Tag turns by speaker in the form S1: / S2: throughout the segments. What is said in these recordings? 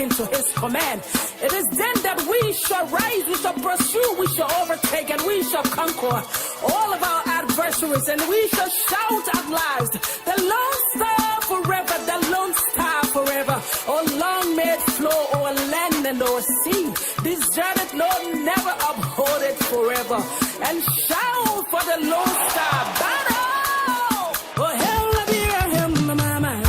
S1: hearken to his command. It is then that we shall rise, we shall pursue, we shall overtake, and we shall conquer all of our adversaries, and we shall shout at last, the Lone Star forever, the Lone Star forever. Oh, long may it flow o'er land and o'er sea. Desert it, Lord, never uphold it forever. And shout for the Lone Star battle. Oh, hell, LIBERIA, hell, my mind.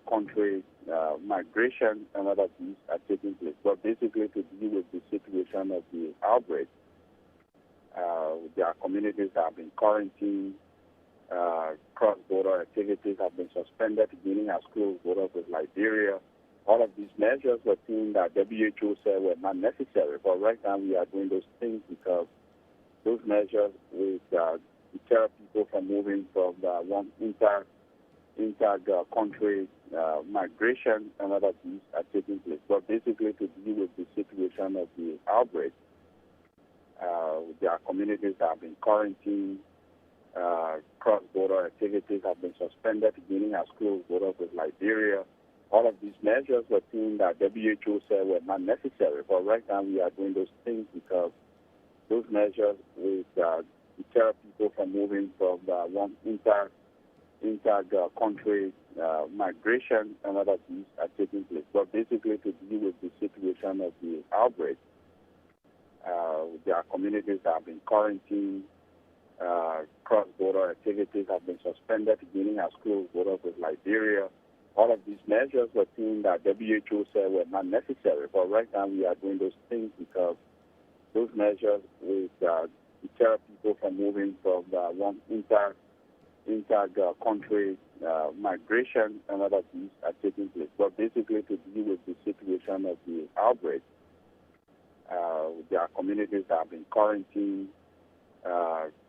S2: Country migration and other things are taking place. But basically to deal with the situation of the outbreak, there are communities that have been quarantined, cross-border activities have been suspended, beginning at schools, borders with Liberia. All of these measures were things that WHO said were not necessary. But right now we are doing those things because those measures will deter people from moving from one inter-country migration and other things are taking place. But basically to deal with the situation of the outbreak, there are communities that have been quarantined, cross-border activities have been suspended, beginning at schools, borders with Liberia. All of these measures were things that WHO said were not necessary. But right now we are doing those things because those measures will deter people from moving from one inter-country migration and other things are taking place. But basically to deal with the situation of the outbreak, there are communities that have been quarantined, cross-border activities have been suspended, beginning at schools, borders with Liberia. All of these measures were things that WHO said were not necessary. But right now we are doing those things because those measures will deter people from moving from one inter-country migration and other things are taking place. But basically to deal with the situation of the outbreak, there are communities that have been quarantined,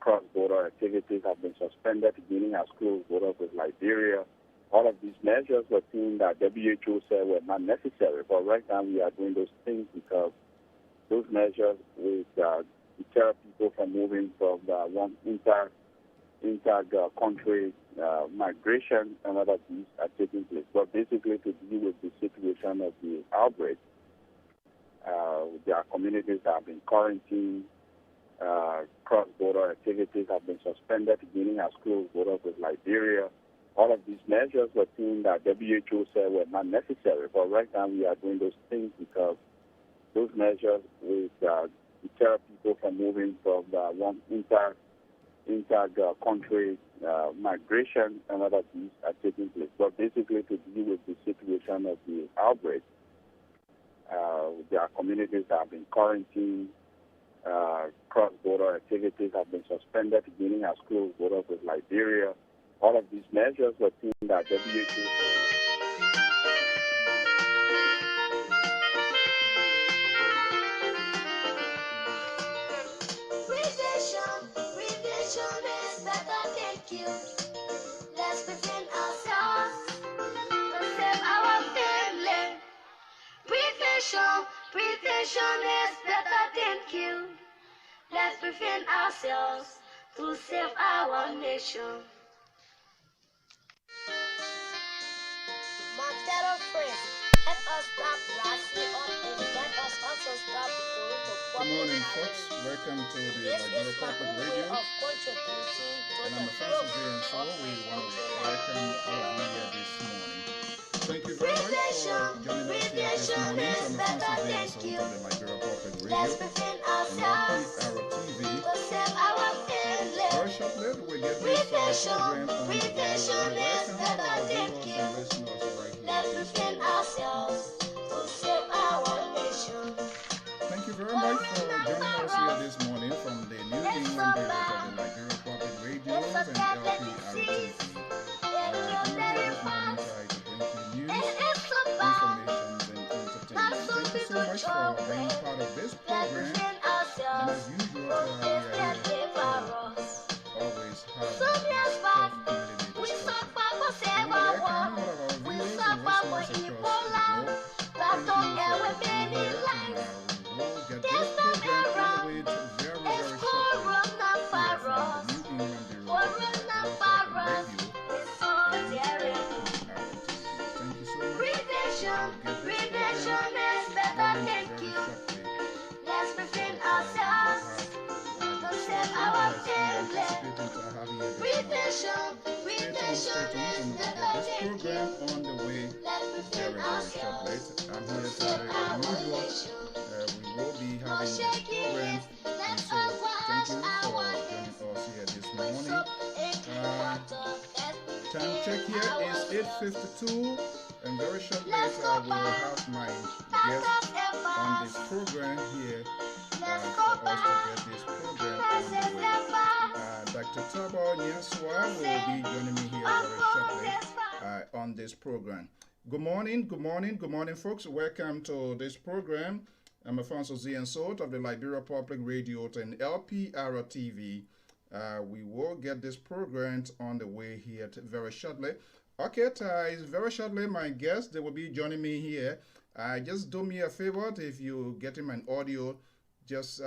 S2: cross-border activities have been suspended, beginning at schools, borders with Liberia. All of these measures were things that WHO said were not necessary. But right now we are doing those things because those measures will deter people from moving from one inter-country migration and other things are taking place. But basically to deal with the situation of the outbreak, there are communities that have been quarantined, cross-border activities have been suspended, beginning at schools, borders with Liberia. All of these measures were things that WHO said were not necessary. But right now we are doing those things because those measures will deter people from moving from one inter-country migration and other things are taking place. But basically to deal with the situation of the outbreak, there are communities that have been quarantined, cross-border activities have been suspended, beginning at schools, borders with Liberia. All of these measures were things that WHO...
S3: Prevention is better than cure. Let's prevent ourselves to save our family. Prevention is better than cure. Let's prevent ourselves to save our nation. Montero friends, let us stop blasting up and let us also stop going to public.
S4: Good morning, folks. Welcome to the LIBERIA Public Radio. And I'm Francis and so we want to welcome all of you here this morning. Thank you very much for joining us here this morning. I'm Francis and so of the LIBERIA Public Radio and LPR TV. Very shortly, we get this program on the way. Welcome all our viewers and listeners right here. Thank you very much for joining us here this morning from the New England Bureau of the LIBERIA Public Radio and LPR TV. I'm here this morning to bring you news, information, and entertainment. Thank you so much for being part of this program. And as usual, we are here to always have tough community discussion. We welcome all of our viewers and listeners across the globe. Thank you for being here. We'll get this program underway very, very shortly here from the New England Bureau of the Radio and Thank you so much.
S3: Prevention is better than cure. Let's prevent ourselves to save our family. Prevention is better than cure.
S4: On the way, very, very shortly. I'm here to, as usual, we will be having this program, and so thank you for joining us here this morning. Time check here is 8:52, and very shortly we will have my guest on this program here for us to get this program on the way. Dr. Tabo Nyaswa will be joining me here very shortly on this program. Good morning, folks. Welcome to this program. I'm Alfonso Z. and Sot of the LIBERIA Public Radio and LPR TV. We will get this program on the way here very shortly. Okay, very shortly, my guests, they will be joining me here. Just do me a favor, if you get him an audio, just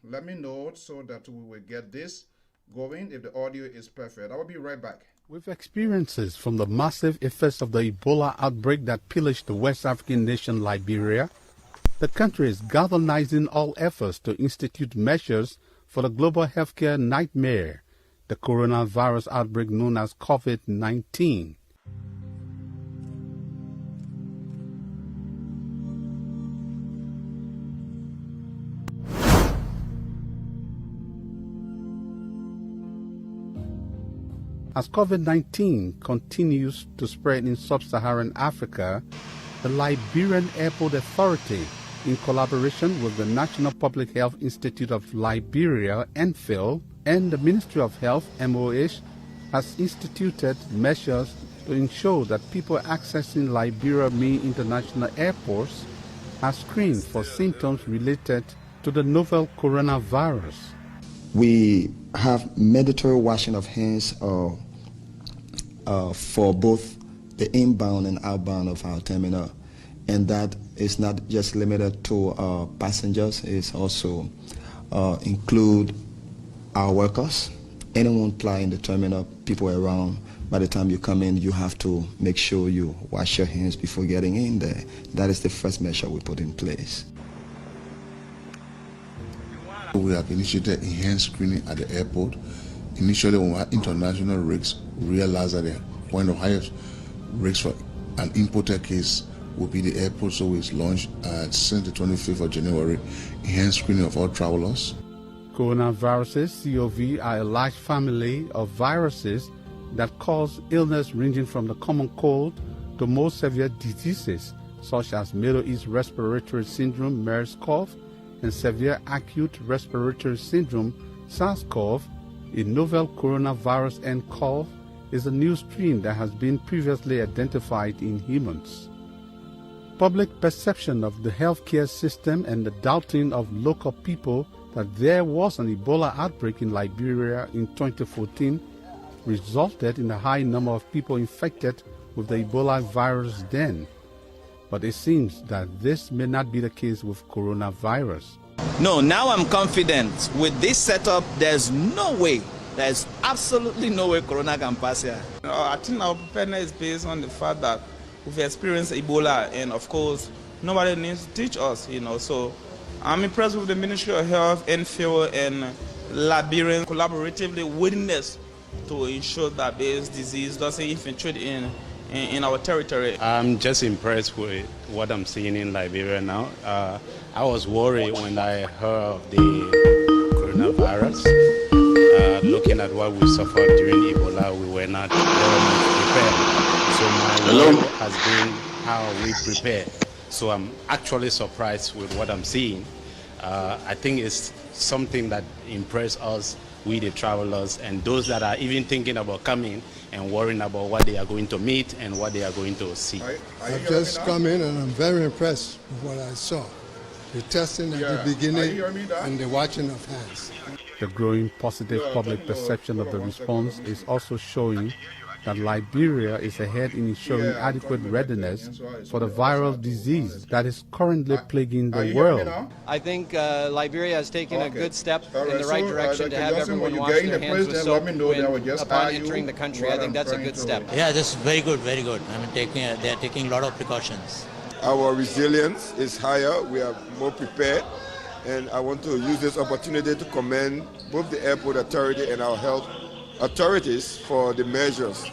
S4: let me know so that we will get this going if the audio is perfect. I will be right back.
S5: With experiences from the massive effects of the Ebola outbreak that pillaged the West African nation Liberia, the country is galvanizing all efforts to institute measures for the global healthcare nightmare, the coronavirus outbreak known as COVID-19. As COVID-19 continues to spread in sub-Saharan Africa, the Liberian Airport Authority, in collaboration with the National Public Health Institute of Liberia, NPHIL, and the Ministry of Health, MOH, has instituted measures to ensure that people accessing Liberia main international airports are screened for symptoms related to the novel coronavirus.
S6: We have mandatory washing of hands for both the inbound and outbound of our terminal, and that is not just limited to passengers. It's also include our workers, anyone flying the terminal, people around. By the time you come in, you have to make sure you wash your hands before getting in there. That is the first measure we put in place.
S7: We have initiated enhanced screening at the airport. Initially, when we had international rigs, we realized that the point of highest rigs for an imported case would be the airport, so we launched since the 25th of January, enhanced screening of all travelers.
S5: Coronaviruses, COV, are a large family of viruses that cause illness ranging from the common cold to more severe diseases such as Middle East Respiratory Syndrome, MERS-CoV, and severe acute respiratory syndrome, SARS-CoV. A novel coronavirus nCoV is a new strain that has been previously identified in humans. Public perception of the healthcare system and the doubting of local people that there was an Ebola outbreak in Liberia in 2014 resulted in a high number of people infected with the Ebola virus then. But it seems that this may not be the case with coronavirus.
S8: No, now I'm confident. With this setup, there's absolutely no way Corona can pass here.
S9: I think our preparedness is based on the fact that we've experienced Ebola, and of course, nobody needs to teach us, So I'm impressed with the Ministry of Health, NFIL, and Liberian collaboratively willingness to ensure that this disease doesn't infiltrate in our territory.
S10: I'm just impressed with what I'm seeing in Liberia now. I was worried when I heard of the coronavirus. Looking at what we suffered during Ebola, we were not very much prepared. So my worry has been how we prepare. So I'm actually surprised with what I'm seeing. I think it's something that impressed us, we the travelers, and those that are even thinking about coming and worrying about what they are going to meet and what they are going to see.
S11: I've just come in and I'm very impressed with what I saw. The testing at the beginning and the washing of hands.
S5: The growing positive public perception of the response is also showing that Liberia is ahead in ensuring adequate readiness for the viral disease that is currently plaguing the world.
S12: I think Liberia has taken a good step in the right direction to have everyone wash their hands with soap upon entering the country. I think that's a good step.
S13: Yeah, this is very good, very good. I mean, they are taking a lot of precautions.
S14: Our resilience is higher. We are more prepared. And I want to use this opportunity to commend both the airport authority and our health authorities for the measures.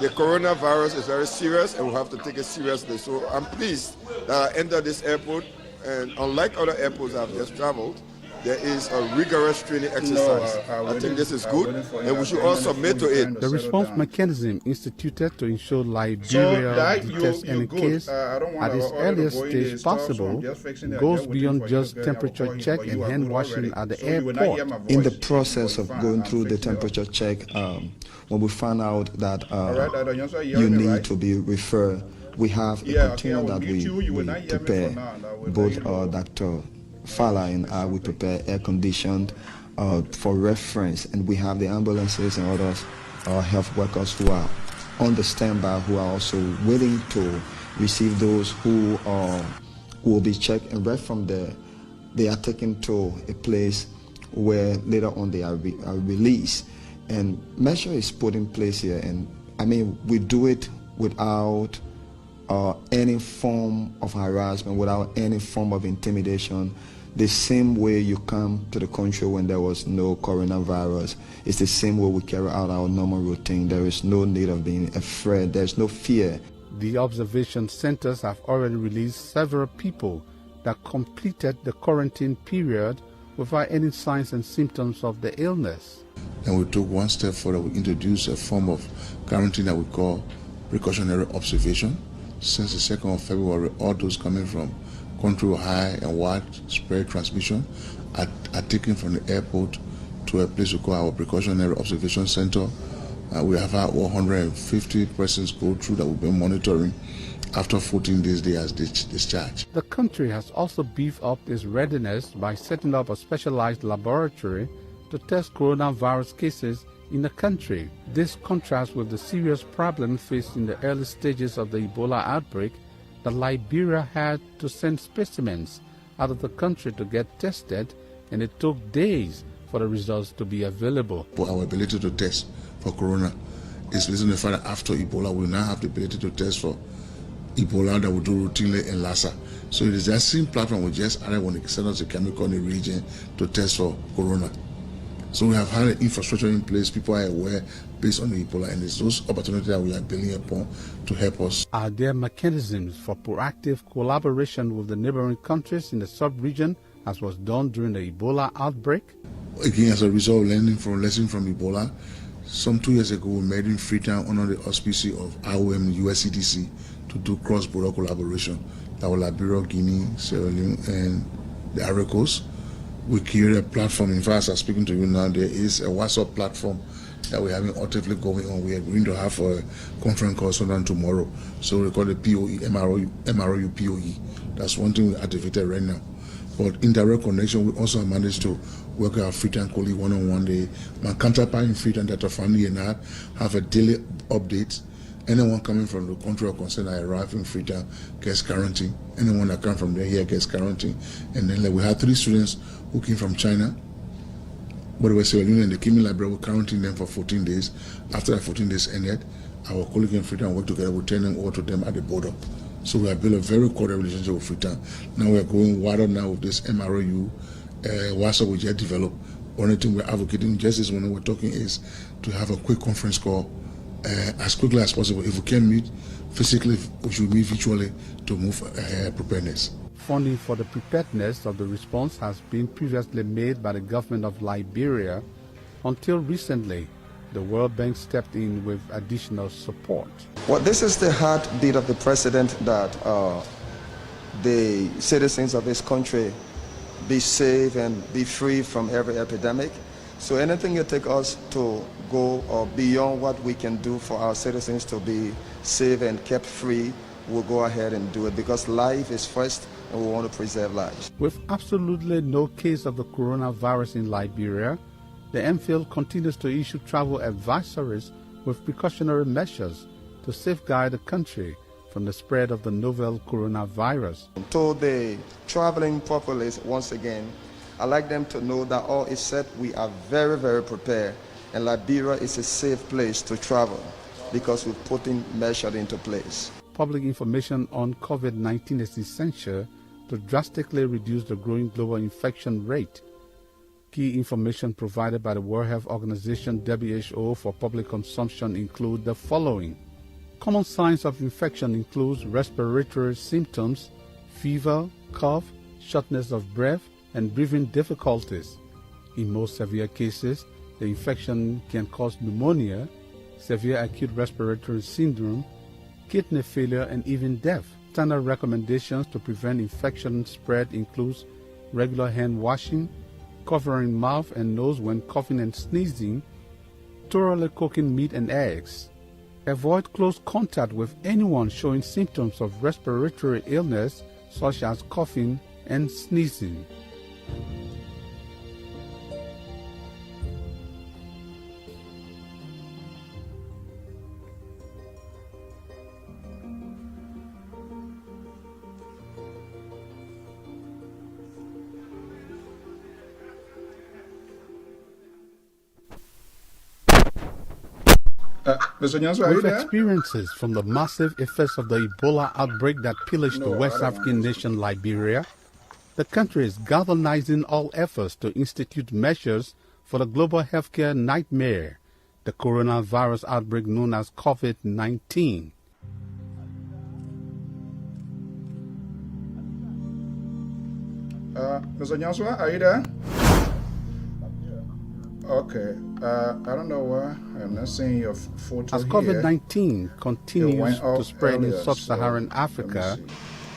S14: The coronavirus is very serious and we have to take it seriously. So I'm pleased that I entered this airport, and unlike other airports I've just traveled, there is a rigorous training exercise. I think this is good, and we should all submit to it.
S5: The response mechanism instituted to ensure Liberia detects any case at its earliest stage possible goes beyond just temperature check and hand washing at the airport.
S6: In the process of going through the temperature check, when we found out that you need to be referred, we have a container that we prepare. Both Dr. Fala and I, we prepare air-conditioned for reference, and we have the ambulances and others, health workers who are on the standby, who are also willing to receive those who will be checked, and right from there, they are taken to a place where later on they are released. And measure is put in place here, and I mean, we do it without any form of harassment, without any form of intimidation. The same way you come to the country when there was no coronavirus, it's the same way we carry out our normal routine. There is no need of being afraid. There's no fear.
S5: The observation centers have already released several people that completed the quarantine period without any signs and symptoms of the illness.
S7: And we took one step further. We introduced a form of quarantine that we call precautionary observation. Since the 2nd of February, all those coming from country with high and widespread transmission are taken from the airport to a place we call our precautionary observation center. We have had 150 persons go through that we've been monitoring. After 14 days, they are discharged.
S5: The country has also beefed up its readiness by setting up a specialized laboratory to test coronavirus cases in the country. This contrasts with the serious problem faced in the early stages of the Ebola outbreak, that Liberia had to send specimens out of the country to get tested, and it took days for the results to be available.
S7: Our ability to test for corona is based on the fact that after Ebola, we now have the ability to test for Ebola that we do routinely in Lassa. So it is that same platform we just added when they send us a chemical in the region to test for corona. So we have had an infrastructure in place, people are aware based on the Ebola, and it's those opportunities that we are building upon to help us.
S5: Are there mechanisms for proactive collaboration with the neighboring countries in the sub-region, as was done during the Ebola outbreak?
S7: Again, as a result of learning from Ebola, some 2 years ago we met in Freetown under the auspices of IOM and USCDC to do cross-border collaboration. That was Liberia, Guinea, Sierra Leone, and the Ivory Coast. We created a platform. In fact, as I'm speaking to you now, there is a WhatsApp platform that we're having actively going on. We are going to have a conference call sometime tomorrow. So we call it POE, MROU POE. That's one thing we activated right now. but in direct connection, we also managed to work with our Freetown colleague one-on-one. My counterpart in Freetown, Dr. Family and I, have a daily update. Anyone coming from the country of concern that arrive in Freetown gets quarantine. Anyone that comes from there here gets quarantine. And then we had 3 students who came from China. But we were still in the Kimi Library, we quarantined them for 14 days. After that 14 days ended, our colleague in Freetown worked together, we turned them over to them at the border. So we have built a very cordial relationship with Freetown. Now we are going wider now with this MROU, WhatsApp we just developed. One thing we're advocating just this when we're talking is to have a quick conference call as quickly as possible. If we can meet physically, we should meet virtually to move preparedness.
S5: Funding for the preparedness of the response has been previously made by the government of Liberia. Until recently, the World Bank stepped in with additional support.
S6: Well, this is the heartbeat of the president, that the citizens of this country be safe and be free from every epidemic. So anything you take us to go beyond what we can do for our citizens to be safe and kept free, we'll go ahead and do it, because life is first and we want to preserve lives.
S5: With absolutely no case of the coronavirus in Liberia, the MPhil continues to issue travel advisories with precautionary measures to safeguard the country from the spread of the novel coronavirus.
S6: To the traveling populace, once again, I'd like them to know that all is set. We are very, very prepared, and Liberia is a safe place to travel because we've put in measures into place.
S5: Public information on COVID-19 is essential to drastically reduce the growing global infection rate. Key information provided by the World Health Organization (WHO) for public consumption include the following. Common signs of infection include respiratory symptoms, fever, cough, shortness of breath, and breathing difficulties. In most severe cases, the infection can cause pneumonia, severe acute respiratory syndrome, kidney failure, and even death. Standard recommendations to prevent infection spread include regular hand washing, covering mouth and nose when coughing and sneezing, thoroughly cooking meat and eggs. Avoid close contact with anyone showing symptoms of respiratory illness such as coughing and sneezing.
S4: Mr. Nyanso, are you
S5: With
S4: there?
S5: experiences from the massive effects of the Ebola outbreak that pillaged the West African nation Liberia, the country is galvanizing all efforts to institute measures for the global healthcare nightmare, the coronavirus outbreak known as COVID-19.
S4: Mr. Nyanso, are you there? Okay, I don't know why I'm not seeing your photo
S5: As
S4: here.
S5: COVID-19 continues to spread in sub-Saharan Africa,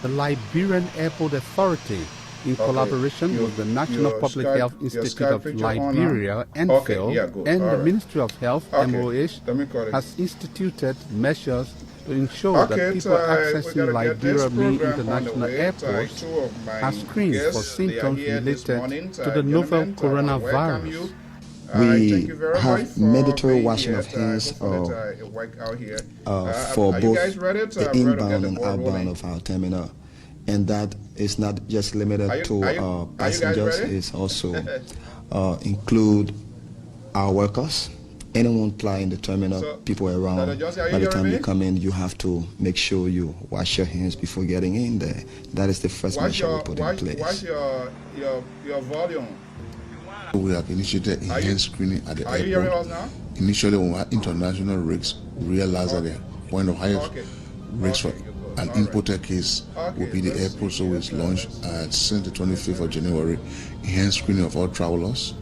S5: the Liberian Airport Authority, in collaboration with the National Public Health Institute of Liberia, LPR, and the Ministry of Health, MOH, has instituted measures to ensure that people accessing Liberia main international airports are screened for symptoms related to the novel coronavirus.
S6: We have mandatory washing of hands for both the inbound and outbound of our terminal. And that is not just limited to passengers, it's also include our workers. Anyone flying the terminal, people around, by the time you come in, you have to make sure you wash your hands before getting in there. That is the first measure we put in place.
S4: What's your volume?
S7: We have initiated enhanced screening at the airport.
S4: Are you hearing us now?
S7: Initially, when our international rigs realized that the point of highest rigs for an imported case will be the airport, so it's launched since the 25th of January, enhanced screening of all travelers.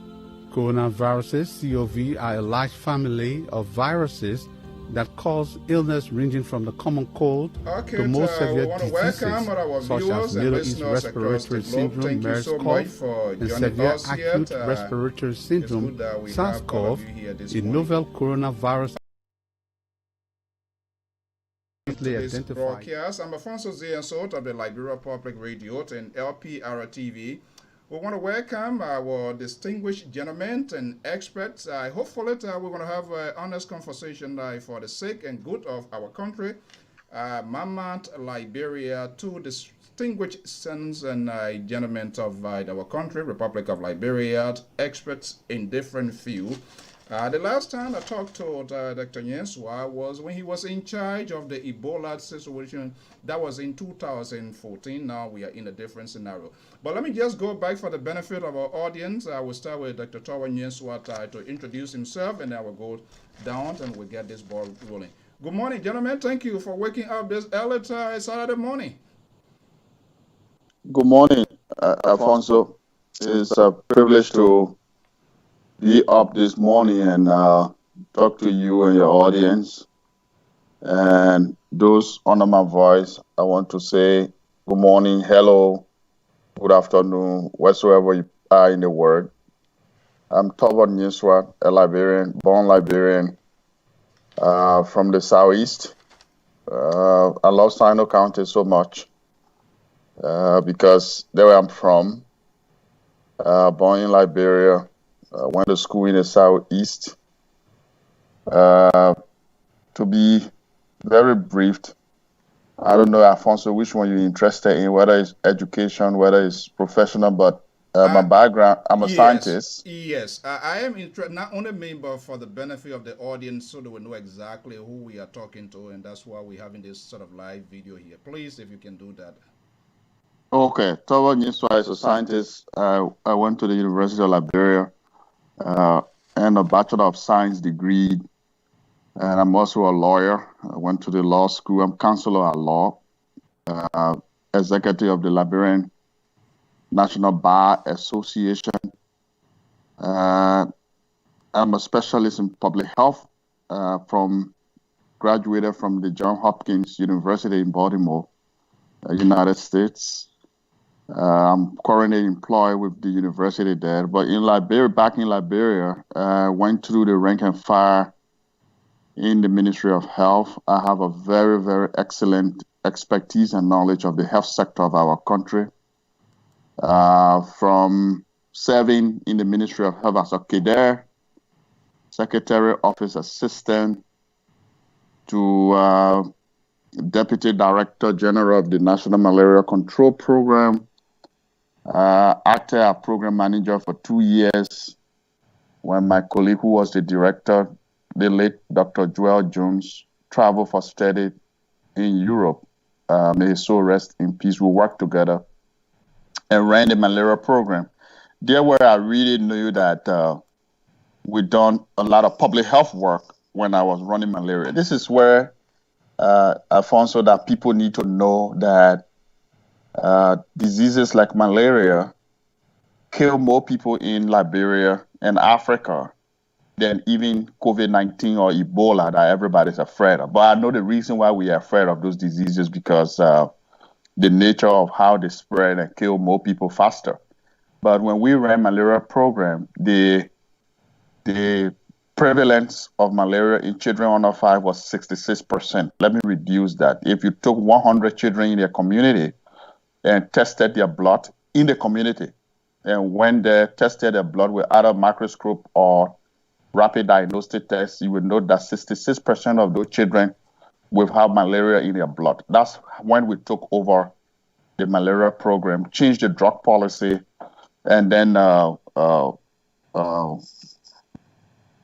S5: Coronaviruses, COV, are a large family of viruses that cause illness ranging from the common cold to more severe diseases such as Middle East respiratory syndrome, MERS-CoV, and severe acute respiratory syndrome, SARS-CoV, the novel coronavirus
S4: Today's broadcast. I'm Afonso Ziansot of the Liberia Public Radio and LPR TV. We want to welcome our distinguished gentlemen and experts. Hopefully, we're going to have an honest conversation for the sake and good of our country. Mama Liberia, two distinguished sons and gentlemen of our country, Republic of Liberia, experts in different fields. The last time I talked to Dr. Nyenswa was when he was in charge of the Ebola situation. That was in 2014. Now we are in a different scenario. But let me just go back for the benefit of our audience. I will start with Dr. Towa Nyenswa to introduce himself, and I will go down and we'll get this ball rolling. Good morning, gentlemen. Thank you for waking up this early Saturday morning.
S15: Good morning, Afonso. It's a privilege to be up this morning and talk to you and your audience. And those under my voice, I want to say good morning, hello, good afternoon, wheresoever you are in the world. I'm Towa Nyenswa, a Liberian, born Liberian from the southeast. I love Sino County so much because there where I'm from, born in Liberia. Went to school in the southeast. To be very brief, I don't know, Afonso, which one you're interested in, whether it's education, whether it's professional, but my background, I'm a scientist.
S4: Yes, I am interested, not only me, but for the benefit of the audience so they will know exactly who we are talking to, and that's why we're having this sort of live video here. Please, if you can do that.
S15: Okay, Towa Nyenswa is a scientist. I went to the University of Liberia. And a Bachelor of Science degree, and I'm also a lawyer. I went to the law school. I'm counselor at law, executive of the Liberian National Bar Association. I'm a specialist in public health. Graduated from the Johns Hopkins University in Baltimore, United States. I'm currently employed with the university there, but in Liberia, back in Liberia, I went through the rank and file in the Ministry of Health. I have a very, very excellent expertise and knowledge of the health sector of our country. From serving in the Ministry of Health as a cadet, secretary, office assistant, to Deputy Director General of the National Malaria Control Program. Acted as program manager for 2 years when my colleague who was the director, the late Dr. Joel Jones, traveled for study in Europe. May his soul rest in peace. We worked together and ran the malaria program. There where I really knew that we done a lot of public health work when I was running malaria. This is where, Afonso, that people need to know that diseases like malaria kill more people in Liberia and Africa than even COVID-19 or Ebola that everybody's afraid of. But I know the reason why we are afraid of those diseases because the nature of how they spread and kill more people faster. But when we ran malaria program, the prevalence of malaria in children under 5 was 66%. Let me reduce that. If you took 100 children in their community and tested their blood in the community. And when they tested their blood with either microscope or rapid diagnostic tests, you would know that 66% of those children will have malaria in their blood. That's when we took over the malaria program, changed the drug policy, and then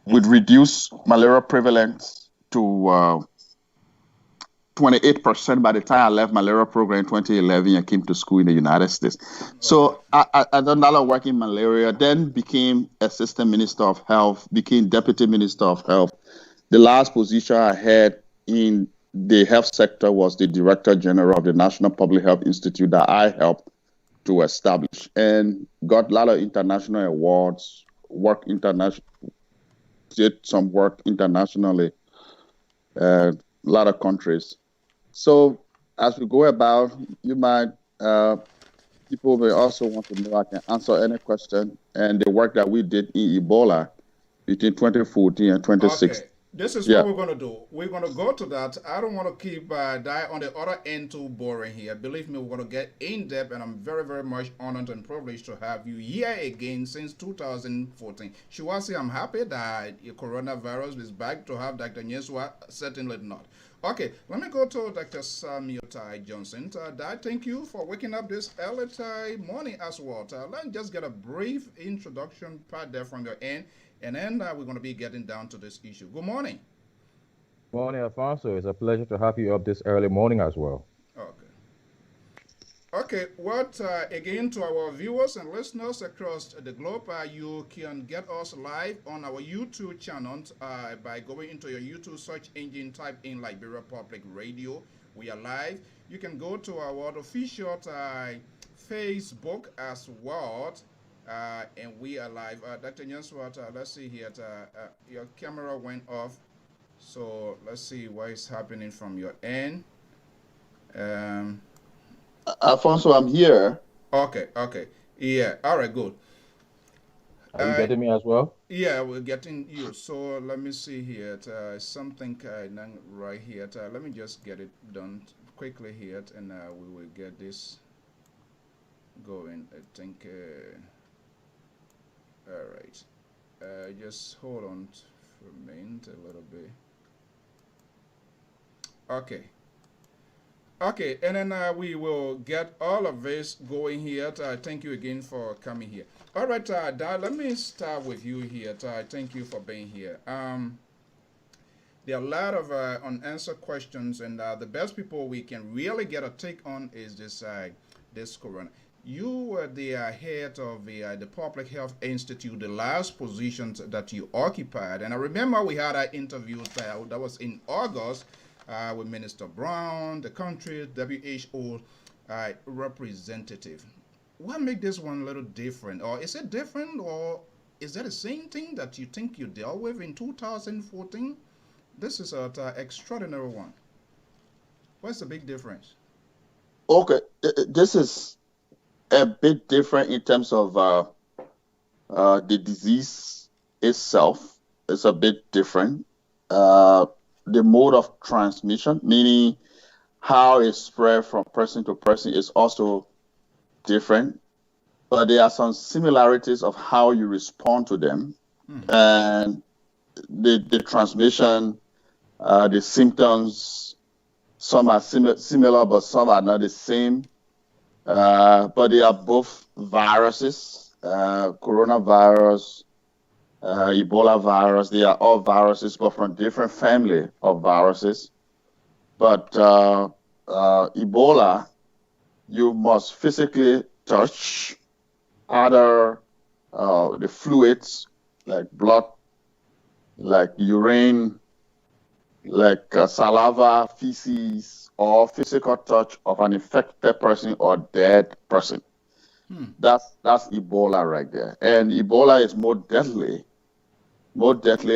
S15: we'd reduce malaria prevalence to 28% by the time I left malaria program in 2011 and came to school in the United States. So I done a lot of work in malaria, then became Assistant Minister of Health, became Deputy Minister of Health. The last position I had in the health sector was the Director General of the National Public Health Institute that I helped to establish and got a lot of international awards, did some work internationally, a lot of countries. So as we go about, you might, people may also want to know, I can answer any question, and the work that we did in Ebola between 2014 and 2016.
S4: This is what we're going to do. We're going to go to that. I don't want to keep die on the other end too boring here. Believe me, we're going to get in depth, and I'm very, very much honored and privileged to have you here again since 2014. Shiwasi, I'm happy that your coronavirus is back. To have Dr. Nyeswa, certainly not. Okay, let me go to Dr. Samuel Tai Johnson. Dad, thank you for waking up this early morning as well. Let's just get a brief introduction part there from your end. And then we're going to be getting down to this issue. Good morning.
S16: Good morning, Alfonso. It's a pleasure to have you up this early morning as well.
S4: Okay. What again, to our viewers and listeners across the globe, you can get us live on our YouTube channel by going into your YouTube search engine, type in Liberia Public Radio. We are live. You can go to our official Facebook as well. And we are live. Dr. Nyeswa, let's see here. Your camera went off. So let's see what is happening from your end.
S15: Alfonso, I'm here.
S4: Okay. Yeah. All right, good.
S16: Are you getting me as well?
S4: Yeah, we're getting you. So let me see here. Something right here. Let me just get it done quickly here, and we will get this going. I think... all right, just hold on for a minute, a little bit. Okay, and then we will get all of this going here. Thank you again for coming here. All right, Dad, let me start with you here. Thank you for being here. There are a lot of unanswered questions, and the best people we can really get a take on is this corona. You were the head of the Public Health Institute, the last positions that you occupied. And I remember we had an interview that was in August with Minister Brown, the country WHO representative. What makes this one a little different? Or is it different, or is that the same thing that you think you dealt with in 2014? This is an extraordinary one. What's the big difference?
S15: Okay, this is a bit different in terms of the disease itself. It's a bit different. The mode of transmission, meaning how it's spread from person to person, is also different. But there are some similarities of how you respond to them. And the transmission, the symptoms, some are similar, but some are not the same. But they are both viruses, coronavirus, Ebola virus. They are all viruses, but from different family of viruses. But Ebola, you must physically touch either the fluids, like blood, like urine, like saliva, feces, or physical touch of an infected person or dead person. That's Ebola right there. And Ebola is more deadly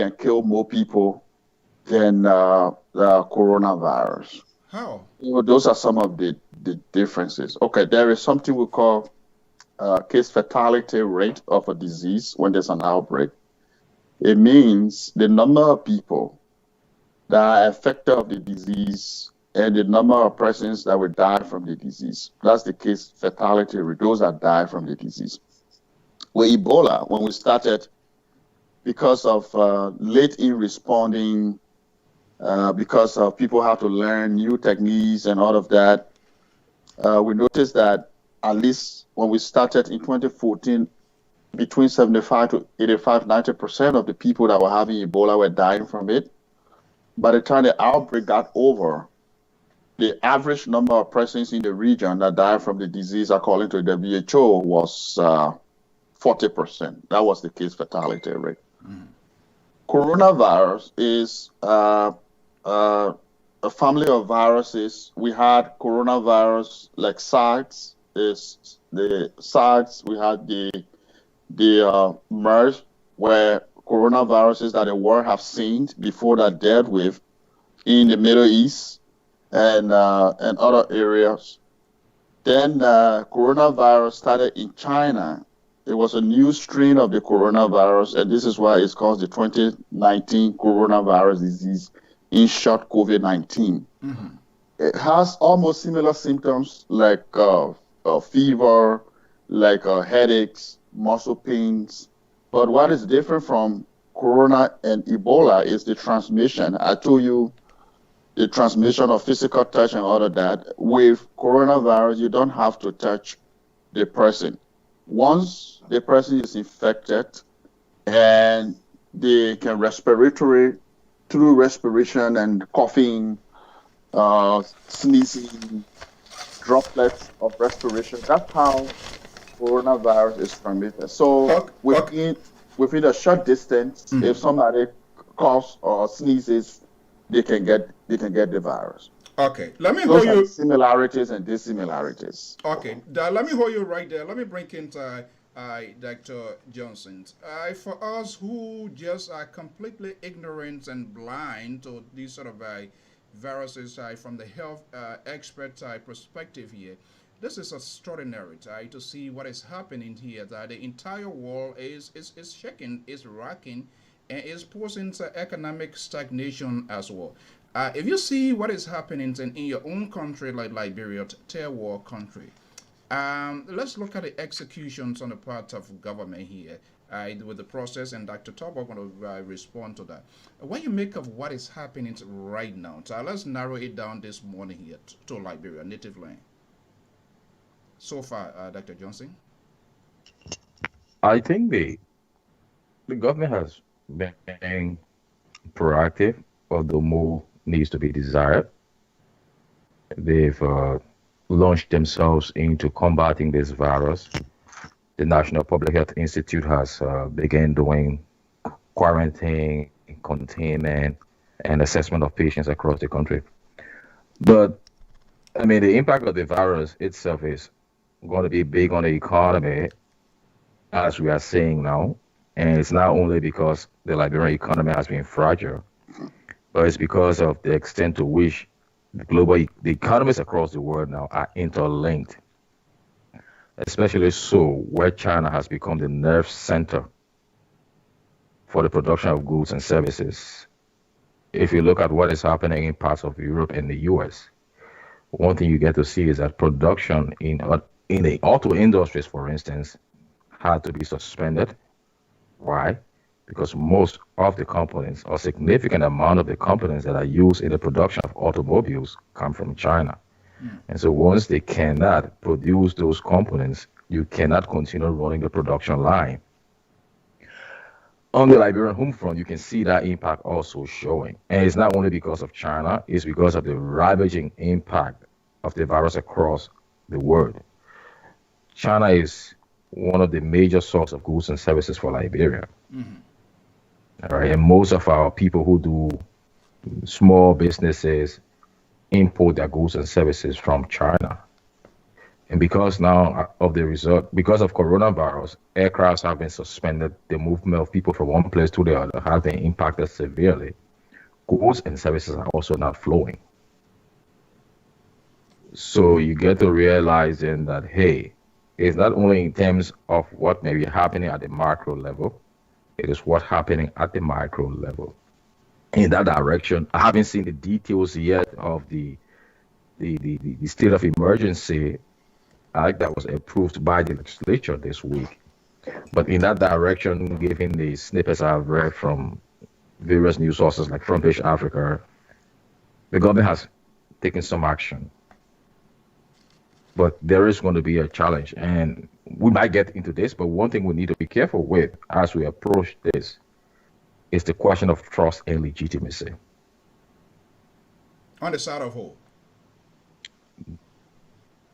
S15: and kill more people than the coronavirus.
S4: How?
S15: So those are some of the differences. Okay, there is something we call case fatality rate of a disease when there's an outbreak. It means the number of people that are affected of the disease and the number of persons that will die from the disease. That's the case fatality rate. Those that die from the disease. With Ebola, when we started, because of late in responding, because of people have to learn new techniques and all of that, we noticed that at least when we started in 2014, between 75 to 85, 90% of the people that were having Ebola were dying from it. By the time the outbreak got over, the average number of persons in the region that died from the disease, according to the WHO, was 40%. That was the case fatality rate. Coronavirus is a family of viruses. We had coronavirus like SARS. The SARS. We had the MERS, where coronaviruses that the world have seen before that dealt with in the Middle East and other areas. Then coronavirus started in China it was a new strain of the coronavirus, and this is why it's called the 2019 coronavirus disease, in short, COVID-19. Mm-hmm. It has almost similar symptoms like fever, like headaches, muscle pains. But what is different from corona and Ebola is the transmission. I told you the transmission of physical touch and all of that. With coronavirus, you don't have to touch the person. Once the person is infected, and they can through respiration and coughing, sneezing, droplets of respiration. That's how coronavirus is transmitted. So within a short distance, if somebody coughs or sneezes, they can get the virus.
S4: Okay, let me
S15: Those
S4: hold
S15: are
S4: you.
S15: Similarities and dissimilarities.
S4: Okay, let me hold you right there. Let me bring in Dr. Johnson. For us who just are completely ignorant and blind to these sort of viruses from the health expert perspective here, this is extraordinary to see what is happening here. That the entire world is shaking, is rocking, and is posing economic stagnation as well. If you see what is happening in your own country, like Liberia, third world country, let's look at the executions on the part of government here with the process, and Dr. Top are going to respond to that. What you make of what is happening right now? Let's narrow it down this morning here to Liberia, native land. So far, Dr. Johnson?
S16: I think the government has been proactive, although more needs to be desired. They've launched themselves into combating this virus. The National Public Health Institute has begun doing quarantine, containment, and assessment of patients across the country. But, I mean, the impact of the virus itself is going to be big on the economy, as we are seeing now. And it's not only because the Liberian economy has been fragile, but it's because of the extent to which the economies across the world now are interlinked, especially so where China has become the nerve center for the production of goods and services. If you look at what is happening in parts of Europe and the US, one thing you get to see is that production in the auto industries, for instance, had to be suspended. Why? Because most of the components, or significant amount of the components that are used in the production of automobiles, come from China. And so once they cannot produce those components, you cannot continue running the production line. On the Liberian home front, you can see that impact also showing. And it's not only because of China, it's because of the ravaging impact of the virus across the world. China is one of the major sources of goods and services for Liberia. All right, and most of our people who do small businesses import their goods and services from China. And because now of the result, because of coronavirus, aircrafts have been suspended, the movement of people from one place to the other has been impacted severely. Goods and services are also not flowing. So you get to realizing that, hey, it's not only in terms of what may be happening at the macro level, it is what's happening at the micro level. In that direction, I haven't seen the details yet of the state of emergency act that was approved by the legislature this week. But in that direction, given the snippets I've read from various news sources like Front Page Africa, the government has taken some action. But there is going to be a challenge, and we might get into this, but one thing we need to be careful with as we approach this is the question of trust and legitimacy.
S4: On the side of who?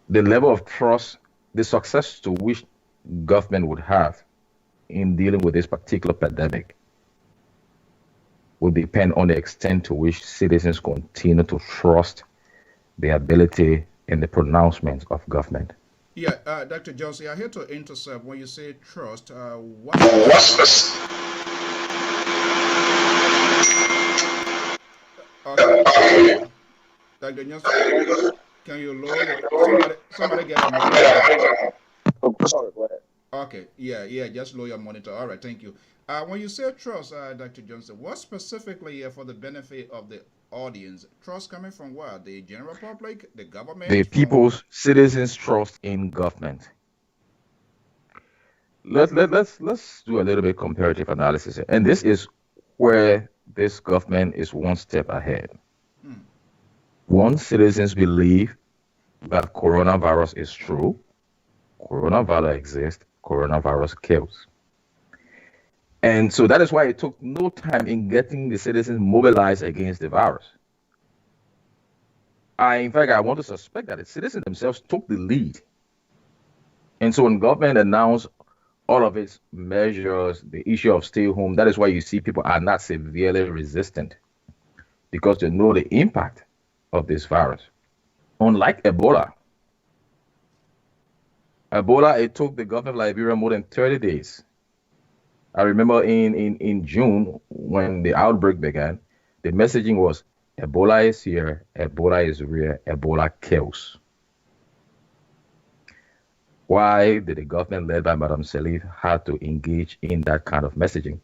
S16: The level of trust, the success to which government would have in dealing with this particular pandemic will depend on the extent to which citizens continue to trust the ability and the pronouncements of government.
S4: Yeah, Dr. Josie, I had to intercept when you say trust. What's this? Okay. Dr. Johnson, can you lower your... Somebody get a microphone.
S15: Oh, sorry, go ahead.
S4: Okay, yeah, just lower your monitor. All right, thank you. When you say trust, Dr. Johnson, what specifically for the benefit of the audience? Trust coming from what? The general public, the
S16: The
S4: government, from...
S16: people's citizens' trust in government. Let's do a little bit comparative analysis, and this is where this government is one step ahead. Once citizens believe that coronavirus is true, coronavirus exists, coronavirus kills. And so that is why it took no time in getting the citizens mobilized against the virus. In fact, I want to suspect that the citizens themselves took the lead. And so when government announced all of its measures, the issue of stay home, that is why you see people are not severely resistant, because they know the impact of this virus. Unlike Ebola, it took the government of Liberia more than 30 days. I remember in June, when the outbreak began, the messaging was, Ebola is here, Ebola is real, Ebola kills. Why did the government led by Madam Salif have to engage in that kind of messaging?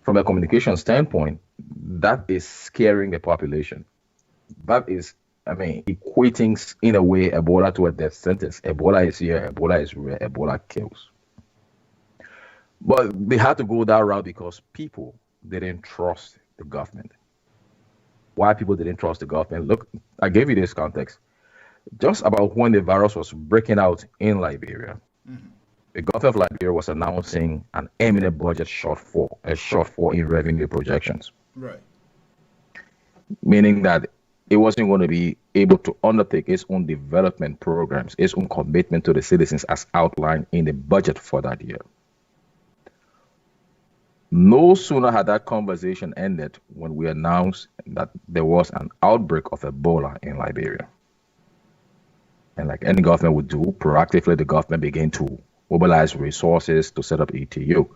S16: From a communication standpoint, that is scaring the population. That is, equating in a way Ebola to a death sentence. Ebola is here, Ebola is real, Ebola kills. But they had to go that route because people didn't trust the government. Why people didn't trust the government? Look, I gave you this context. Just about when the virus was breaking out in Liberia, the government of Liberia was announcing an imminent budget shortfall, a shortfall in revenue projections.
S4: Right.
S16: Meaning that it wasn't going to be able to undertake its own development programs, its own commitment to the citizens as outlined in the budget for that year. No sooner had that conversation ended when we announced that there was an outbreak of Ebola in Liberia. And like any government would do, proactively the government began to mobilize resources to set up ETU.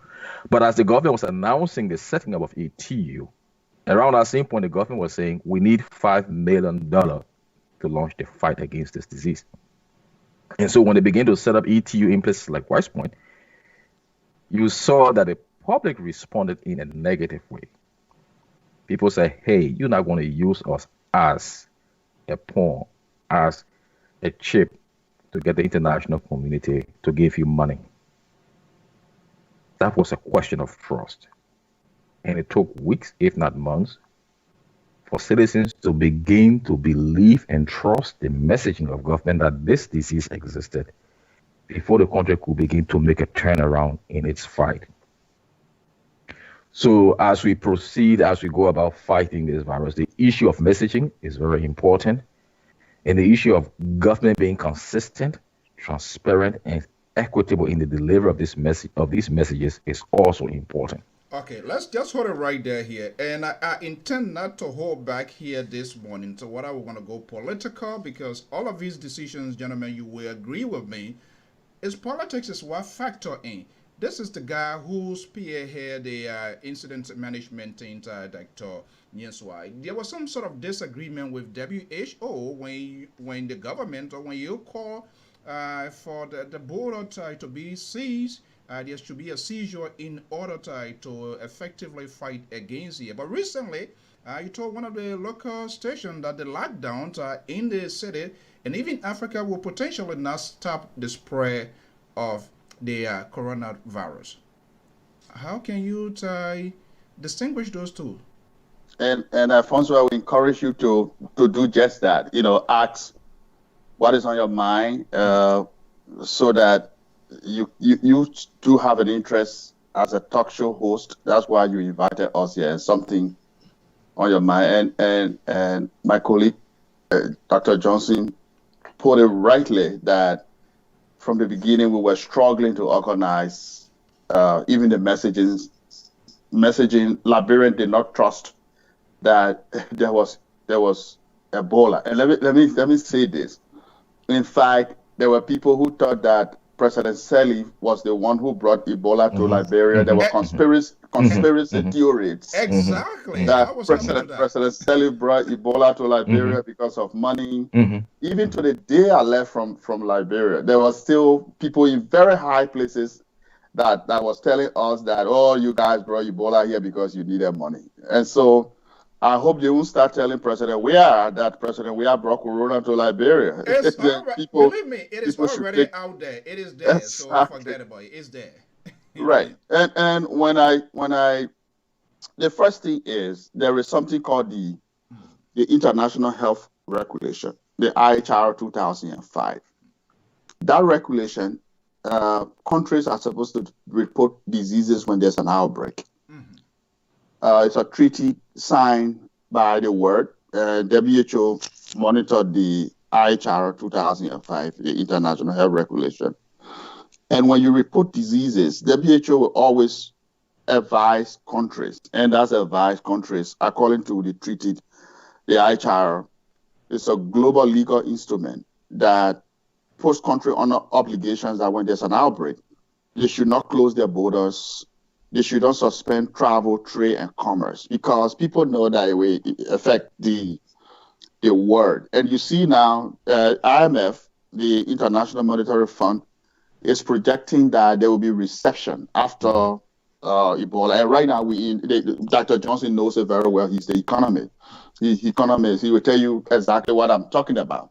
S16: But as the government was announcing the setting up of ETU, around that same point, the government was saying, we need $5 million to launch the fight against this disease. And so when they began to set up ETU in places like West Point, you saw that the public responded in a negative way. People say, hey, you're not going to use us as a pawn, as a chip to get the international community to give you money. That was a question of trust. And it took weeks, if not months, for citizens to begin to believe and trust the messaging of government that this disease existed before the country could begin to make a turnaround in its fight. So as we proceed, as we go about fighting this virus, the issue of messaging is very important. And the issue of government being consistent, transparent, and equitable in the delivery of these messages is also important.
S4: Okay, let's just hold it right there here. And I intend not to hold back here this morning to what I want to go political, because all of these decisions, gentlemen, you will agree with me, is politics is what factor in. This is the guy who spearheaded the incident management team, Dr. Nyeswai. There was some sort of disagreement with WHO when the government, or when you call for the border to be seized, there should be a seizure in order to effectively fight against it. But recently, you told one of the local stations that the lockdowns in the city and even Africa will potentially not stop the spread of the coronavirus. How can you distinguish those two?
S15: And Alfonso, I would encourage you to do just that. Ask what is on your mind, so that you do have an interest as a talk show host. That's why you invited us here, and something on your mind. And my colleague, Dr. Johnson, put it rightly that from the beginning we were struggling to organize even the messaging. Liberian did not trust that there was Ebola. And let me say this. In fact, there were people who thought that President Sirleaf was the one who brought Ebola to Liberia. There were conspiracy theories.
S4: Exactly.
S15: That President Sirleaf brought Ebola to Liberia because of money. Even to the day I left from Liberia, there were still people in very high places that was telling us that, oh, you guys brought Ebola here because you needed money. And so I hope they will start telling President Weah that President Weah brought Corona to Liberia.
S4: It's believe me, it is already out there. It is there. Exactly. So forget about it. It's there.
S15: Right. And when I the first thing is there is something called the International Health Regulation, the IHR 2005. That regulation, countries are supposed to report diseases when there's an outbreak. It's a treaty signed by the world. WHO monitored the IHR 2005, the International Health Regulation. And when you report diseases, WHO will always advise countries, and that's advise countries according to the treaty. The IHR is a global legal instrument that puts countries under obligations that when there's an outbreak, they should not close their borders. They should not suspend travel, trade, and commerce, because people know that it will affect the world. And you see now, IMF, the International Monetary Fund, is projecting that there will be recession after Ebola. And right now, Dr. Johnson knows it very well. He's the economist. He will tell you exactly what I'm talking about.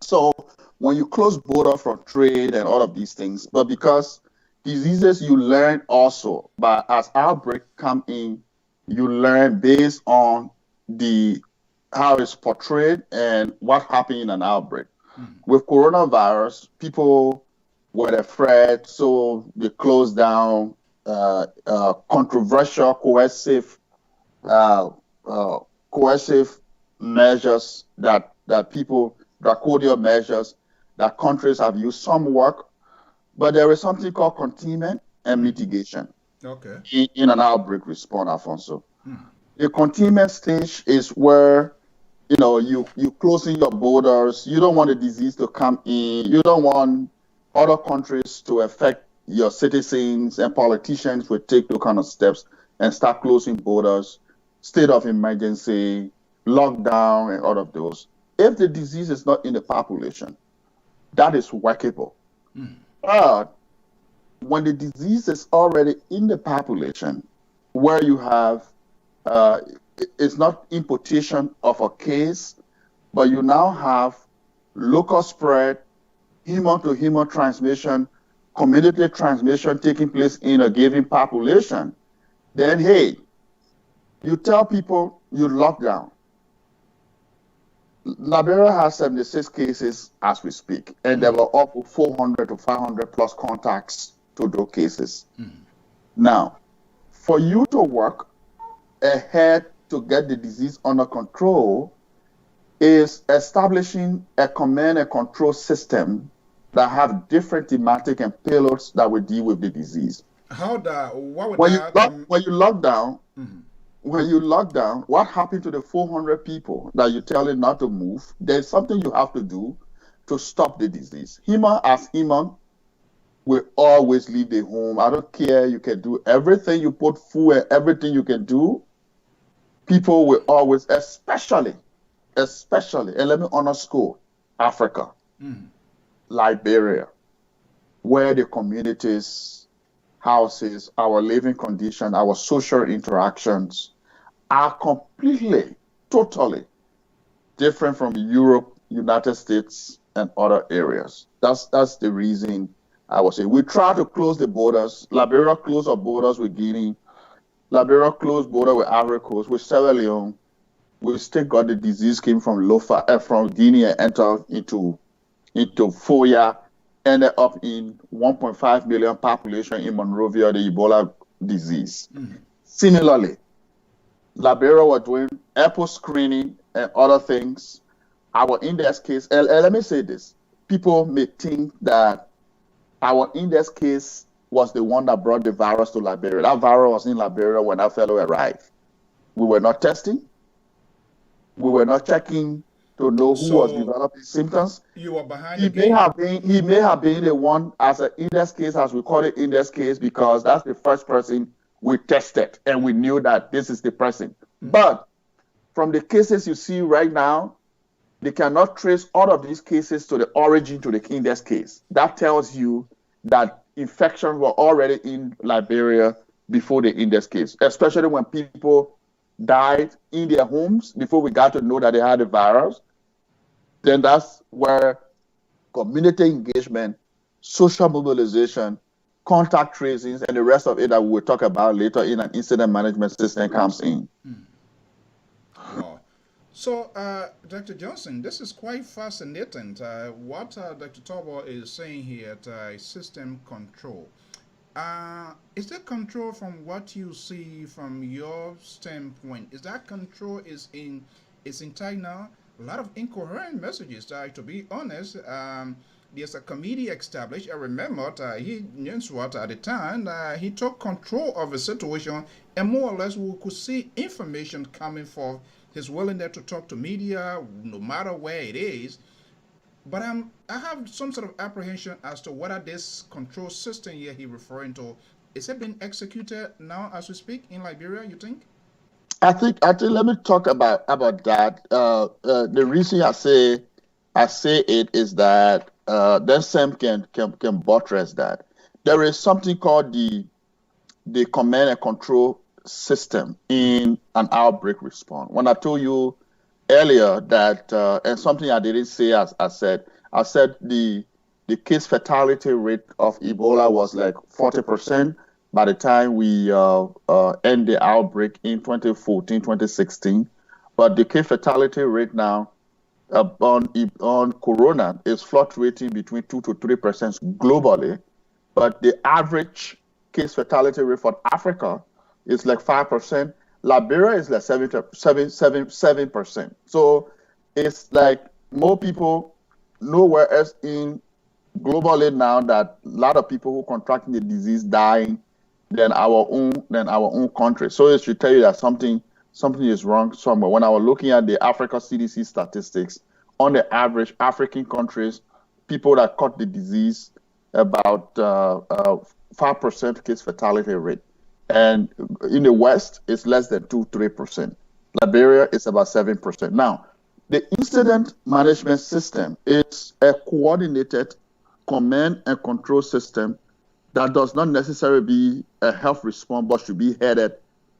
S15: So when you close border from trade and all of these things, but because diseases you learn also, but as outbreak come in, you learn based on how it's portrayed and what happened in an outbreak. With coronavirus, people were afraid, so they closed down controversial, coercive measures that people, draconian measures that countries have used. Some work, but there is something called containment and mitigation in an outbreak response, Alfonso. The containment stage is where you closing your borders. You don't want the disease to come in. You don't want other countries to affect your citizens, and politicians will take those kind of steps and start closing borders, state of emergency, lockdown, and all of those. If the disease is not in the population, that is workable. But when the disease is already in the population, where you have, it's not importation of a case, but you now have local spread, human-to-human transmission, community transmission taking place in a given population, then hey, you tell people you lock down. Liberia has 76 cases as we speak, and there were up to 400 to 500 plus contacts to those cases. Now, for you to work ahead to get the disease under control is establishing a command and control system that have different thematic and payloads that will deal with the disease. When you lock down, what happened to the 400 people that you tell it not to move? There's something you have to do to stop the disease. Human will always leave the home. I don't care. You can do everything you put food and everything you can do. People will always, especially, and let me underscore, Africa, Liberia, where the communities, houses, our living condition, our social interactions are completely, totally different from Europe, United States, and other areas. That's the reason I was saying. We try to close the borders. Liberia closed our borders with Guinea. Liberia closed border with Ivory Coast, with Sierra Leone. We still got the disease came from from Guinea and entered into Foya, ended up in 1.5 million population in Monrovia, the Ebola disease. Similarly, Liberia were doing EPO screening and other things. Our index case, and let me say this, people may think that our index case was the one that brought the virus to Liberia. That virus was in Liberia when that fellow arrived. We were not testing. We were not checking to know who was developing symptoms.
S4: You were behind
S15: he
S4: the game.
S15: He may have been the one as an index case, as we call it index case, because that's the first person we tested and we knew that this is the person. But from the cases you see right now, they cannot trace all of these cases to the origin to the index case. That tells you that infections were already in Liberia before the index case, especially when people died in their homes before we got to know that they had the virus. Then that's where community engagement, social mobilization, contact tracings, and the rest of it that we'll talk about later in an incident management system comes in.
S4: Wow. So, Dr. Johnson, this is quite fascinating. What Dr. Torbo is saying here, system control. Is that control from what you see from your standpoint? Is that control is intact now? A lot of incoherent messages. To be honest, there's a committee established. I remember Nyenswat at the time, he took control of the situation, and more or less we could see information coming forth. His willingness to talk to media, no matter where it is. But I have some sort of apprehension as to whether this control system here he's referring to, is it being executed now as we speak in Liberia, you think?
S15: I think let me talk about that. The reason I say it is that then Sam can buttress that. There is something called the command and control system in an outbreak response. When I told you earlier that, and something I didn't say, I said the case fatality rate of Ebola was like 40% by the time we end the outbreak in 2014, 2016. But the case fatality rate now on Corona is fluctuating between 2 to 3% globally. But the average case fatality rate for Africa is like 5%. Liberia is like 7%. So it's like more people nowhere else in globally now that a lot of people who contracting the disease dying than our own country. So it should tell you that something is wrong somewhere. When I was looking at the Africa CDC statistics, on the average African countries, people that caught the disease about 5% case fatality rate. And in the West, it's less than 2-3%. Liberia is about 7%. Now, the incident management system is a coordinated command and control system that does not necessarily be a health response, but should be headed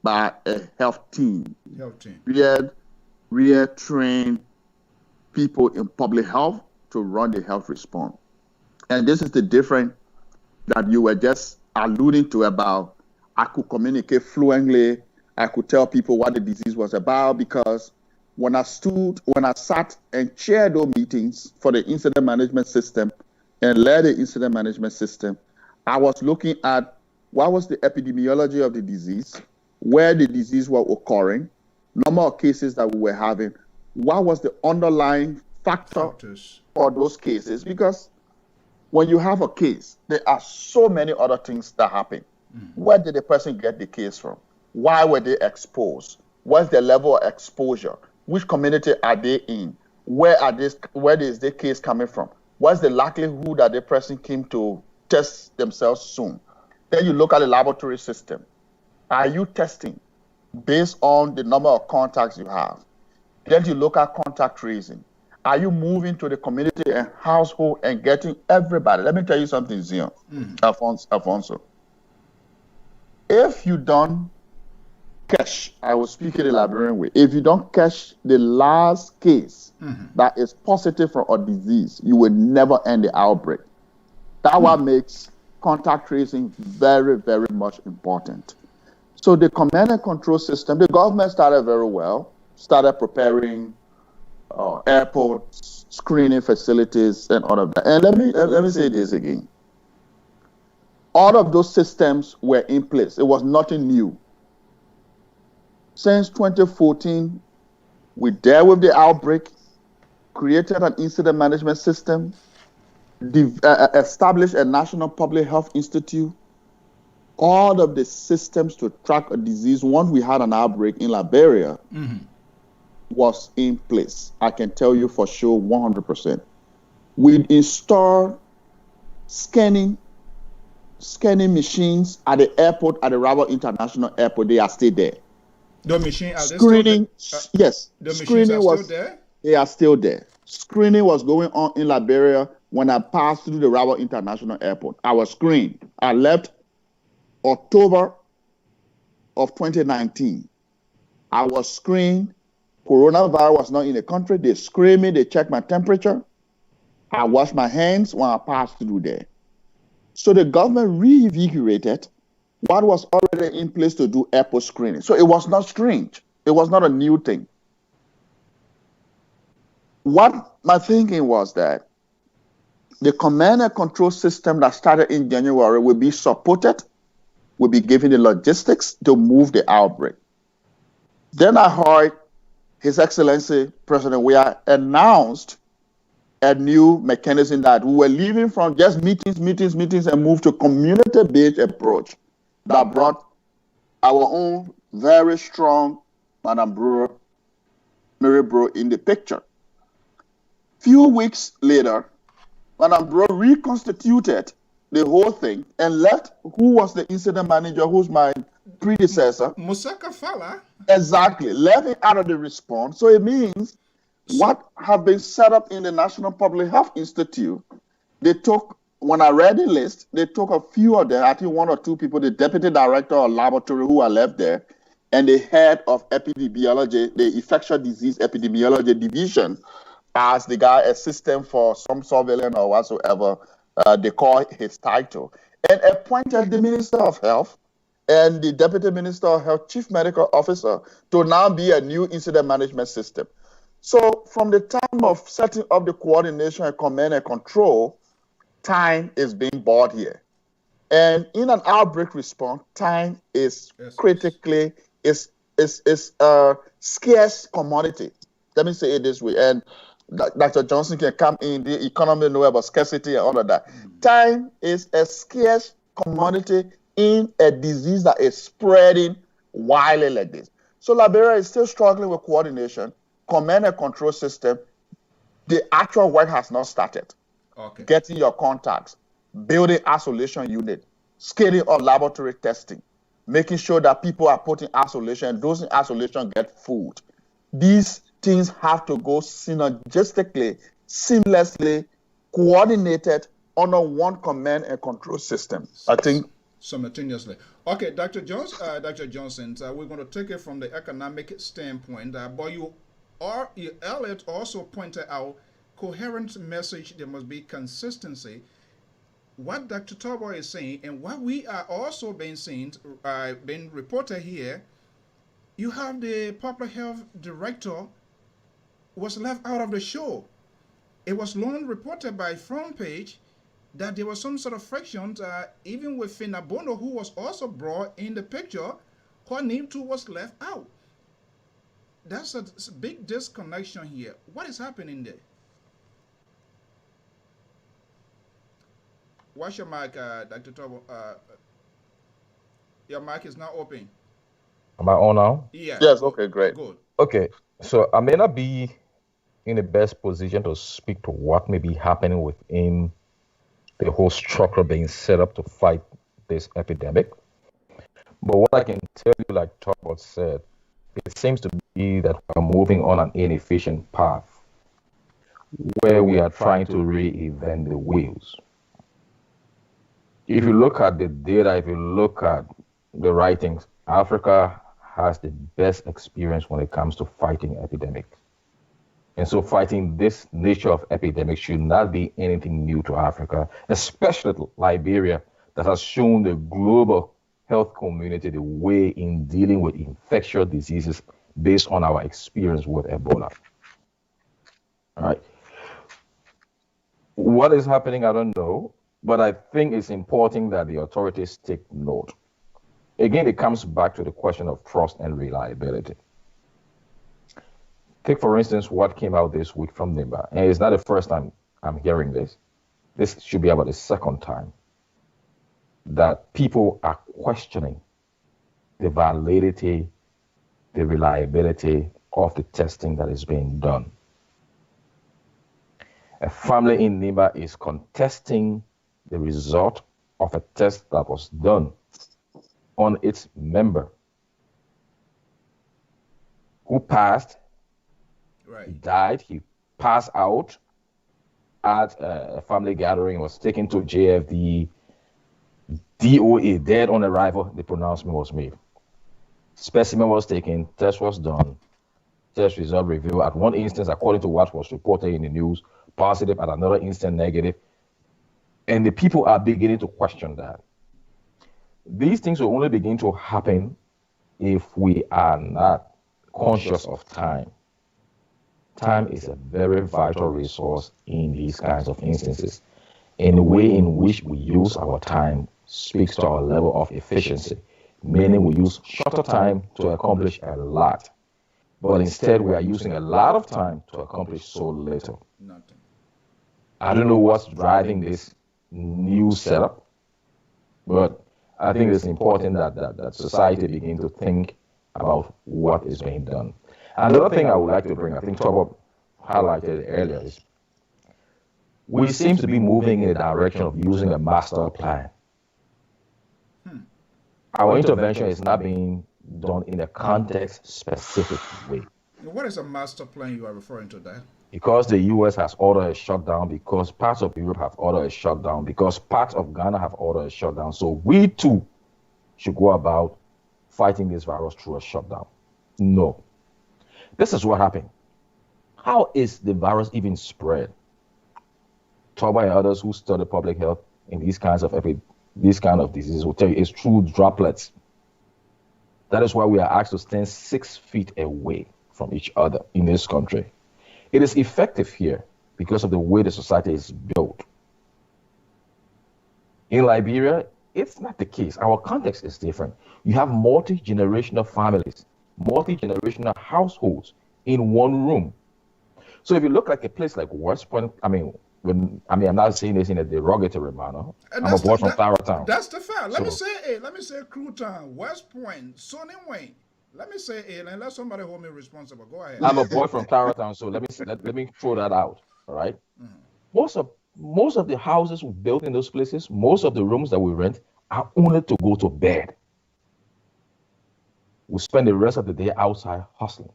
S15: by a health team. Real trained people in public health to run the health response. And this is the difference that you were just alluding to about I could communicate fluently. I could tell people what the disease was about, because when I sat and chaired those meetings for the incident management system and led the incident management system, I was looking at what was the epidemiology of the disease, where the disease was occurring, number of cases that we were having, what was the underlying factors for those cases, because when you have a case, there are so many other things that happen. Where did the person get the case from? Why were they exposed? What's the level of exposure? Which community are they in? Where is the case coming from? What's the likelihood that the person came to test themselves soon? Then you look at the laboratory system. Are you testing based on the number of contacts you have? Then you look at contact tracing. Are you moving to the community and household and getting everybody? Let me tell you something, Zion, Alfonso. If you don't catch, I will speak in a Liberian way, if you don't catch the last case that is positive for a disease, you will never end the outbreak. That what makes contact tracing very, very much important. So the command and control system, the government started very well, started preparing airports, screening facilities, and all of that. And let me say this again. All of those systems were in place. It was nothing new. Since 2014, we dealt with the outbreak, created an incident management system, established a National Public Health Institute. All of the systems to track a disease, once we had an outbreak in Liberia, was in place. I can tell you for sure 100%. We installed scanning machines at the airport, at the Rabat International Airport. They are still there.
S4: The machine, are they
S15: Screening, yes.
S4: The
S15: screening
S4: machines are still there?
S15: They are still there. Screening was going on in Liberia when I passed through the Rabat International Airport. I was screened. I left October of 2019. I was screened. Coronavirus was not in the country. They screened me. They checked my temperature. I washed my hands when I passed through there. So the government reinvigorated what was already in place to do airport screening. So it was not strange. It was not a new thing. What my thinking was that the command and control system that started in January will be supported, will be given the logistics to move the outbreak. Then I heard His Excellency President Weah announced a new mechanism that we were leaving from just meetings and moved to community-based approach that brought our own very strong Madam Brewer, Mary Brewer in the picture. Few weeks later, Madam Brewer reconstituted the whole thing and left who was the incident manager, who's my predecessor.
S4: Musaka Fala.
S15: Exactly. Left it out of the response. So it means what have been set up in the National Public Health Institute, they took, when I read the list, they took a few of them, I think one or two people, the deputy director of laboratory who are left there, and the head of epidemiology, the infectious disease epidemiology division, as the guy assistant for some surveillance or whatsoever, they call his title, and appointed the Minister of Health and the Deputy Minister of Health, Chief Medical Officer, to now be a new incident management system. So from the time of setting up the coordination and command and control, time is being bought here. And in an outbreak response, time is critically, is a scarce commodity. Let me say it this way. And Dr. Johnson can come in, the economy know about scarcity and all of that. Time is a scarce commodity in a disease that is spreading widely like this. So Liberia is still struggling with coordination, command and control system. The actual work has not started.
S4: Okay.
S15: Getting your contacts, building isolation unit, scaling up laboratory testing, making sure that people are put in isolation, and those in isolation get food. These things have to go synergistically, seamlessly, coordinated under one command and control system. I think
S4: simultaneously. Okay, Dr. Johnson, we're going to take it from the economic standpoint, but you Elliot also pointed out coherent message. There must be consistency. What Dr. Turbo is saying and what we are also being seen, being reported here, you have the public health director was left out of the show. It was long reported by Front Page that there was some sort of friction, even with Finabono, who was also brought in the picture. Her name too was left out. That's a big disconnection here. What is happening there? What's your mic, Dr. Turbo? Your mic is not open.
S16: Am I on now?
S15: Yeah. Yes, okay, great.
S4: Good.
S16: Okay, so I may not be in the best position to speak to what may be happening within the whole structure being set up to fight this epidemic. But what I can tell you, like Talbot said, it seems to be that we're moving on an inefficient path where we are trying to reinvent the wheels. If you look at the data, if you look at the writings, Africa has the best experience when it comes to fighting epidemics. And so fighting this nature of epidemic should not be anything new to Africa, especially Liberia, that has shown the global health community the way in dealing with infectious diseases based on our experience with Ebola. All right. What is happening, I don't know, but I think it's important that the authorities take note. Again, it comes back to the question of trust and reliability. Take, for instance, what came out this week from NIMBA. And it's not the first time I'm hearing this. This should be about the second time that people are questioning the validity, the reliability of the testing that is being done. A family in Niba is contesting the result of a test that was done on its member who passed. Right. He died. He passed out at a family gathering, was taken to JFD. DOA, dead on arrival, the pronouncement was made. Specimen was taken, test was done, test result revealed. At one instance, according to what was reported in the news, positive, at another instance, negative. And the people are beginning to question that. These things will only begin to happen if we are not conscious of time. Time is a very vital resource in these kinds of instances. And the way in which we use our time speaks to our level of efficiency, meaning we use shorter time to accomplish a lot. But instead, we are using a lot of time to accomplish so little.
S4: Nothing.
S16: I don't know what's driving this new setup, but I think it's important that society begin to think about what is being done. Another thing I would like to bring, I think Tobo highlighted earlier, is we seem to be moving in the direction of using a master plan. Our intervention is not being done in a context-specific way.
S4: What is a master plan you are referring to there?
S16: Because the U.S. has ordered a shutdown, because parts of Europe have ordered a shutdown, because parts of Ghana have ordered a shutdown. So we too should go about fighting this virus through a shutdown. No. This is what happened. How is the virus even spread? Toba and others who study public health in these kinds of diseases will tell you it's through droplets. That is why we are asked to stand 6 feet away from each other in this country. It is effective here because of the way the society is built. In Liberia, it's not the case. Our context is different. You have multi-generational families, multi-generational households in one room. So if you look like a place like West Point, I'm not saying this in a derogatory manner. I'm a boy from Tarratown.
S4: That's the fact. Let me say Cruton, West Point, Sonny Wayne. Let me say it and let somebody hold me responsible. Go ahead.
S16: I'm a boy from Tarratown, so let me throw that out. All right. Mm-hmm. Most of the houses we built in those places, most of the rooms that we rent are only to go to bed. We spend the rest of the day outside hustling.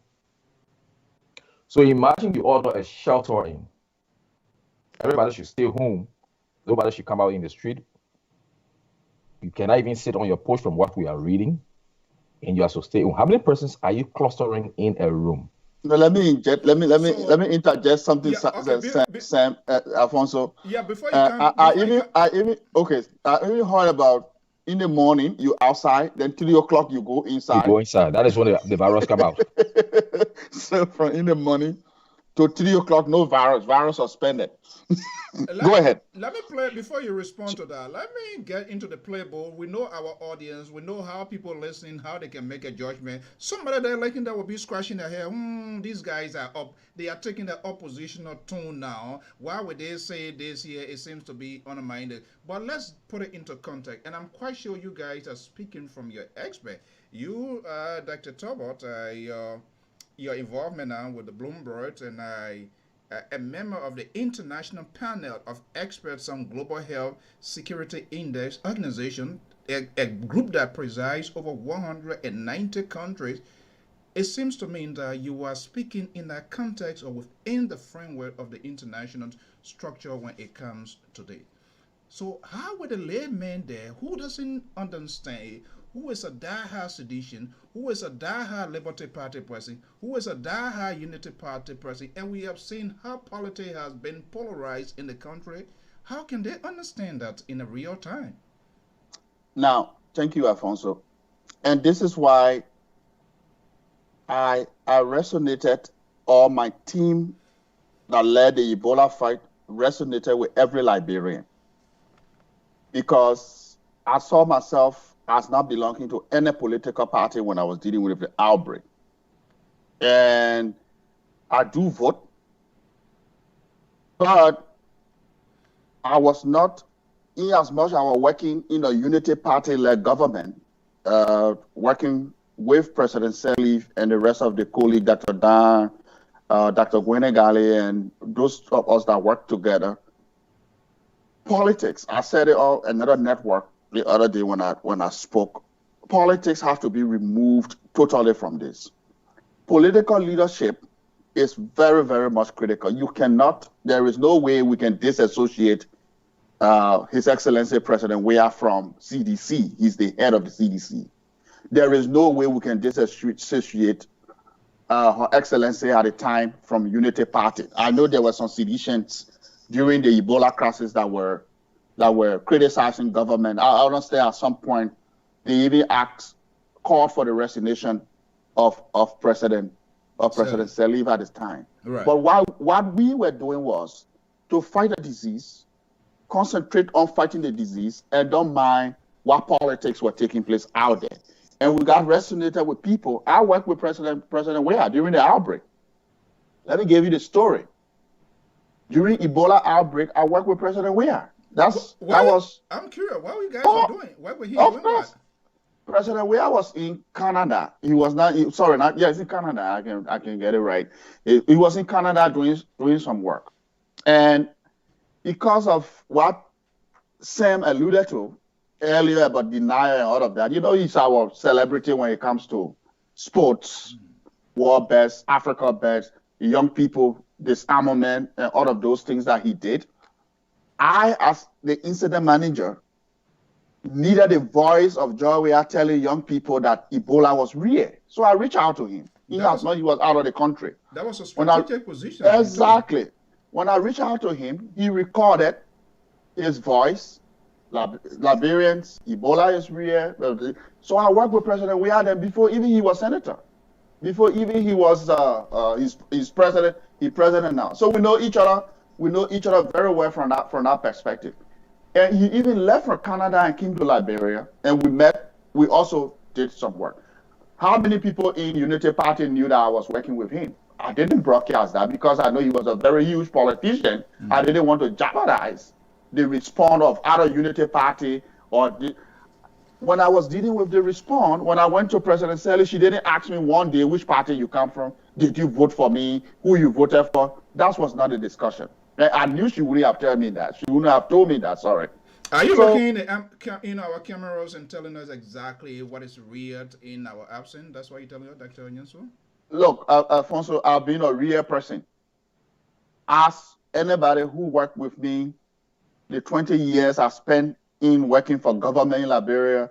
S16: So imagine you order a shelter in. Everybody should stay home. Nobody should come out in the street. You cannot even sit on your porch from what we are reading. And you have to stay home. How many persons are you clustering in a room?
S15: No, let me interject something, Sam, Alfonso.
S4: Yeah, before you come.
S15: I even heard about in the morning you outside, then 3 o'clock you go inside.
S16: You go inside. That is when the virus come out.
S15: So from in the morning to 3 o'clock, no virus suspended. Go ahead.
S4: Let me play, before you respond to that, let me get into the playbook. We know our audience. We know how people listening, how they can make a judgment. Somebody there liking that will be scratching their hair. These guys are up. They are taking the oppositional tone now. Why would they say this here? It seems to be unminded. But let's put it into context. And I'm quite sure you guys are speaking from your expert. You, Dr. Tobot, your involvement now with the Bloomberg, and a member of the International Panel of Experts on Global Health Security Index Organization, a group that presides over 190 countries. It seems to me that you are speaking in that context or within the framework of the international structure when it comes to this. So how would a layman there who doesn't understand, who is a diehard sedition, who is a diehard Liberty Party person, who is a diehard Unity Party person, and we have seen how politics has been polarized in the country, how can they understand that in a real time?
S15: Now, thank you, Alfonso. And this is why I resonated, or my team that led the Ebola fight resonated with every Liberian. Because I saw myself as not belonging to any political party when I was dealing with the outbreak. And I do vote, but I was not, in as much as I was working in a unity party-led government, working with President Sirleaf and the rest of the colleague, Dr. Dan, Dr. Gwenegali, and those of us that work together, politics, I said it on another network the other day when I spoke, politics have to be removed totally from this. Political leadership is very, very much critical. You cannot, there is no way we can disassociate His Excellency President Weah from CDC. He's the head of the CDC. There is no way we can disassociate Her Excellency at the time from Unity Party. I know there were some seditions during the Ebola crisis that were criticizing government. I understand at some point they even called for the resignation of President Sirleaf at this time.
S4: Right.
S15: But what we were doing was to fight the disease, concentrate on fighting the disease, and don't mind what politics were taking place out there. And we got resonated with people. I worked with President Weah during the outbreak. Let me give you the story. During Ebola outbreak, I worked with President Weah. I'm
S4: curious. What were you guys doing? What were he doing?
S15: Of course. President Weah was in Canada. He was not. He's in Canada. I can get it right. He was in Canada doing some work, and because of what Sam alluded to earlier about denial and all of that, he's our celebrity when it comes to sports, war best, Africa best, young people, disarmament, and all of those things that he did. I, as the incident manager, needed a voice of joy. We are telling young people that Ebola was real. So I reached out to him. He was out of the country.
S4: That was a strategic position.
S15: Exactly. When I reached out to him, he recorded his voice. Liberians, Ebola is real. So I worked with President Weah then before even he was senator. Before even he was he's president. He's president now. So we know each other. We know each other very well from that perspective. And he even left from Canada and came to Liberia, and we met. We also did some work. How many people in Unity Party knew that I was working with him? I didn't broadcast that because I know he was a very huge politician. I didn't want to jeopardize the response of other Unity Party when I was dealing with the response, when I went to President Sirleaf, she didn't ask me one day which party you come from, did you vote for me, who you voted for. That was not a discussion. I knew she wouldn't have told me that. She wouldn't have told me that, sorry.
S4: Are you looking in our cameras and telling us exactly what is real in our absence? That's what you're telling us, Dr. Nyanso?
S15: Look, Alfonso, I've been a real person. Ask anybody who worked with me, the 20 years I spent in working for government in Liberia,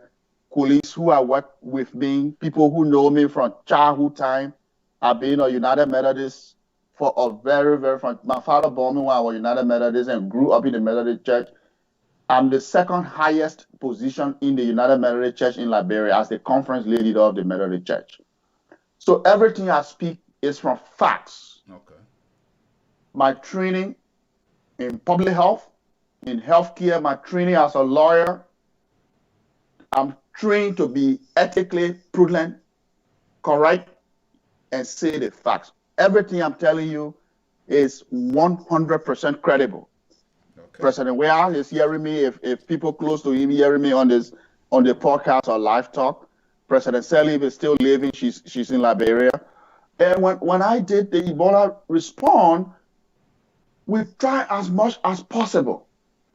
S15: colleagues who have worked with me, people who know me from childhood time. I've been a United Methodist for a very, very fun. My father born me when I was United Methodist and grew up in the Methodist Church. I'm the second highest position in the United Methodist Church in Liberia as the conference leader of the Methodist Church. So everything I speak is from facts.
S4: Okay.
S15: My training in public health, in healthcare, my training as a lawyer, I'm trained to be ethically prudent, correct, and say the facts. Everything I'm telling you is 100% credible. Okay. President Weah is hearing me. If people close to him hearing me on the podcast or live talk, President Sirleaf is still living. She's in Liberia. And when I did the Ebola response, we try as much as possible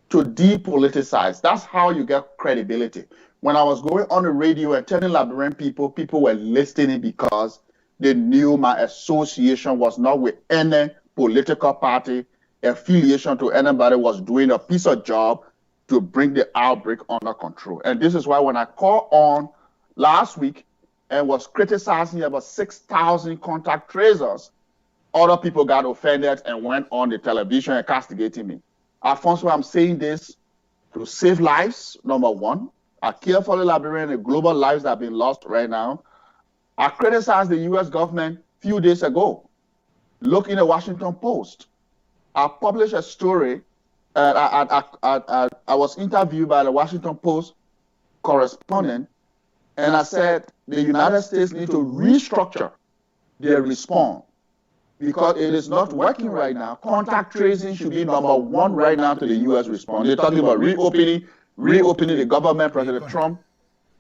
S15: to depoliticize. That's how you get credibility. When I was going on the radio and telling Liberian people were listening because they knew my association was not with any political party, affiliation to anybody, was doing a piece of job to bring the outbreak under control. And this is why when I called on last week and was criticizing about 6,000 contact tracers, other people got offended and went on the television and castigating me. Alfonso, I'm saying this to save lives, number one. I care for the Liberian and global lives that have been lost right now. I criticized the U.S. government a few days ago. Look in the Washington Post. I published a story. I was interviewed by the Washington Post correspondent, and I said the United States need to restructure their response because it is not working right now. Contact tracing should be number one right now to the U.S. response. They're talking about reopening the government. President Trump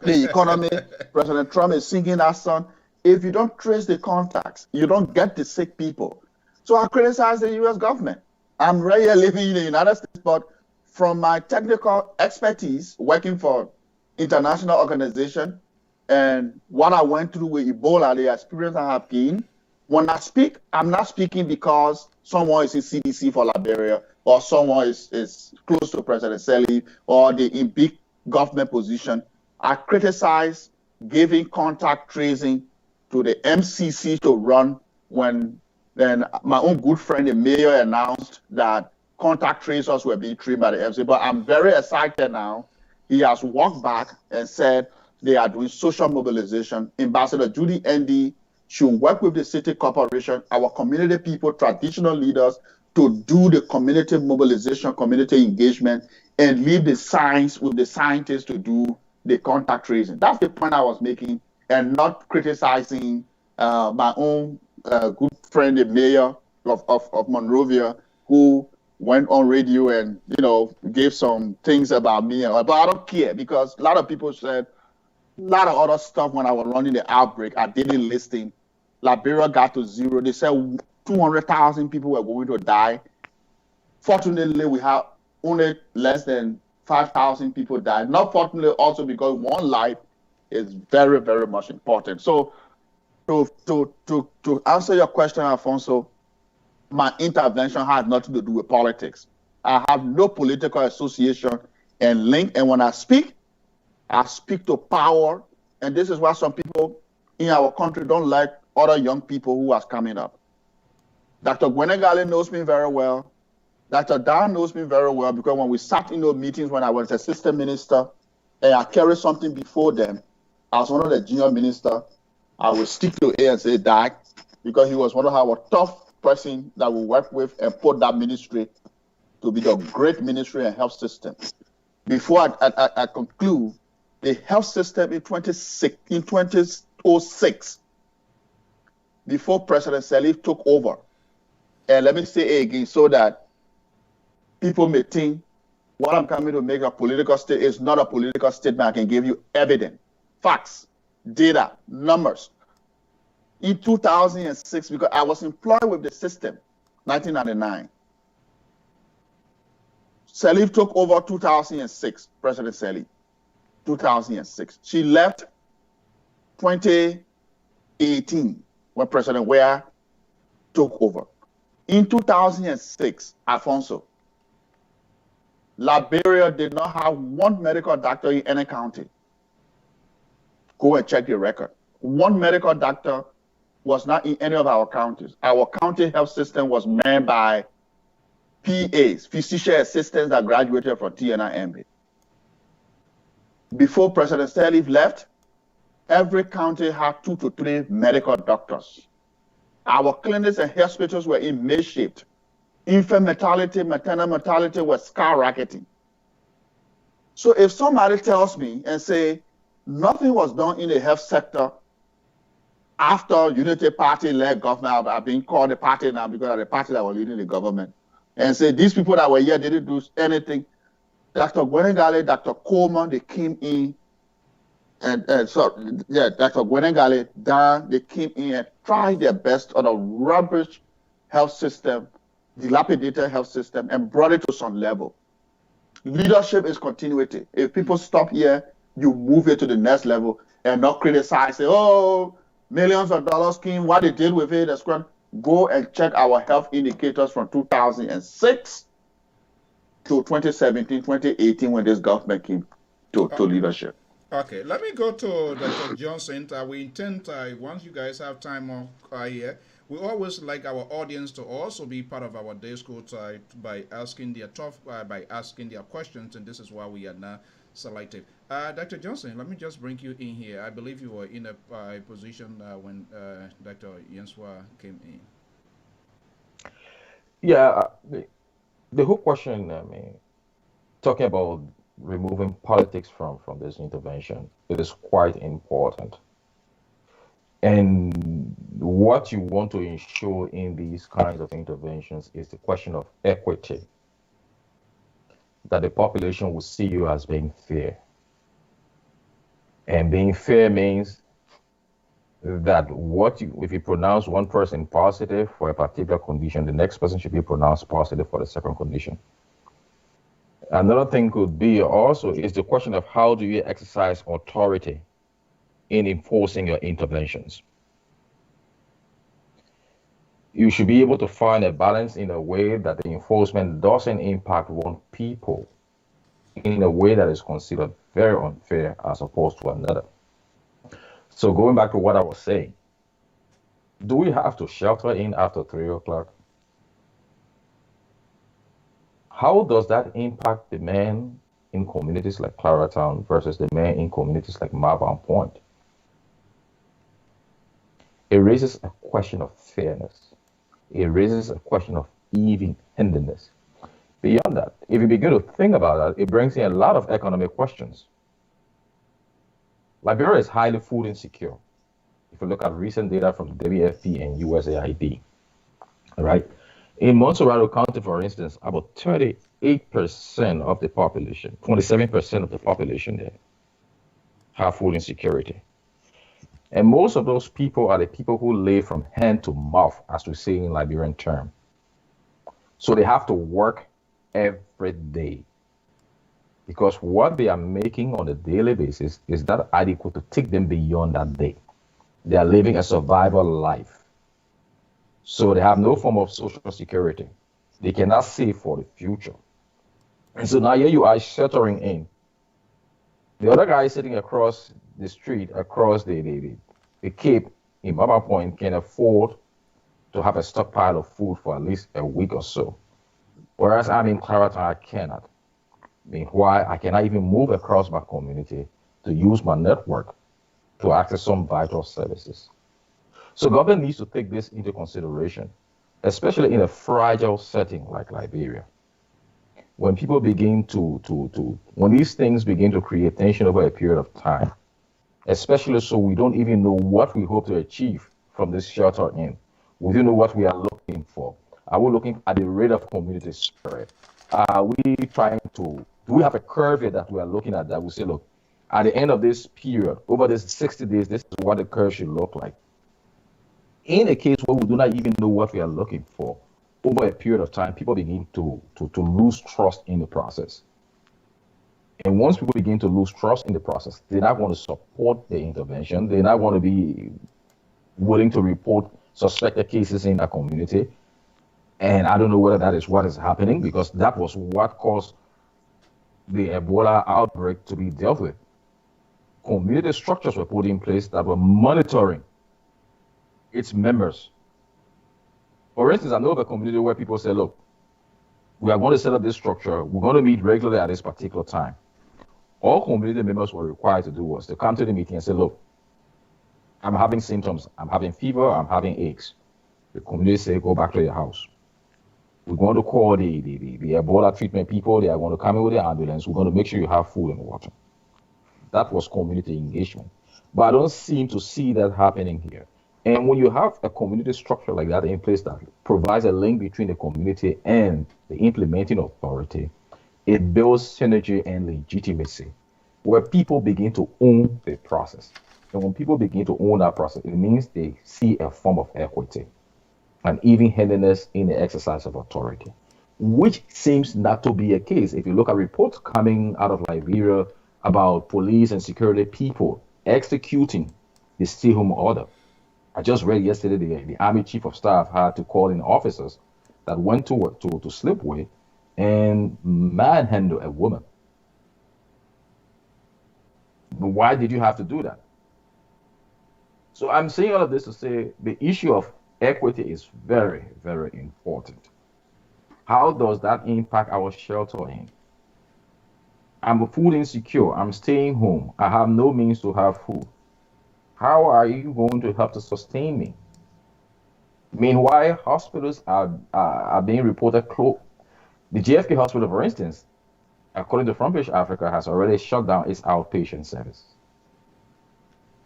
S15: the economy. President Trump is singing that song. If you don't trace the contacts, you don't get the sick people. So I criticize the U.S. government. I'm right here living in the United States, but from my technical expertise working for international organization and what I went through with Ebola, the experience I have gained, when I speak, I'm not speaking because someone is in CDC for Liberia or someone is close to President Sirleaf or they in big government position. I criticize giving contact tracing to the MCC to run when then my own good friend, the mayor, announced that contact tracers were being trained by the MCC. But I'm very excited now. He has walked back and said they are doing social mobilization. Ambassador Judy Endy should work with the city corporation, our community people, traditional leaders, to do the community mobilization, community engagement, and leave the science with the scientists to do the contact tracing. That's the point I was making, and not criticizing my own good friend, the mayor of Monrovia, who went on radio and gave some things about me. But I don't care, because a lot of people said a lot of other stuff when I was running the outbreak. I didn't listen. Liberia got to zero. They said 200,000 people were going to die. Fortunately, we have only less than 5,000 people died. Not fortunately, also because one life is very, very much important. So to answer your question, Alfonso, my intervention has nothing to do with politics. I have no political association and link. And when I speak to power. And this is why some people in our country don't like other young people who are coming up. Dr. Gwenegale knows me very well. Dr. Dan knows me very well, because when we sat in those meetings when I was assistant minister and I carried something before them, I was one of the junior ministers. I would stick to A and say Dak, because he was one of our tough person that we work with and put that ministry to be the great ministry and health system. Before I conclude, the health system in 2006, before President Sirleaf took over, and let me say it again so that people may think what I'm coming to make a political statement is not a political statement. I can give you evidence, facts, data, numbers. In 2006, because I was employed with the system, 1999. Sirleaf took over 2006, President Sirleaf, 2006. She left 2018 when President Weah took over. In 2006, Alfonso, Liberia did not have one medical doctor in any county. Go and check the record. One medical doctor was not in any of our counties. Our county health system was manned by PAs, physician assistants that graduated from TNIMB. Before President Sirleaf left, every county had 2 to 3 medical doctors. Our clinics and hospitals were in misshaped. Infant mortality, maternal mortality was skyrocketing. So if somebody tells me and say nothing was done in the health sector after Unity Party-led government, I've been called the party now because of the party that was leading the government, and say these people that were here didn't do anything. Dr. Gwenegale, Dr. Coleman, they came in, and Dr. Gwenegale, Dan, they came in and tried their best on a rubbish health system, dilapidated health system, and brought it to some level. Leadership is continuity. If people stop here, you move it to the next level and not criticize, say, oh, millions of dollars scheme, what they did with it, that's great. Go and check our health indicators from 2006 to 2017, 2018, when this government came to leadership.
S4: Okay, let me go to Dr. Johnson. We intend, once you guys have time here, we always like our audience to also be part of our day school by asking their questions, and this is why we are now selected. Dr. Johnson, let me just bring you in here. I believe you were in a position when Dr. Yenswa came in.
S16: Yeah, the whole question, talking about removing politics from this intervention, it is quite important. And what you want to ensure in these kinds of interventions is the question of equity, that the population will see you as being fair. And being fair means that if you pronounce one person positive for a particular condition, the next person should be pronounced positive for the second condition. Another thing could be also is the question of how do you exercise authority in enforcing your interventions. You should be able to find a balance in a way that the enforcement doesn't impact one people in a way that is considered very unfair as opposed to another. So going back to what I was saying, do we have to shelter in after 3 o'clock? How does that impact the men in communities like Claratown versus the men in communities like Marban Point? It raises a question of fairness. It raises a question of even-handedness. Beyond that, if you begin to think about that, it brings in a lot of economic questions. Liberia is highly food insecure. If you look at recent data from WFP and USAID, right? In Montserrat County, for instance, about 38% of the population, 27% of the population there have food insecurity. And most of those people are the people who live from hand to mouth, as we say in Liberian term. So they have to work every day because what they are making on a daily basis is not adequate to take them beyond that day. They are living a survival life. So they have no form of social security. They cannot save for the future. And so now here you are sheltering in. The other guy sitting across the street, across the Cape in Baba Point can afford to have a stockpile of food for at least a week or so. Whereas I'm in Claratown, I cannot. Meanwhile, I cannot even move across my community to use my network to access some vital services. So government needs to take this into consideration, especially in a fragile setting like Liberia. When people begin when these things begin to create tension over a period of time, especially so we don't even know what we hope to achieve from this shelter in. We don't know what we are looking for. Are we looking at the rate of community spread? Are we trying to, do we have a curve here that we are looking at that we say, look, at the end of this period, over this 60 days, this is what the curve should look like. In a case where we do not even know what we are looking for, over a period of time, people begin to lose trust in the process. And once people begin to lose trust in the process, they're not going to support the intervention. They're not going to be willing to report suspected cases in a community. And I don't know whether that is what is happening, because that was what caused the Ebola outbreak to be dealt with. Community structures were put in place that were monitoring its members. For instance, I know of a community where people say, look, we are going to set up this structure. We're going to meet regularly at this particular time. All community members were required to do was to come to the meeting and say, look, I'm having symptoms. I'm having fever. I'm having aches. The community say, go back to your house. We're going to call the Ebola treatment people. They are going to come in with the ambulance. We're going to make sure you have food and water. That was community engagement. But I don't seem to see that happening here. And when you have a community structure like that in place that provides a link between the community and the implementing authority, it builds synergy and legitimacy, where people begin to own the process. And when people begin to own that process, it means they see a form of equity and even-handedness in the exercise of authority, which seems not to be a case. If you look at reports coming out of Liberia about police and security people executing the stay-home order, I just read yesterday the Army Chief of Staff had to call in officers that went to work to sleep with and manhandle a woman. But why did you have to do that? So I'm saying all of this to say the issue of equity is very, very important. How does that impact our sheltering? I'm food insecure. I'm staying home. I have no means to have food. How are you going to help to sustain me? Meanwhile, hospitals are being reported closed. The JFK hospital, for instance, according to Front Page Africa, has already shut down its outpatient service.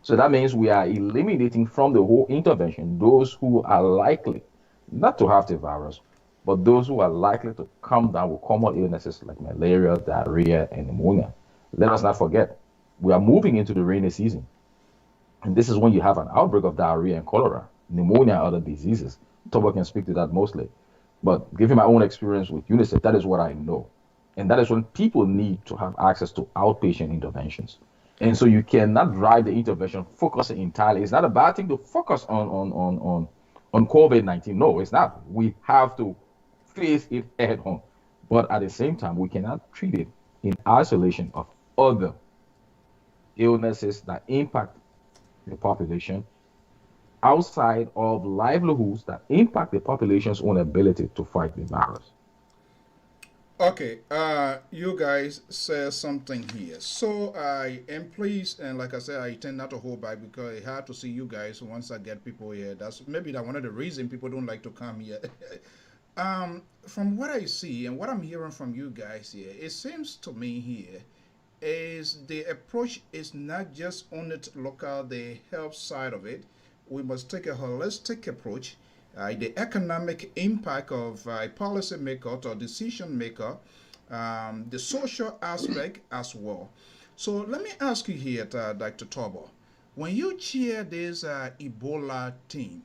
S16: So that means we are eliminating from the whole intervention those who are likely not to have the virus, but those who are likely to come down with common illnesses like malaria, diarrhea, and pneumonia. Let us not forget, we are moving into the rainy season. And this is when you have an outbreak of diarrhea and cholera, pneumonia, and other diseases. Tobo can speak to that mostly. But given my own experience with UNICEF, that is what I know. And that is when people need to have access to outpatient interventions. And so you cannot drive the intervention focusing entirely. It's not a bad thing to focus on COVID-19. No, it's not. We have to face it head on. But at the same time, we cannot treat it in isolation of other illnesses that impact the population outside of livelihoods that impact the population's own ability to fight the virus.
S4: Okay, you guys say something here. So I am pleased, and like I said, I tend not to hold back because it's hard to see you guys once I get people here. That's maybe one of the reasons people don't like to come here. From what I see and what I'm hearing from you guys here, it seems to me here is the approach is not just on the local, the health side of it. We must take a holistic approach. The economic impact of a policymaker or decision maker, the social aspect as well. So let me ask you here, Dr. Tobo, when you chair this Ebola team,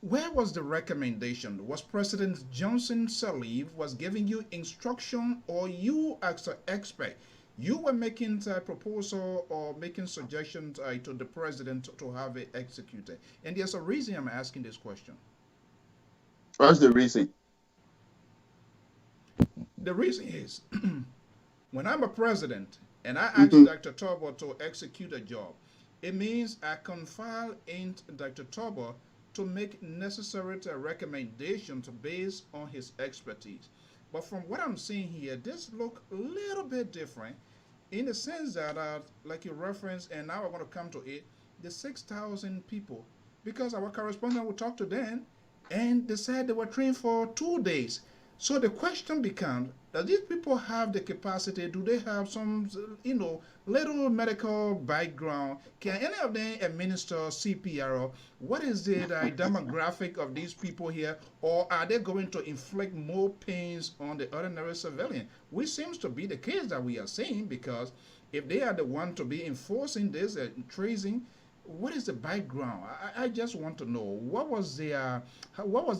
S4: where was the recommendation? Was President Johnson Sirleaf was giving you instruction, or you as an expert, you were making a proposal or making suggestions to the president to have it executed? And there's a reason I'm asking this question.
S15: What's the reason?
S4: The reason is when I'm a president and I ask Dr. Tobo to execute a job, it means I confide in Dr. Tobo to make necessary recommendations based on his expertise. But from what I'm seeing here, this look a little bit different in the sense that, like you referenced, and now I want to come to it, the 6,000 people, because our correspondent will talk to them, and they said they were trained for 2 days. So the question becomes, does these people have the capacity? Do they have some, little medical background? Can any of them administer CPR? What is the demographic of these people here? Or are they going to inflict more pains on the ordinary civilian? Which seems to be the case that we are seeing, because if they are the one to be enforcing this tracing, what is the background? I just want to know what was the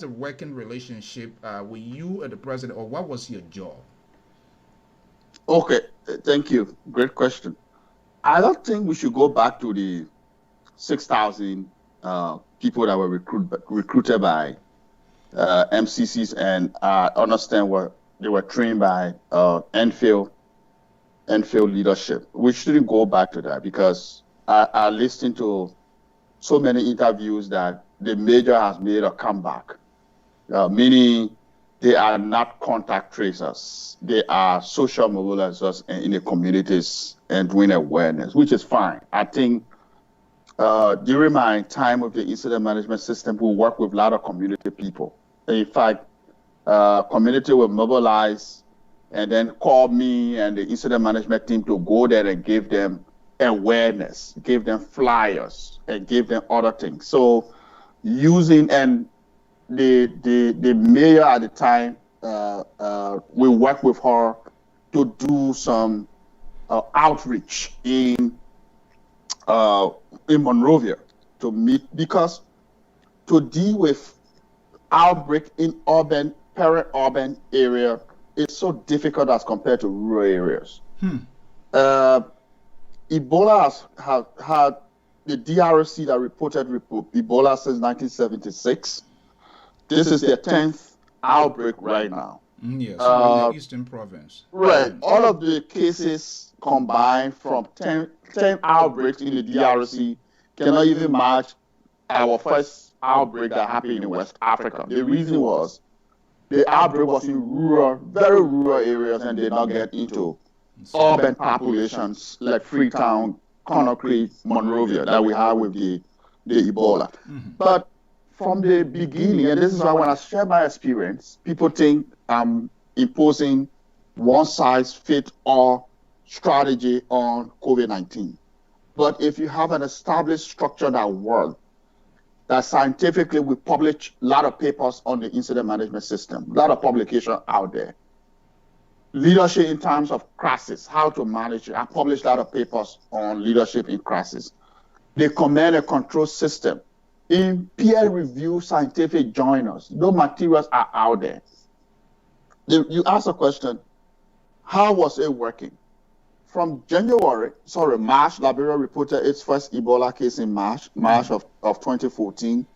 S4: working relationship with you and the president, or what was your job?
S15: Okay, thank you. Great question. I don't think we should go back to the 6,000 people that were recruited by MCCs, and understand what they were trained by Enfield leadership. We shouldn't go back to that, because I listened to so many interviews that the major has made a comeback, meaning they are not contact tracers. They are social mobilizers in the communities and doing awareness, which is fine. I think during my time with the incident management system, we work with a lot of community people. In fact, community will mobilize and then call me and the incident management team to go there and give them awareness, give them flyers, and give them other things. So using, and the mayor at the time, we worked with her to do some outreach in Monrovia to meet, because to deal with outbreak in peri-urban area is so difficult as compared to rural areas. Ebola has had the DRC that reported Ebola since 1976. This is their 10th outbreak right now.
S4: Yes, in the Eastern Province.
S15: Right. All of the cases combined from 10 outbreaks in the DRC cannot even match our first outbreak that happened in West Africa. The reason was the outbreak was in very rural areas, and did not get into urban populations like Freetown, Conakry, Monrovia that we have with the Ebola. But from the beginning, and this is why when I share my experience, people think I'm imposing one-size-fits-all strategy on COVID-19. But if you have an established structure that works, that scientifically we publish a lot of papers on the incident management system, a lot of publication out there. leadership in times of crisis, how to manage it. I published a lot of papers on leadership in crisis. The command and control system. In peer-reviewed scientific journals, those materials are out there. You ask a question, how was it working? From March, Liberia reported its first Ebola case in March of 2014.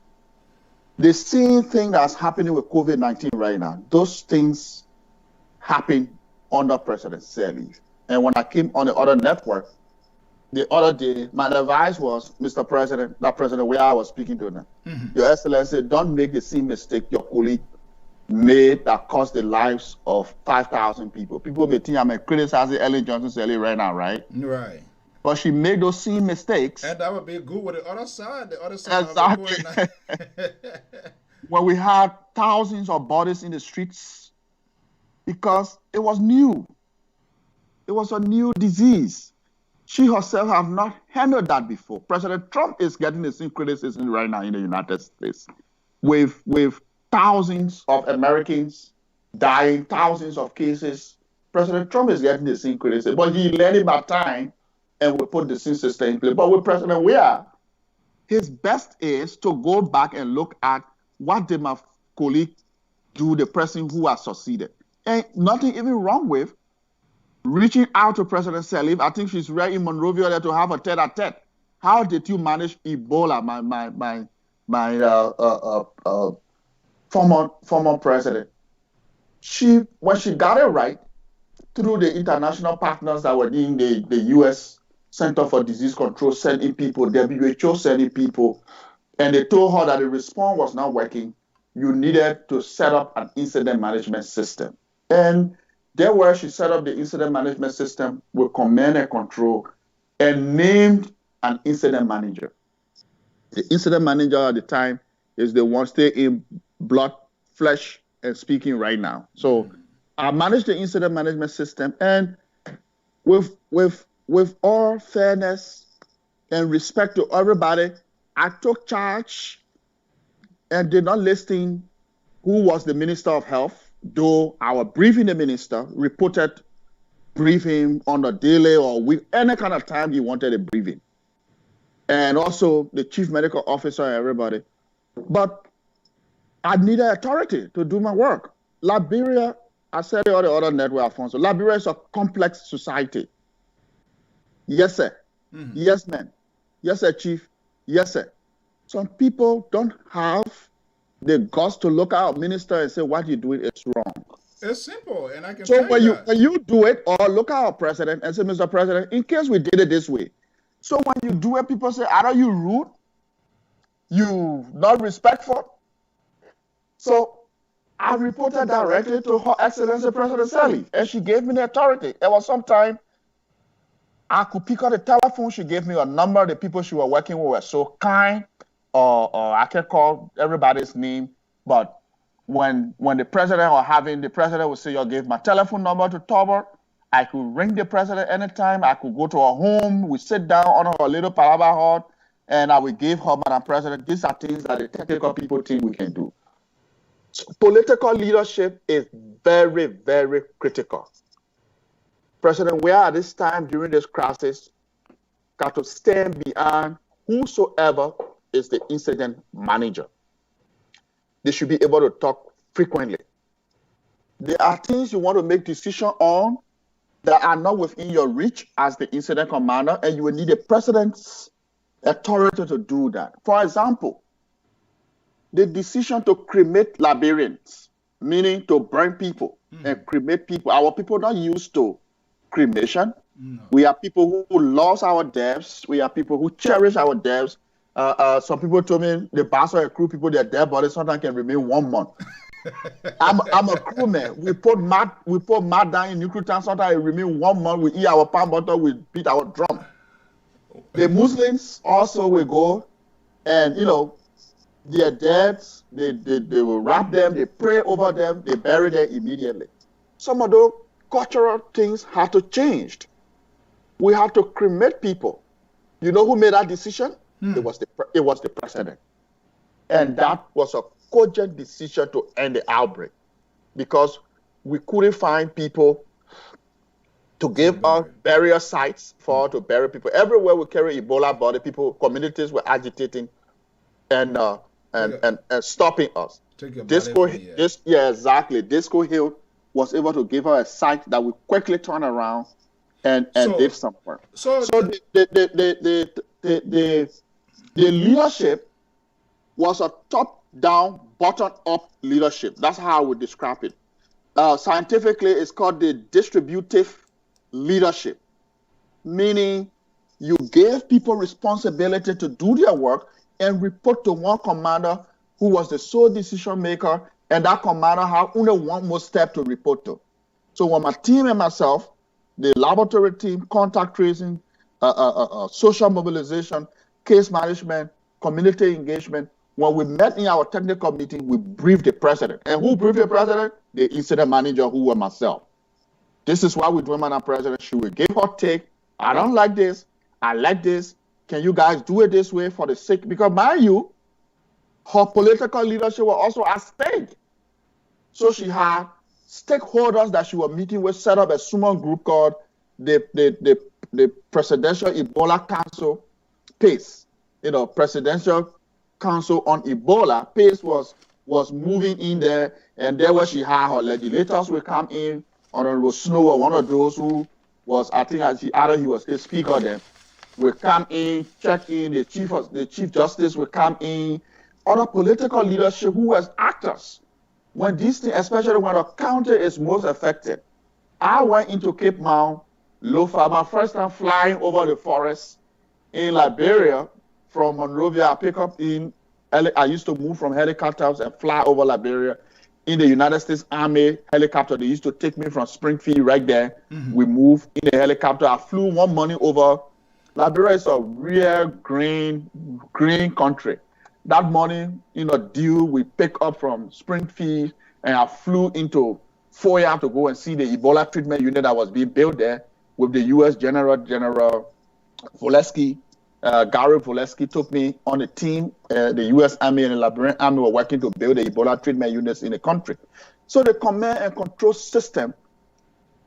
S15: The same thing that's happening with COVID-19 right now, those things happen under President Sirleaf. And when I came on the other network, the other day, my advice was, Mr. President, that President where I was speaking to them, Your Excellency, don't make the same mistake your colleague made that cost the lives of 5,000 people. People may think I'm criticizing Ellen Johnson-Sirleaf right now, right?
S4: Right.
S15: But she made those same mistakes.
S4: And that would be good with the other side.
S15: Exactly. When we had thousands of bodies in the streets, because it was new. It was a new disease. She herself have not handled that before. President Trump is getting the same criticism right now in the United States, with thousands of Americans dying, thousands of cases. President Trump is getting the same criticism, but he learned about time and will put the same system in place. But with President Weah, his best is to go back and look at what did my colleague do, the person who has succeeded. And nothing even wrong with reaching out to President Sirleaf. I think she's right in Monrovia there to have a tete-a-tete. How did you manage Ebola, former president? When she got it right, through the international partners that were in the U.S. Center for Disease Control sending people, WHO sending people, and they told her that the response was not working, you needed to set up an incident management system. And there where she set up the incident management system with command and control and named an incident manager. The incident manager at the time is the one still in blood, flesh, and speaking right now. So I managed the incident management system, and with all fairness and respect to everybody, I took charge and did not listen who was the Minister of Health, though our briefing the minister reported briefing on a daily or week, any kind of time he wanted a briefing. And also the chief medical officer and everybody. But I needed authority to do my work. Liberia, I said it on the other network, Alfonso, Liberia is a complex society. Yes, sir. Yes, ma'am. Yes, sir, chief. Yes, sir. Some people don't have the guts to look at our minister and say, what you're doing is wrong.
S4: It's simple, and I can
S15: So when you do it, or look at our president and say, Mr. President, in case we did it this way. So when you do it, people say, are you rude? You not respectful? So I reported directly to Her Excellency President Sirleaf, and she gave me the authority. There was some time I could pick up the telephone. She gave me a number. The people she was working with were so kind, or I can call everybody's name. But when the president or having the president would say, you give my telephone number to Tolbert, I could ring the president anytime. I could go to her home. We sit down on her little palava hut, and I would give her, Madam President, these are things that the technical people think we can do. So political leadership is very, very critical. President Weah at this time during this crisis got to stand behind whosoever is the incident manager. They should be able to talk frequently. There are things you want to make decisions on that are not within your reach as the incident commander, and you will need the president's authority to do that. For example, the decision to cremate Liberians, meaning to burn people and cremate people. Our people are not used to cremation. No. We are people who lost our deaths. We are people who cherish our deaths. Some people told me the bastard crew people, their dead bodies sometimes can remain 1 month. I'm a crewman. We put mud down in nuclear tank. Sometimes it remain 1 month. We eat our palm butter. We beat our drum. The Muslims also will go and their deads. They will wrap them. They pray over them. They bury them immediately. Some of those cultural things had to change. We had to cremate people. You know who made that decision? It was the president. And that was a cogent decision to end the outbreak, because we couldn't find people
S17: to give us burial sites for to bury people. Everywhere we carry Ebola body, communities were agitating and stopping us. Exactly. Disco Hill was able to give her a site that we quickly turn around and did some work. So the leadership was a top-down, bottom-up leadership. That's how I would describe it. Scientifically, it's called the distributive leadership, meaning you gave people responsibility to do their work and report to one commander who was the sole decision maker, and that commander had only one more step to report to. So when my team and myself, the laboratory team, contact tracing, social mobilization, case management, community engagement, when we met in our technical meeting, we briefed the president. And who briefed the president? The incident manager, who was myself. This is why we do, Madam President. She will give her take. I don't like this. I like this. Can you guys do it this way for the sake? Because mind you, her political leadership was also at stake. So she had stakeholders that she was meeting with, set up a small group called the Presidential Ebola Council, PACE. Presidential Council on Ebola. PACE was moving in there, and there where she had her legislators will come in. Honorable Snow, one of those who was, I think, he was the speaker then, will come in, check in, the Chief Justice will come in, other political leadership who was actors. When these things, especially when a county is most affected, I went into Cape Mount, Lofa, my first time flying over the forest in Liberia from Monrovia. I pick up I used to move from helicopters and fly over Liberia. In the United States Army helicopter, they used to take me from Springfield right there. We moved in the helicopter. I flew one morning over. Liberia is a real green country. That morning, we pick up from Springfield, and I flew into Foya to go and see the Ebola treatment unit that was being built there with the U.S. General Volesky. Gary Volesky took me on the team. The U.S. Army and the Liberian Army were working to build the Ebola treatment units in the country. So the command and control system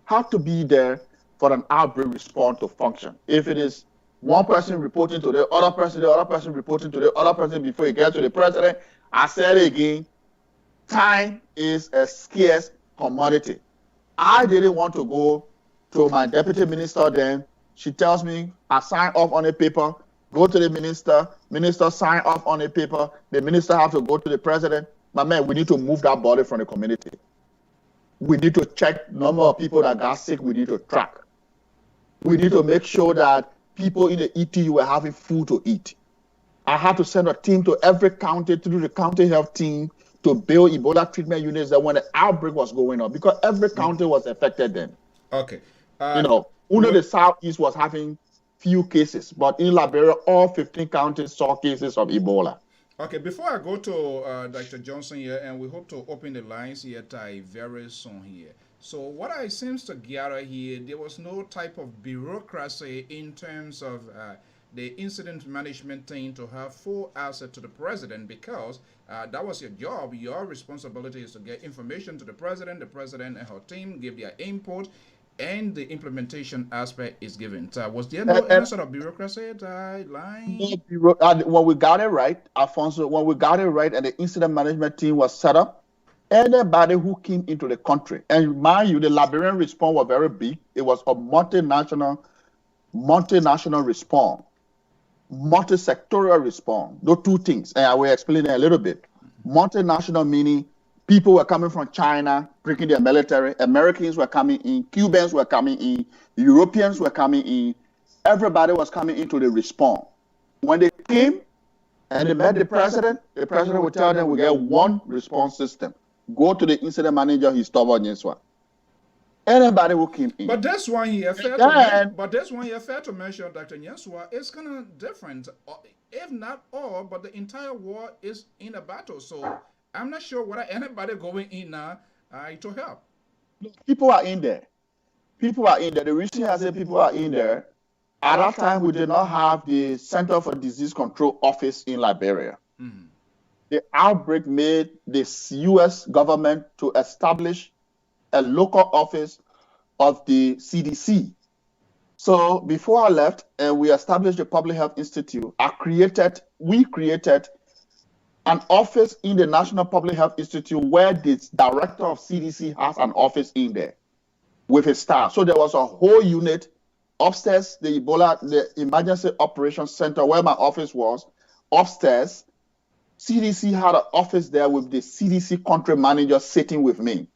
S17: had to be there for an outbreak response to function. If it is one person reporting to the other person reporting to the other person before you get to the president, I said it again, time is a scarce commodity. I didn't want to go to my deputy minister then. She tells me, I sign off on a paper, go to the minister sign off on a paper, the minister have to go to the president. My man, we need to move that body from the community. We need to check number of people that got sick, we need to track. We need to make sure that people in the ETU were having food to eat. I had to send a team to every county, through the county health team, to build Ebola treatment units that when the outbreak was going on, because every county was affected then.
S4: Okay.
S17: Only the Southeast was having few cases, but in Liberia, all 15 counties saw cases of Ebola.
S4: Okay, before I go to Dr. Johnson here, and we hope to open the lines here very soon here. So what I seems to gather here, there was no type of bureaucracy in terms of the incident management team to have full access to the president, because that was your job. Your responsibility is to get information to the president and her team give their input, and the implementation aspect is given. Was there no any sort of bureaucracy line?
S17: When we got it right, Alfonso, and the incident management team was set up, anybody who came into the country, and mind you, the Liberian response was very big. It was a multinational response, multi-sectorial response. Those two things, and I will explain it a little bit. Multinational meaning people were coming from China, bringing their military. Americans were coming in. Cubans were coming in. Europeans were coming in. Everybody was coming into the response. When they came and they met the president would tell them, we get one response system. Go to the incident manager, he's stubborn, Nyenswa. Anybody who came in.
S4: But that's one here fair to mention, Dr. Nyenswa, it's kind of different. If not all, but the entire war is in a battle. So I'm not sure whether anybody going in now to help.
S17: People are in there. The reason I say people are in there, at that time we did not have the Center for Disease Control office in Liberia. Mm-hmm. The outbreak made the U.S. government to establish a local office of the CDC. So before I left and we established the Public Health Institute, we created an office in the National Public Health Institute where the director of CDC has an office in there with his staff. So there was a whole unit upstairs, the Emergency Operations Center where my office was. Upstairs, CDC had an office there with the CDC country manager sitting with me.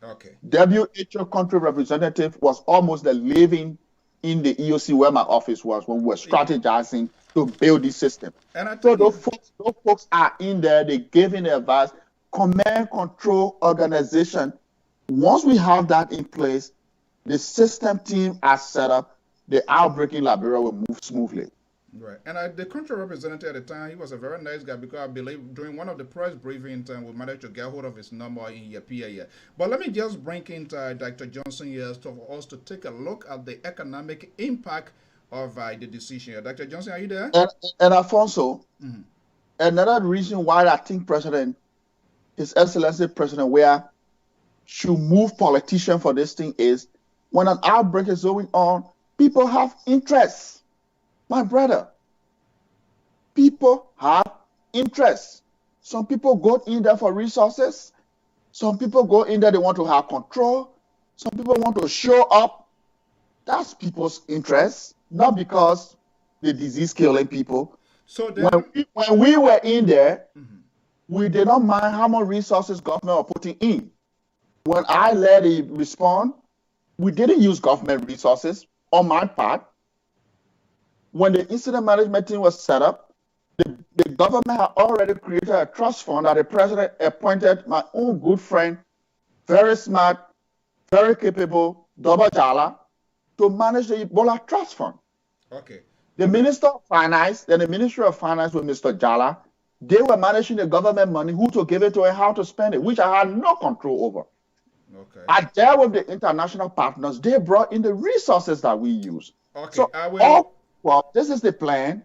S4: Okay.
S17: WHO country representative was almost the living in the EOC where my office was when we were strategizing to build this system. So those folks are in there, they giving advice. Command control organization. Once we have that in place, the system team are set up, the outbreak in Liberia will move smoothly.
S4: Right. And the country representative at the time, he was a very nice guy because I believe during one of the press briefings, we managed to get hold of his number in your PA. But let me just bring in Dr. Johnson here for us to take a look at the economic impact of the decision. Dr. Johnson, are you there?
S17: And Alfonso, another reason why I think His Excellency President Weah should move politicians for this thing is when an outbreak is going on, people have interests. My brother, people have interests. Some people go in there for resources. Some people go in there, they want to have control. Some people want to show up. That's people's interests, not because the disease killing people.
S4: So then,
S17: when we were in there, we did not mind how much resources government were putting in. When I led a response, we didn't use government resources on my part. When the incident management team was set up, the government had already created a trust fund that the president appointed my own good friend, very smart, very capable, Doba Jala, to manage the Ebola Trust Fund.
S4: Okay.
S17: The Minister of Finance, then the Ministry of Finance with Mr. Jala, they were managing the government money, who to give it to and how to spend it, which I had no control over.
S4: Okay.
S17: I dealt with the international partners. They brought in the resources that we use.
S4: Okay.
S17: So well, this is the plan,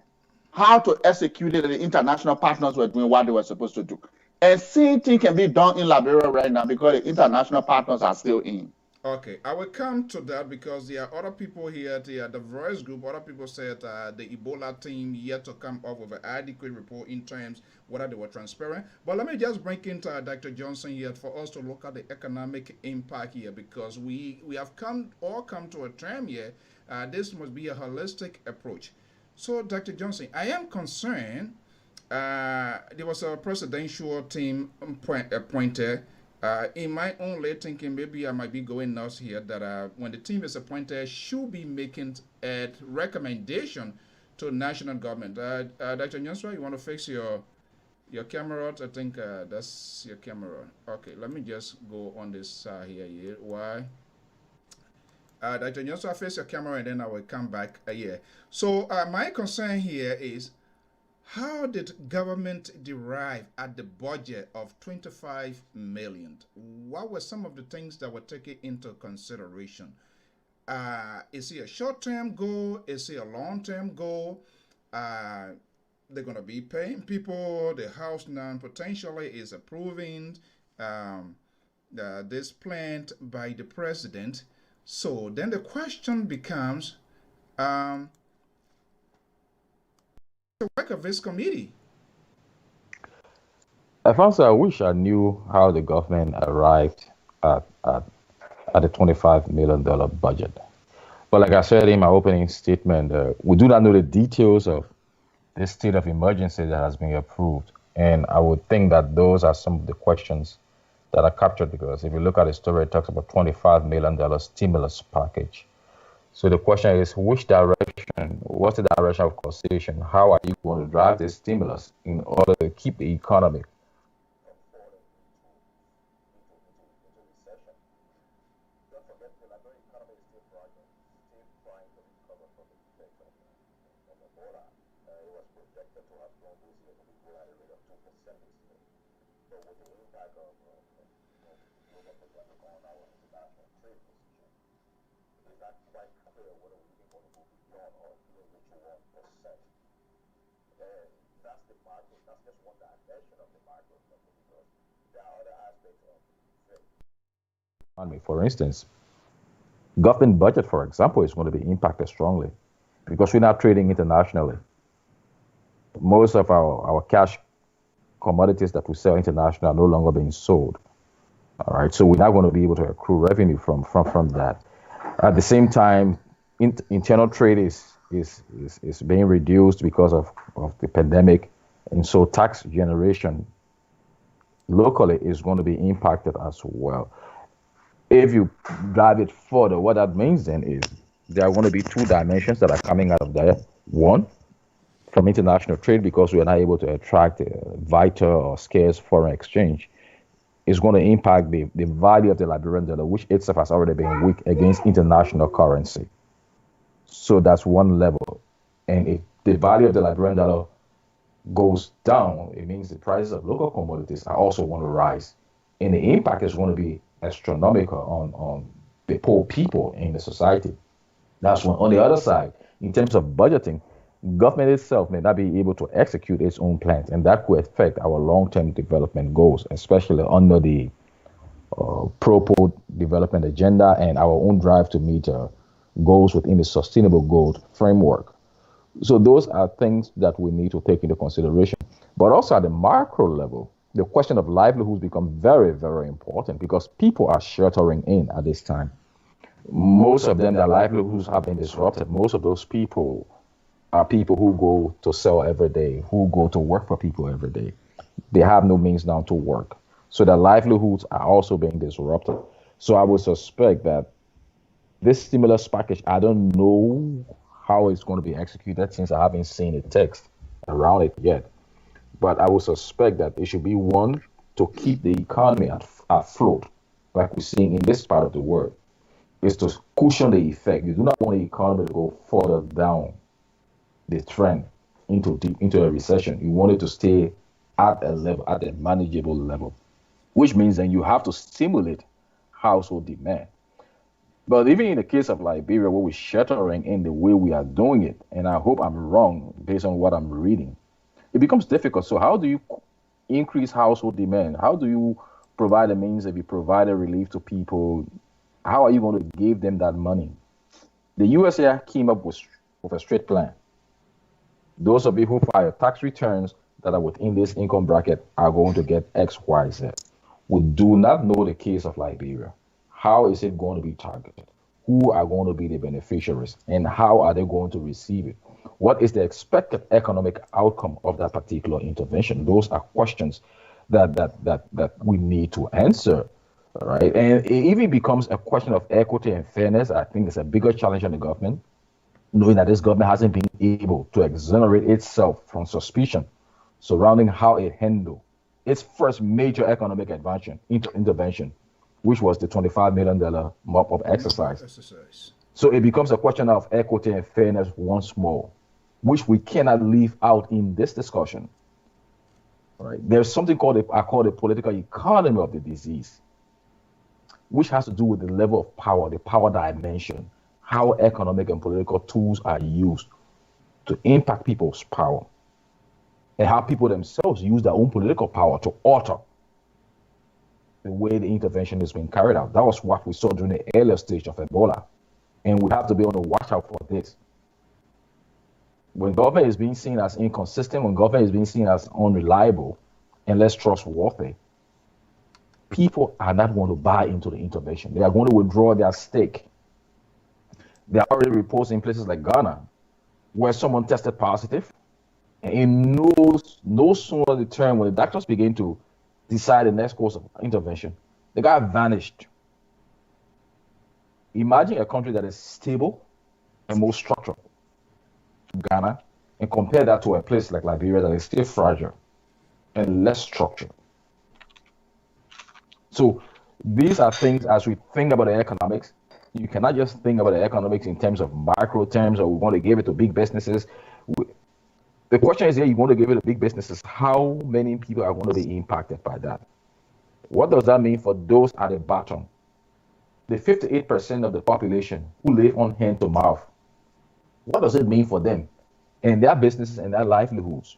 S17: how to execute it, and the international partners were doing what they were supposed to do. And same thing can be done in Liberia right now because the international partners are still in.
S4: Okay, I will come to that because there are other people here, the Voice Group, other people said the Ebola team yet to come up with an adequate report in terms whether they were transparent. But let me just bring in Dr. Johnson here for us to look at the economic impact here because we have all come to a term here. This must be a holistic approach. So, Dr. Johnson, I am concerned there was a presidential team appointed. In my own late thinking, maybe I might be going nuts here, that when the team is appointed, should be making a recommendation to national government. Dr. Johnson, you want to fix your camera? I think that's your camera. Okay, let me just go on this side here. Why? Dr. Johnson, face your camera and then I will come back here. So my concern here is, how did government derive at the budget of 25 million? What were some of the things that were taken into consideration? Is it a short-term goal? Is it a long-term goal? They're going to be paying people. The House now potentially is approving this plan by the president. So then the question becomes, the work of this committee.
S16: Alfonso, I wish I knew how the government arrived at a $25 million budget. But like I said in my opening statement, we do not know the details of this state of emergency that has been approved. And I would think that those are some of the questions that are captured, because if you look at the story, it talks about $25 million stimulus package. So the question is, which direction, what's the direction of causation? How are you going to drive this stimulus in order to keep the economy? For instance, Government budget, for example, is going to be impacted strongly because we're not trading internationally. Most of our cash commodities that we sell internationally are no longer being sold. All right, so we're not going to be able to accrue revenue from that. At the same time, internal trade is being reduced because of the pandemic, and so tax generation locally is going to be impacted as well. If you drive it further, what that means then is there are going to be two dimensions that are coming out of there. One, from international trade, because we are not able to attract vital or scarce foreign exchange, is going to impact the value of the Liberian dollar, which itself has already been weak against international currency. So that's one level. And if the value of the Liberian dollar goes down, it means the prices of local commodities are also going to rise. And the impact is going to be astronomical on the poor people in the society. That's one. On the other side, in terms of budgeting, government itself may not be able to execute its own plans, and that could affect our long-term development goals, especially under the Pro development agenda and our own drive to meet goals within the sustainable goals framework. So those are things that we need to take into consideration. But also at the macro level, the question of livelihoods become very, very important because people are sheltering in at this time. Most of them, their livelihoods have been disrupted. Most of those people are people who go to sell every day, who go to work for people every day. They have no means now to work. So their livelihoods are also being disrupted. So I would suspect that this stimulus package, I don't know how it's going to be executed since I haven't seen a text around it yet. But I would suspect that it should be one to keep the economy afloat, like we're seeing in this part of the world, is to cushion the effect. You do not want the economy to go further down the trend into a recession. You want it to stay at a level, at a manageable level, which means then you have to stimulate household demand. But even in the case of Liberia, where we're sheltering in the way we are doing it, and I hope I'm wrong based on what I'm reading, it becomes difficult. So how do you increase household demand? How do you provide a means if you provide a relief to people? How are you going to give them that money? The USA came up with a straight plan. Those of you who file tax returns that are within this income bracket are going to get X, Y, Z. We do not know the case of Liberia. How is it going to be targeted? Who are going to be the beneficiaries? And how are they going to receive it? What is the expected economic outcome of that particular intervention? Those are questions that we need to answer, right? And it even becomes a question of equity and fairness. I think it's a bigger challenge on the government, knowing that this government hasn't been able to exonerate itself from suspicion surrounding how it handled its first major economic intervention, which was the $25 million mop-up exercise. So it becomes a question of equity and fairness once more, which we cannot leave out in this discussion. Right? There's something I call the political economy of the disease, which has to do with the level of power, the power dimension, how economic and political tools are used to impact people's power, and how people themselves use their own political power to alter the way the intervention is being carried out. That was what we saw during the earlier stage of Ebola. And we have to be on the watch out for this. When government is being seen as inconsistent, when government is being seen as unreliable and less trustworthy, people are not going to buy into the intervention. They are going to withdraw their stake. There are already reports in places like Ghana where someone tested positive, and in no sooner the term when the doctors begin to decide the next course of intervention, the guy vanished. Imagine a country that is stable and more structured, Ghana, and compare that to a place like Liberia that is still fragile and less structured. So these are things, as we think about the economics, you cannot just think about the economics in terms of macro terms, or we want to give it to big businesses. The question is, you want to give it to big businesses, how many people are going to be impacted by that? What does that mean for those at the bottom? The 58% of the population who live on hand to mouth. What does it mean for them and their businesses and their livelihoods?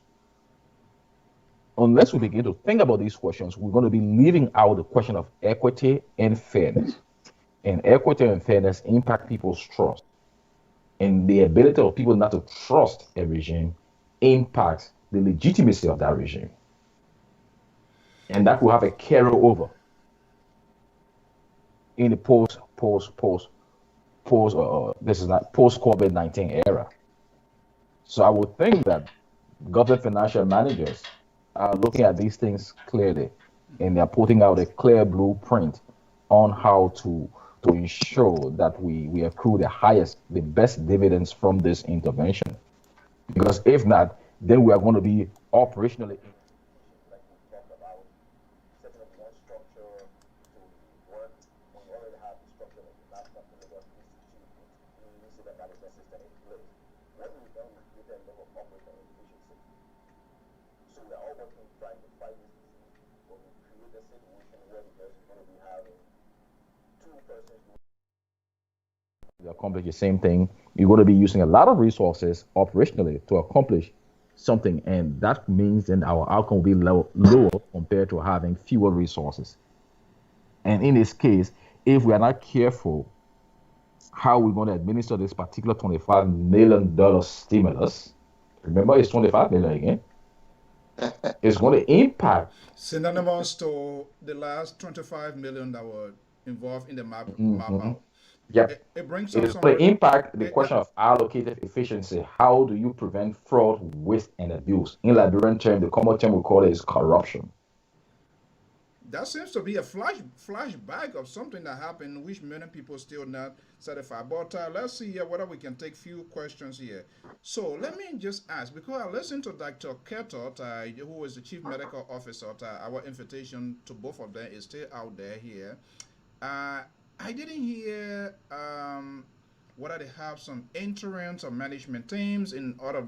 S16: Unless we begin to think about these questions, we're going to be leaving out the question of equity and fairness. And equity and fairness impact people's trust. And the ability of people not to trust a regime impacts the legitimacy of that regime. And that will have a carryover in the post-COVID-19 era. So I would think that government financial managers are looking at these things clearly, and they're putting out a clear blueprint on how to ensure that we accrue the best dividends from this intervention. Because if not, then we are going to be operationally to accomplish the same thing. You're going to be using a lot of resources operationally to accomplish something, and that means then our outcome will be lower compared to having fewer resources. And in this case, if we are not careful how we're going to administer this particular $25 million stimulus, remember it's 25 million again, it's going to impact
S4: synonymous to the last 25 million that were involved in the map out.
S16: Yep.
S4: It brings
S16: up some impact the question of allocated efficiency. How do you prevent fraud, waste, and abuse? In Liberian term, the common term we call it is corruption.
S4: That seems to be a flashback of something that happened, which many people still not satisfied. But let's see here whether we can take few questions here. So let me just ask, because I listened to Dr. Ketot, who is the Chief Medical Officer. Our invitation to both of them is still out there here. I didn't hear whether they have some interims or management teams in other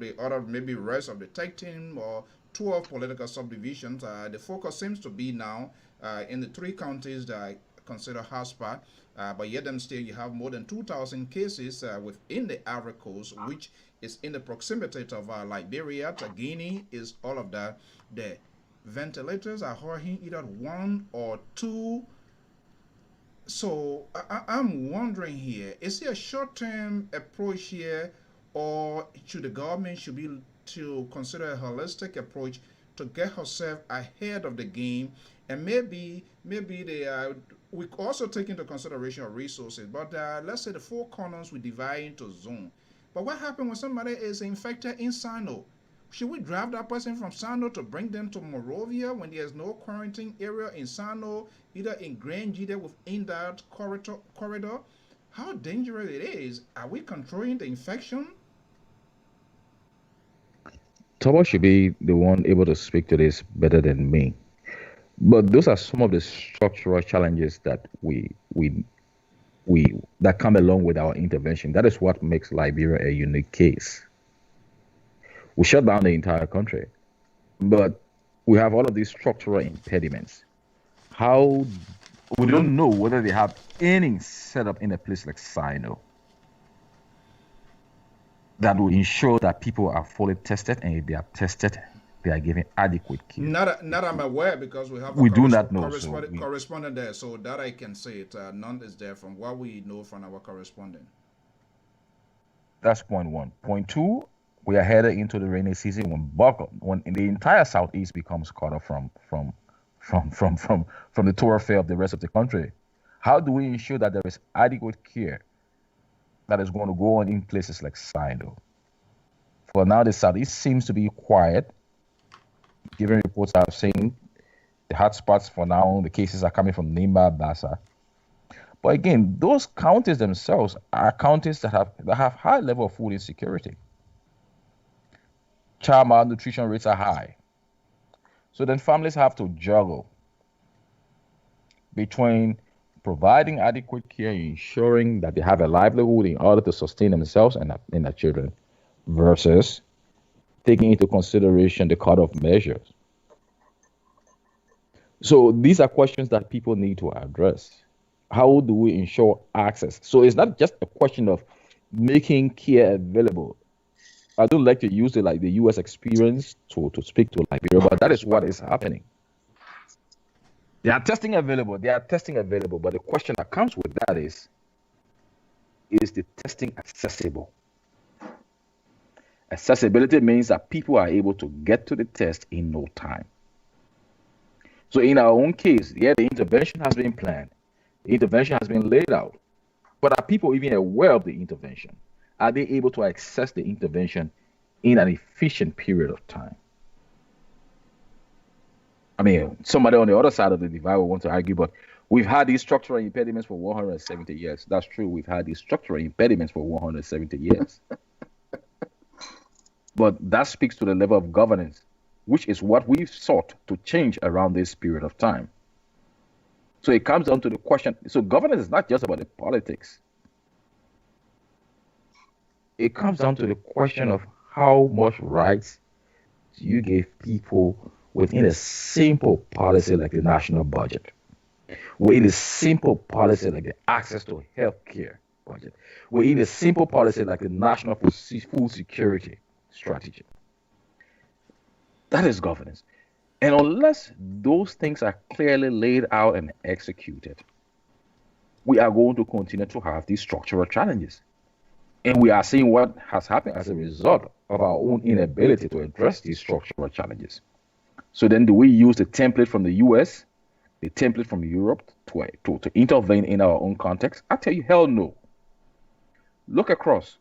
S4: maybe rest of the tech team or 12 political subdivisions. The focus seems to be now in the 3 counties that I consider hotspot, but yet them still you have more than 2,000 cases within the Ivory Coast, which is in the proximity of Liberia, Guinea, is all of that. The ventilators are holding either 1 or 2. So I'm wondering here, is there a short-term approach here, or should the government be to consider a holistic approach to get herself ahead of the game, and maybe we also take into consideration of resources, but let's say the 4 corners we divide into zone. But what happens when somebody is infected in Sano? Should we drive that person from Sano to bring them to Monrovia when there's no quarantine area in Sano, either in Grand Gita within that corridor? How dangerous it is? Are we controlling the infection?
S16: Thomas should be the one able to speak to this better than me. But those are some of the structural challenges that that come along with our intervention. That is what makes Liberia a unique case. We shut down the entire country, but we have all of these structural impediments. How we don't know whether they have any set up in a place like Sino that will ensure that people are fully tested, and if they are tested, they are given adequate care.
S4: Not I'm aware, because we have
S16: do not know
S4: correspondent there, so that I can say it. None is there from what we know from our correspondent.
S16: That's point 1. Point 2, we are headed into the rainy season when the entire southeast becomes cut off from the thoroughfare of the rest of the country. How do we ensure that there is adequate care that is going to go on in places like Sino? For now, the southeast seems to be quiet. Given reports I've seen, the hotspots for now, the cases are coming from Nimba, Bassa. But again, those counties themselves are counties that have high level of food insecurity. Child malnutrition rates are high. So then families have to juggle between providing adequate care, ensuring that they have a livelihood in order to sustain themselves and their children, versus taking into consideration the cut-off measures. So these are questions that people need to address. How do we ensure access? So it's not just a question of making care available. I don't like to use the U.S. experience to speak to Liberia, but that is what is happening. They are testing available. But the question that comes with that is the testing accessible? Accessibility means that people are able to get to the test in no time. So in our own case, the intervention has been planned. The intervention has been laid out. But are people even aware of the intervention? Are they able to access the intervention in an efficient period of time? I mean, somebody on the other side of the divide will want to argue, but we've had these structural impediments for 170 years. That's true. We've had these structural impediments for 170 years. But that speaks to the level of governance, which is what we've sought to change around this period of time. So it comes down to the question. So governance is not just about the politics. It comes down to the question of how much rights do you give people within a simple policy like the national budget, within a simple policy like the access to health care budget, within a simple policy like the national food security strategy. That is governance. And unless those things are clearly laid out and executed, we are going to continue to have these structural challenges. And we are seeing what has happened as a result of our own inability to address these structural challenges. So then do we use the template from the US, the template from Europe to intervene in our own context? I tell you, hell no. Look across.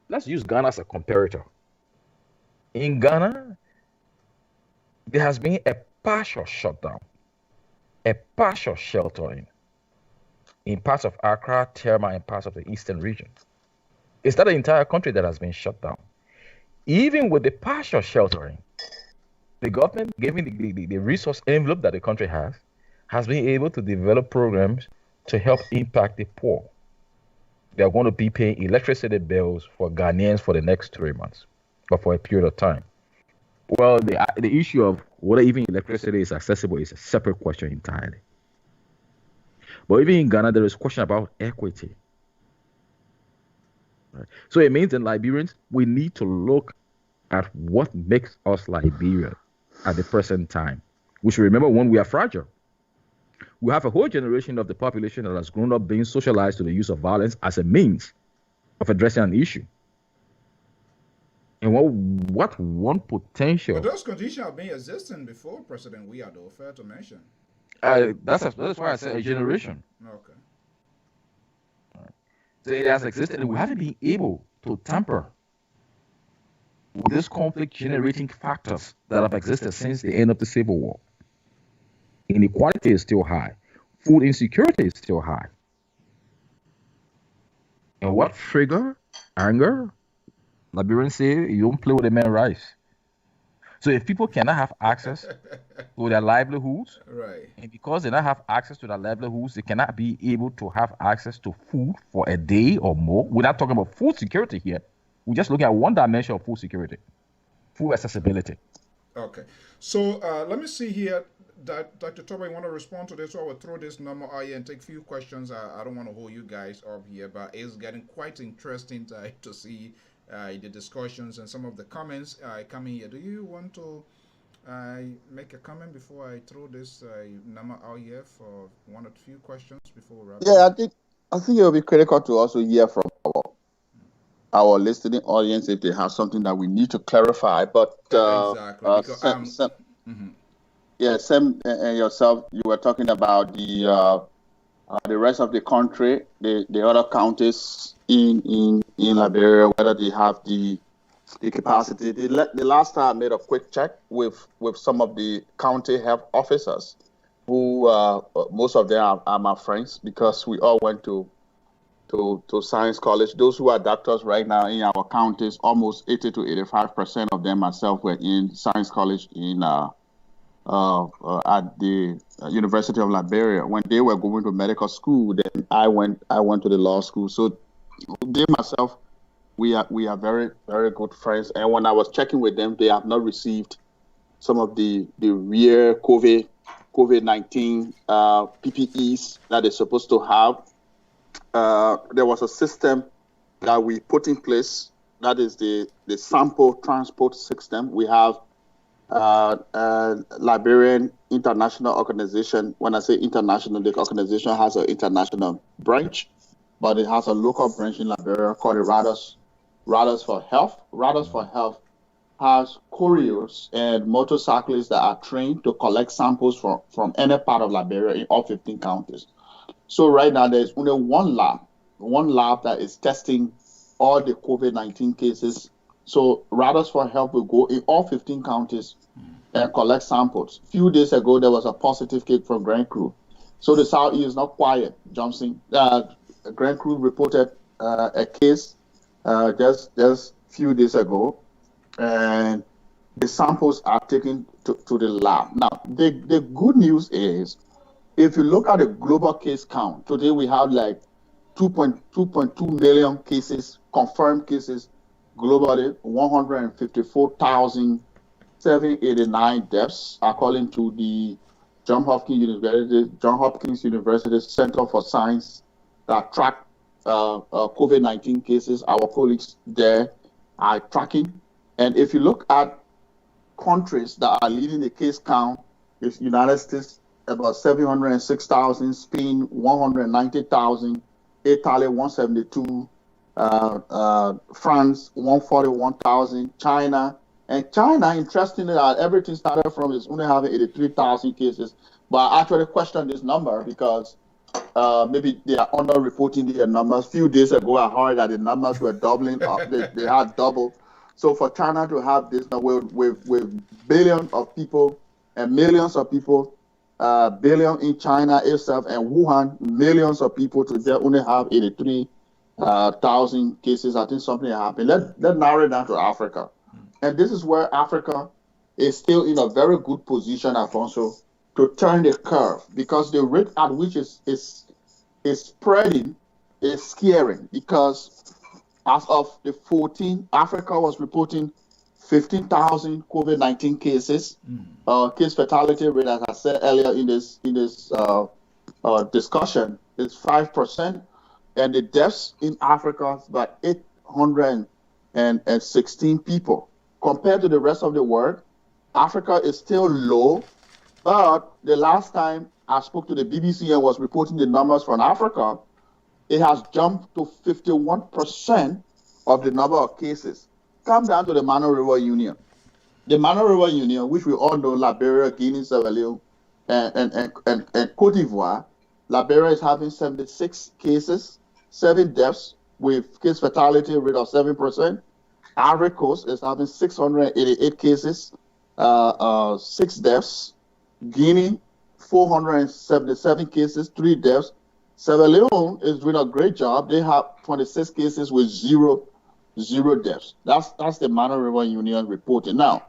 S16: Let's use Ghana as a comparator. In Ghana, there has been a partial shutdown, a partial sheltering in parts of Accra, Terma, and parts of the eastern region. It's not the entire country that has been shut down. Even with the partial sheltering, the government, given the resource envelope that the country has been able to develop programs to help impact the poor. They are going to be paying electricity bills for Ghanaians for the next 3 months, or for a period of time. Well, the issue of whether even electricity is accessible is a separate question entirely. But even in Ghana, there is a question about equity. Right? So it means that Liberians, we need to look at what makes us Liberian at the present time. We should remember when we are fragile. We have a whole generation of the population that has grown up being socialized to the use of violence as a means of addressing an issue. And what one potential...
S4: But those conditions have been existing before President Weah, though, fair to mention.
S16: That's why I said a generation.
S4: Okay.
S16: Right. So it has existed, and we haven't been able to tamper with these conflict-generating factors that have existed since the end of the Civil War. Inequality is still high. Food insecurity is still high. And what trigger anger? Liberians say you don't play with a man's rice. So if people cannot have access to their livelihoods,
S4: right,
S16: and because they don't have access to their livelihoods, they cannot be able to have access to food for a day or more. We're not talking about food security here. We're just looking at one dimension of food security, food accessibility.
S4: Okay. So let me see here. Dr. Toba, you want to respond to this? So I will throw this number out here and take a few questions. I don't want to hold you guys up here, but it's getting quite interesting to see the discussions and some of the comments coming here. Do you want to make a comment before I throw this number out here for one or two questions before we wrap up?
S17: Yeah, I think it will be critical to also hear from our listening audience if they have something that we need to clarify. But
S4: exactly.
S17: Sam and yourself, you were talking about the rest of the country, the other counties in Liberia, whether they have the capacity. The last time I made a quick check with some of the county health officers, who most of them are my friends because we all went to science college. Those who are doctors right now in our counties, almost 80 to 85% of them myself were in science college in at the University of Liberia. When they were going to medical school, then I went to the law school. So they myself, we are very, very good friends. And when I was checking with them, they have not received some of the rare COVID-19 PPEs that they're supposed to have. There was a system that we put in place, that is the sample transport system. We have Liberian international organization. When I say international, the organization has an international branch, but it has a local branch in Liberia called the Riders for Health. Riders for Health has couriers and motorcyclists that are trained to collect samples from any part of Liberia in all 15 counties. So right now there's only one lab that is testing all the COVID-19 cases. So Riders for Health will go in all 15 counties and collect samples. A few days ago, there was a positive case from Grand Cru. So the Southeast is not quiet, Johnson. Grand Cru reported a case just a few days ago, and the samples are taken to the lab. Now, the good news is, if you look at the global case count, today we have like 2.2 million cases, confirmed cases globally, 154,789 deaths, according to the Johns Hopkins University Center for Science that track COVID-19 cases. Our colleagues there are tracking. And if you look at countries that are leading the case count, it's United States, about 706,000, Spain, 190,000, Italy, 172, France, 141,000, China. And China, interestingly, everything started from is only having 83,000 cases. But I actually question this number because maybe they are under-reporting their numbers. A few days ago, I heard that the numbers were doubling up. They had double. So for China to have this with billions of people and millions of people, billion in China itself and Wuhan, millions of people to just only have 83,000 cases, I think something happened. Let's narrow it down to Africa. And this is where Africa is still in a very good position, Alfonso, to turn the curve, because the rate at which is spreading is scary, because as of the 14th, Africa was reporting 15,000 COVID-19 cases. Case fatality rate, as I said earlier in this discussion, is 5%, and the deaths in Africa is about 816 people. Compared to the rest of the world, Africa is still low, but the last time I spoke to the BBC and was reporting the numbers from Africa, it has jumped to 51% of the number of cases. Come down to the Mano River Union. The Mano River Union, which we all know, Liberia, Guinea, Sierra Leone, and Cote d'Ivoire, Liberia is having 76 cases, 7 deaths with case fatality rate of 7%. Ivory Coast is having 688 cases, 6 deaths. Guinea, 477 cases, 3 deaths. Sierra Leone is doing a great job. They have 26 cases with zero deaths. That's the Mano River Union reporting. Now,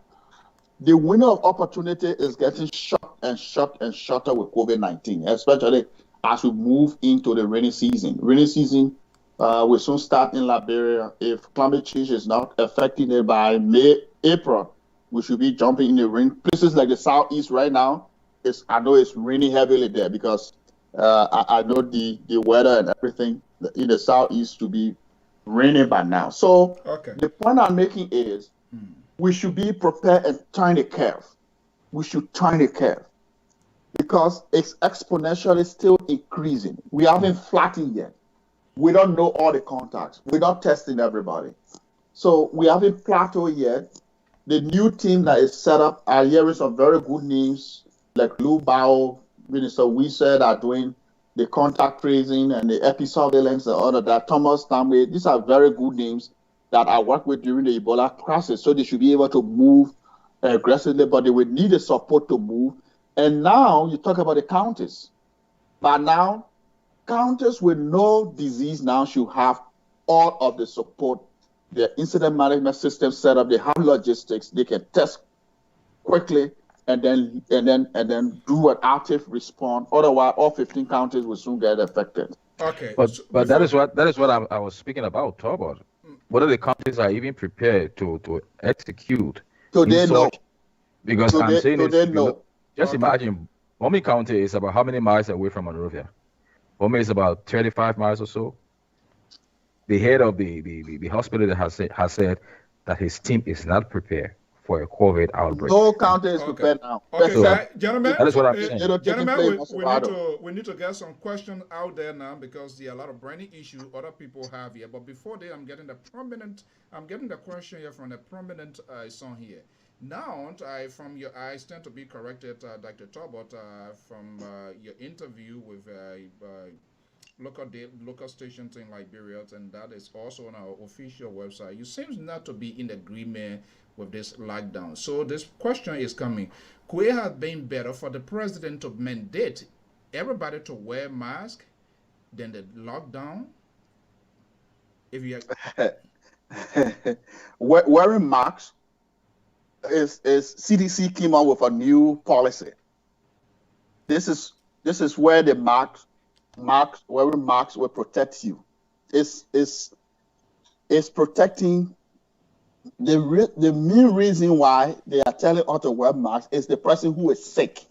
S17: the window of opportunity is getting short and shorter with COVID-19, especially as we move into the rainy season. Rainy season will soon start in Liberia. If climate change is not affecting it by May, April, we should be jumping in the rain. Places like the Southeast right now, I know it's raining heavily there, because I know the weather and everything in the Southeast to be raining by now. So the point I'm making is we should be prepared and turn the curve. We should turn the curve, because it's exponentially still increasing. We haven't flattened yet. We don't know all the contacts. We're not testing everybody. So we haven't plateaued yet. The new team that is set up are hearing some very good news, like Lou Bao, Minister We said are doing the contact tracing and the epi-surveillance and all of that. Thomas Tamwe, these are very good names that I worked with during the Ebola crisis. So they should be able to move aggressively, but they would need the support to move. And now you talk about the counties. But now, counties with no disease now should have all of the support. Their incident management system set up, they have logistics, they can test quickly and then do an active response. Otherwise, all 15 counties will soon get affected.
S4: Okay.
S16: But that is what I was speaking about, Torbert. Whether the countries are even prepared to execute.
S17: So they know.
S16: Because
S17: so
S16: I'm
S17: they,
S16: saying
S17: so
S16: is,
S17: they know.
S16: Just imagine, Bomi County is about how many miles away from Monrovia? Bomi is about 35 miles or so. The head of the hospital has said that his team is not prepared for a COVID outbreak.
S17: No county is prepared now.
S4: Okay,
S16: So,
S4: gentlemen,
S16: that is what I'm saying.
S4: we need to get some questions out there now because there are a lot of burning issues other people have here. But before that, I'm getting the question here from a prominent son here. Now, I stand to be corrected, Dr. Talbot, from your interview with local stations in Liberia, and that is also on our official website. You seem not to be in agreement with this lockdown. So this question is coming. Could it have been better for the president to mandate everybody to wear masks than the lockdown? If you
S17: wearing masks is CDC came out with a new policy. This is where the wearing masks will protect you. It's protecting. The main reason why they are telling us to wear masks is the person who is sick,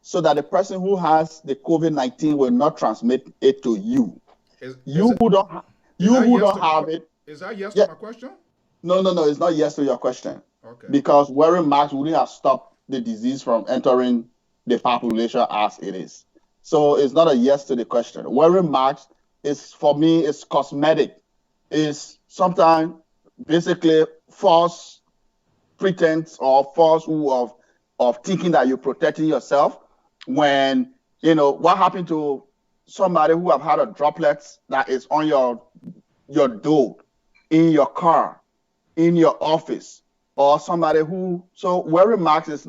S17: so that the person who has the COVID-19 will not transmit it to you. You who don't have it.
S4: Is that yes to my question?
S17: No, it's not yes to your question.
S4: Okay.
S17: Because wearing masks wouldn't have stopped the disease from entering the population as it is. So it's not a yes to the question. Wearing masks is, for me, it's cosmetic. It's sometimes basically false pretense or falsehood of thinking that you're protecting yourself, when what happened to somebody who have had a droplet that is on your door, in your car, in your office, or somebody so wearing masks is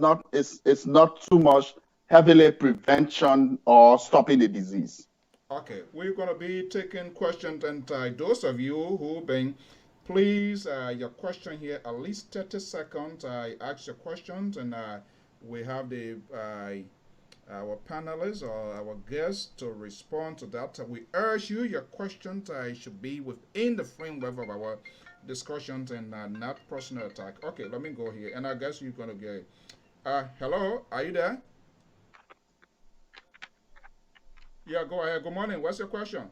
S17: not too much heavily prevention or stopping the disease.
S4: Okay, we're going to be taking questions, and those of you who've been, please, your question here, at least 30 seconds. I ask your questions, and we have our panelists or our guests to respond to that. We urge you, your questions should be within the framework of our discussions and not personal attack. Okay, let me go here, and I guess you're going to get hello, are you there? Yeah, go ahead. Good morning. What's your question?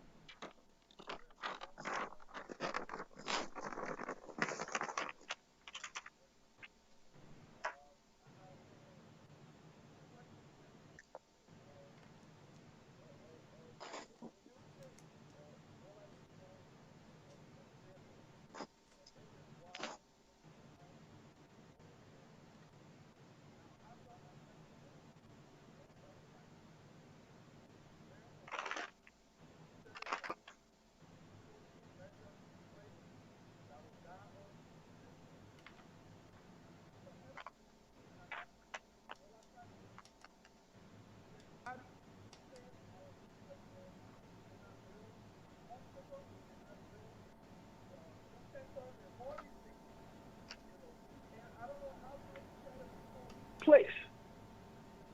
S18: Place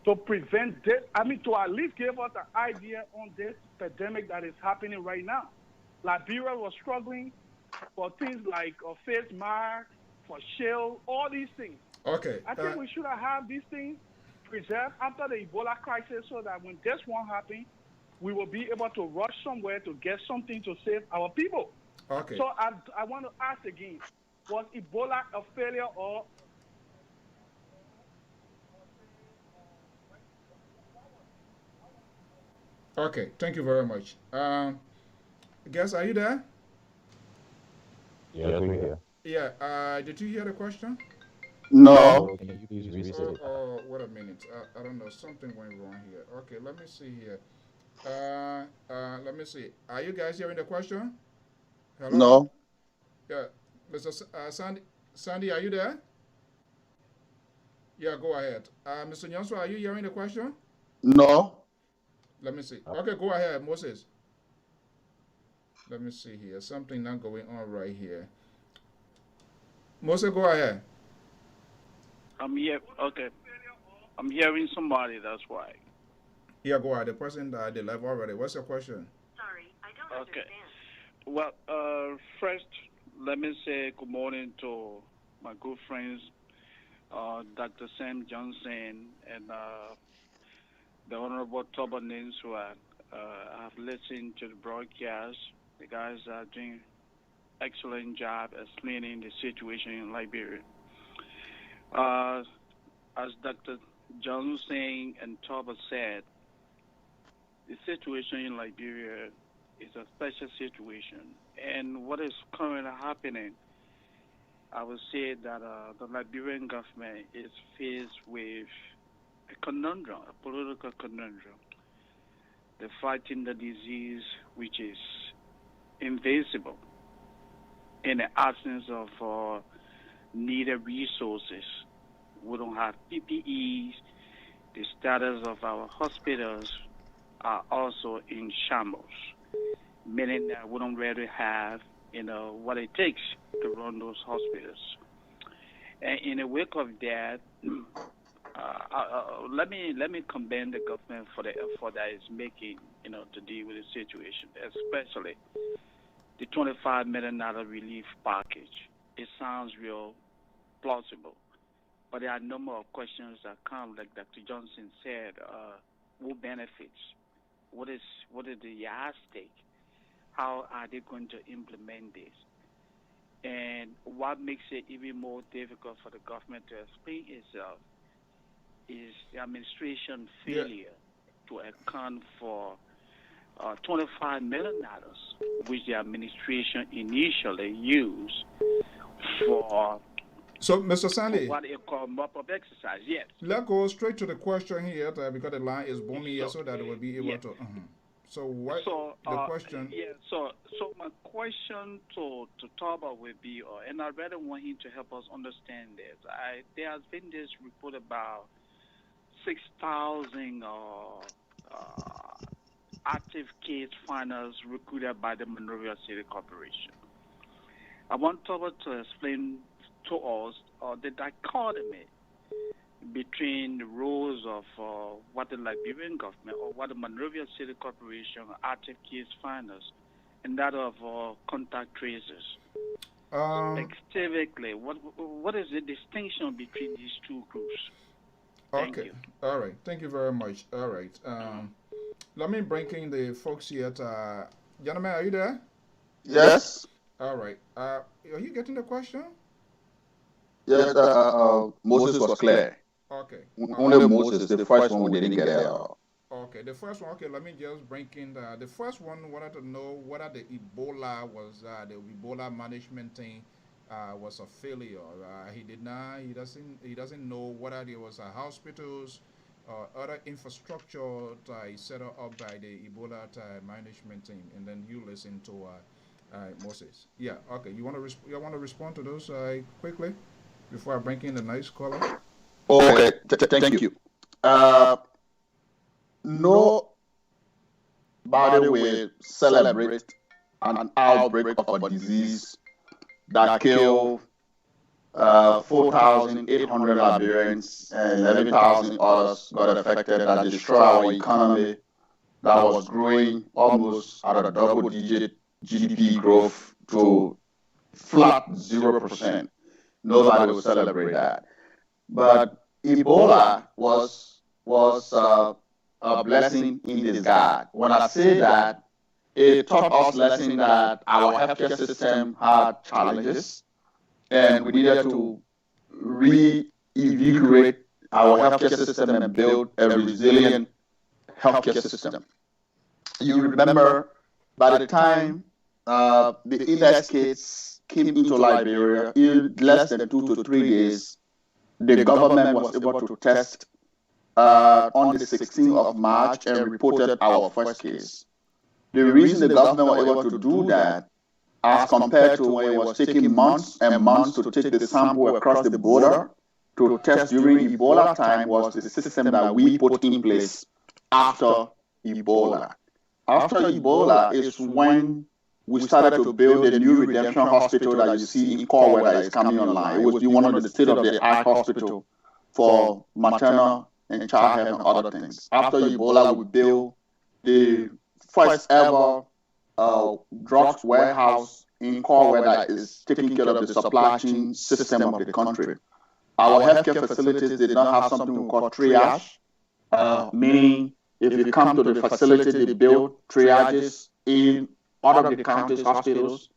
S18: to prevent this, to at least give us an idea on this pandemic that is happening right now. Liberia was struggling for things like a face mask, for shield, all these things.
S4: Okay.
S18: I think we should have these things preserved after the Ebola crisis, so that when this one happens, we will be able to rush somewhere to get something to save our people.
S4: Okay.
S18: So I want to ask again, was Ebola a failure or?
S4: Okay, thank you very much. Guess, are you there?
S16: Yeah, we're here.
S4: Yeah, did you hear the question?
S17: No.
S16: Can you please reset it?
S4: Oh, wait a minute. I don't know. Something went wrong here. Okay, let me see here. Let me see. Are you guys hearing the question? Hello?
S17: No.
S4: Yeah, Mr. Sandy, are you there? Yeah, go ahead. Mr. Nyonso, are you hearing the question?
S17: No.
S4: Let me see. Okay, go ahead, Moses. Let me see here. Something not going on right here. Moses, go ahead.
S19: I'm here. Okay. I'm hearing somebody, that's why.
S4: Yeah, go ahead. The person that they left already. What's your question?
S19: Sorry, I don't understand. Well, first, let me say good morning to my good friends, Dr. Sam Johnson and the Honorable Tobanins, who have listened to the broadcast. The guys are doing excellent job explaining the situation in Liberia. As Dr. Johnson and Tauber said, the situation in Liberia is a special situation. And what is currently happening, I would say that the Liberian government is faced with a conundrum, a political conundrum. They're fighting the disease which is invisible in the absence of needed resources. We don't have PPEs. The status of our hospitals are also in shambles, meaning that we don't really have, what it takes to run those hospitals. And in the wake of that, let me commend the government for the effort that it's making, to deal with the situation, especially the $25 million relief package. It sounds real plausible, but there are a number of questions that come, like Dr. Johnson said. Who benefits? What is the yardstick? How are they going to implement this? And what makes it even more difficult for the government to explain itself is the administration failure to account for $25 million, which the administration initially used for.
S4: So, Mr. Sandy,
S19: what they call mop-up exercise, yes.
S4: Let's go straight to the question here, because the line is booming here, so that we'll be able to. So, what the question?
S19: Yeah. So my question to Tauber will be, and I really want him to help us understand this. There has been this report about 6,000 active case finders recruited by the Monrovia City Corporation. I want Tauber to explain to us the dichotomy between the roles of what the Liberian government or what the Monrovia City Corporation active case finders and that of contact tracers. Specifically, what is the distinction between these two groups? Thank you.
S4: All right. Thank you very much. All right. Let me bring in the folks here. Gentlemen, are you there?
S17: Yes.
S4: All right. Are you getting the question?
S17: Yes, Moses was clear.
S4: Okay.
S17: Only Moses, the first one we didn't get it.
S4: Okay, the first one. Okay, let me just bring in the first one. Wanted to know whether the Ebola was the Ebola management thing was a failure. He did not. He doesn't know whether there was hospitals or other infrastructure set up by the Ebola management team. And then you listen to Moses. Yeah. Okay. You want to respond to those quickly before I bring in the next caller?
S17: Okay. Thank you. Nobody will celebrate an outbreak of a disease that killed 4,800 Liberians and 11,000 others got affected, that destroyed our economy, that was growing almost at a double-digit GDP growth to flat 0%. Nobody will celebrate that. But Ebola was a blessing in disguise. When I say that, it taught us lesson that our healthcare system had challenges, and we needed to reinvigorate our healthcare system and build a resilient healthcare system. You remember, by the time the illness kits came into Liberia, in less than 2 to 3 days, the government was able to test on the 16th of March and reported our first case. The reason the government was able to do that, as compared to when it was taking months and months to take the sample across the border to test during Ebola time, was the system that we put in place after Ebola. After Ebola is when we started to build a new Redemption Hospital that you see in Corway that is coming online. It was one of the state-of-the-art hospital for maternal and child health and other things. After Ebola, we built the first ever drugs warehouse in Corway that is taking care of the supply chain system of the country. Our healthcare facilities did not have something we call triage, meaning if you come to the facility, they build triages in all of the counties, hospitals,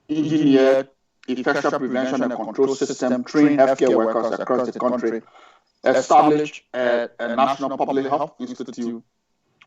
S17: engineered infection prevention and control system, train healthcare workers across the country, establish a national public health institute,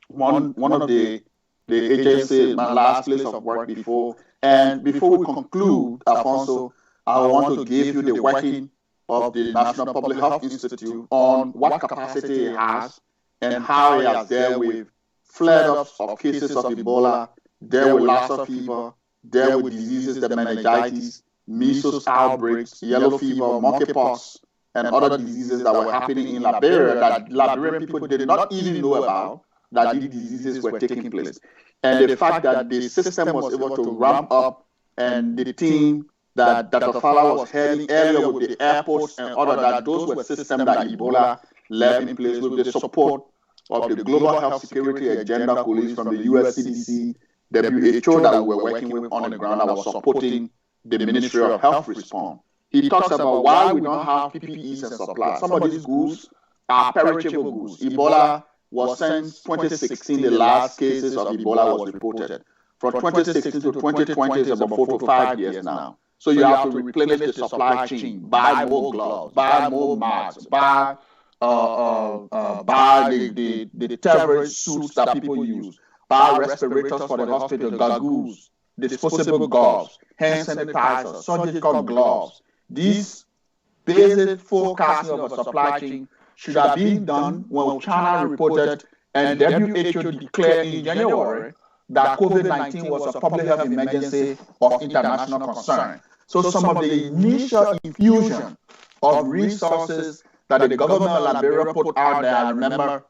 S17: one of the agencies, my last place of work before. And before we conclude, Alfonso, I want to give you the working of the National Public Health Institute on what capacity it has and how it has dealt with flare-ups of cases of Ebola, dealt with Lassa fever, dealt with diseases, the meningitis, measles outbreaks, yellow fever, monkeypox, and other diseases that were happening in Liberia that Liberian people did not even know about, that these diseases were taking place. And the fact that the system was able to ramp up, and the team that Dr. Fowler was heading earlier with the airports and other, that those were systems that Ebola left in place with the support of the Global Health Security Agenda colleagues from the US CDC, WHO that we were working with on the ground that was supporting the Ministry of Health response. He talks about why we don't have PPEs and supplies. Some of these goods are perishable goods. Ebola was since 2016, the last cases of Ebola was reported. From 2016 to 2020 is about 4 to 5 years now. So you have to replenish the supply chain, buy more gloves, buy more masks, buy the terrorist suits that people use, buy respirators for the hospital, goggles, disposable gloves, hand sanitizers, surgical gloves. These basic forecasting of a supply chain should have been done when China reported and WHO declared in January that COVID-19 was a public health emergency of international concern. So some of the initial infusion of resources that the government of Liberia put out there, I remember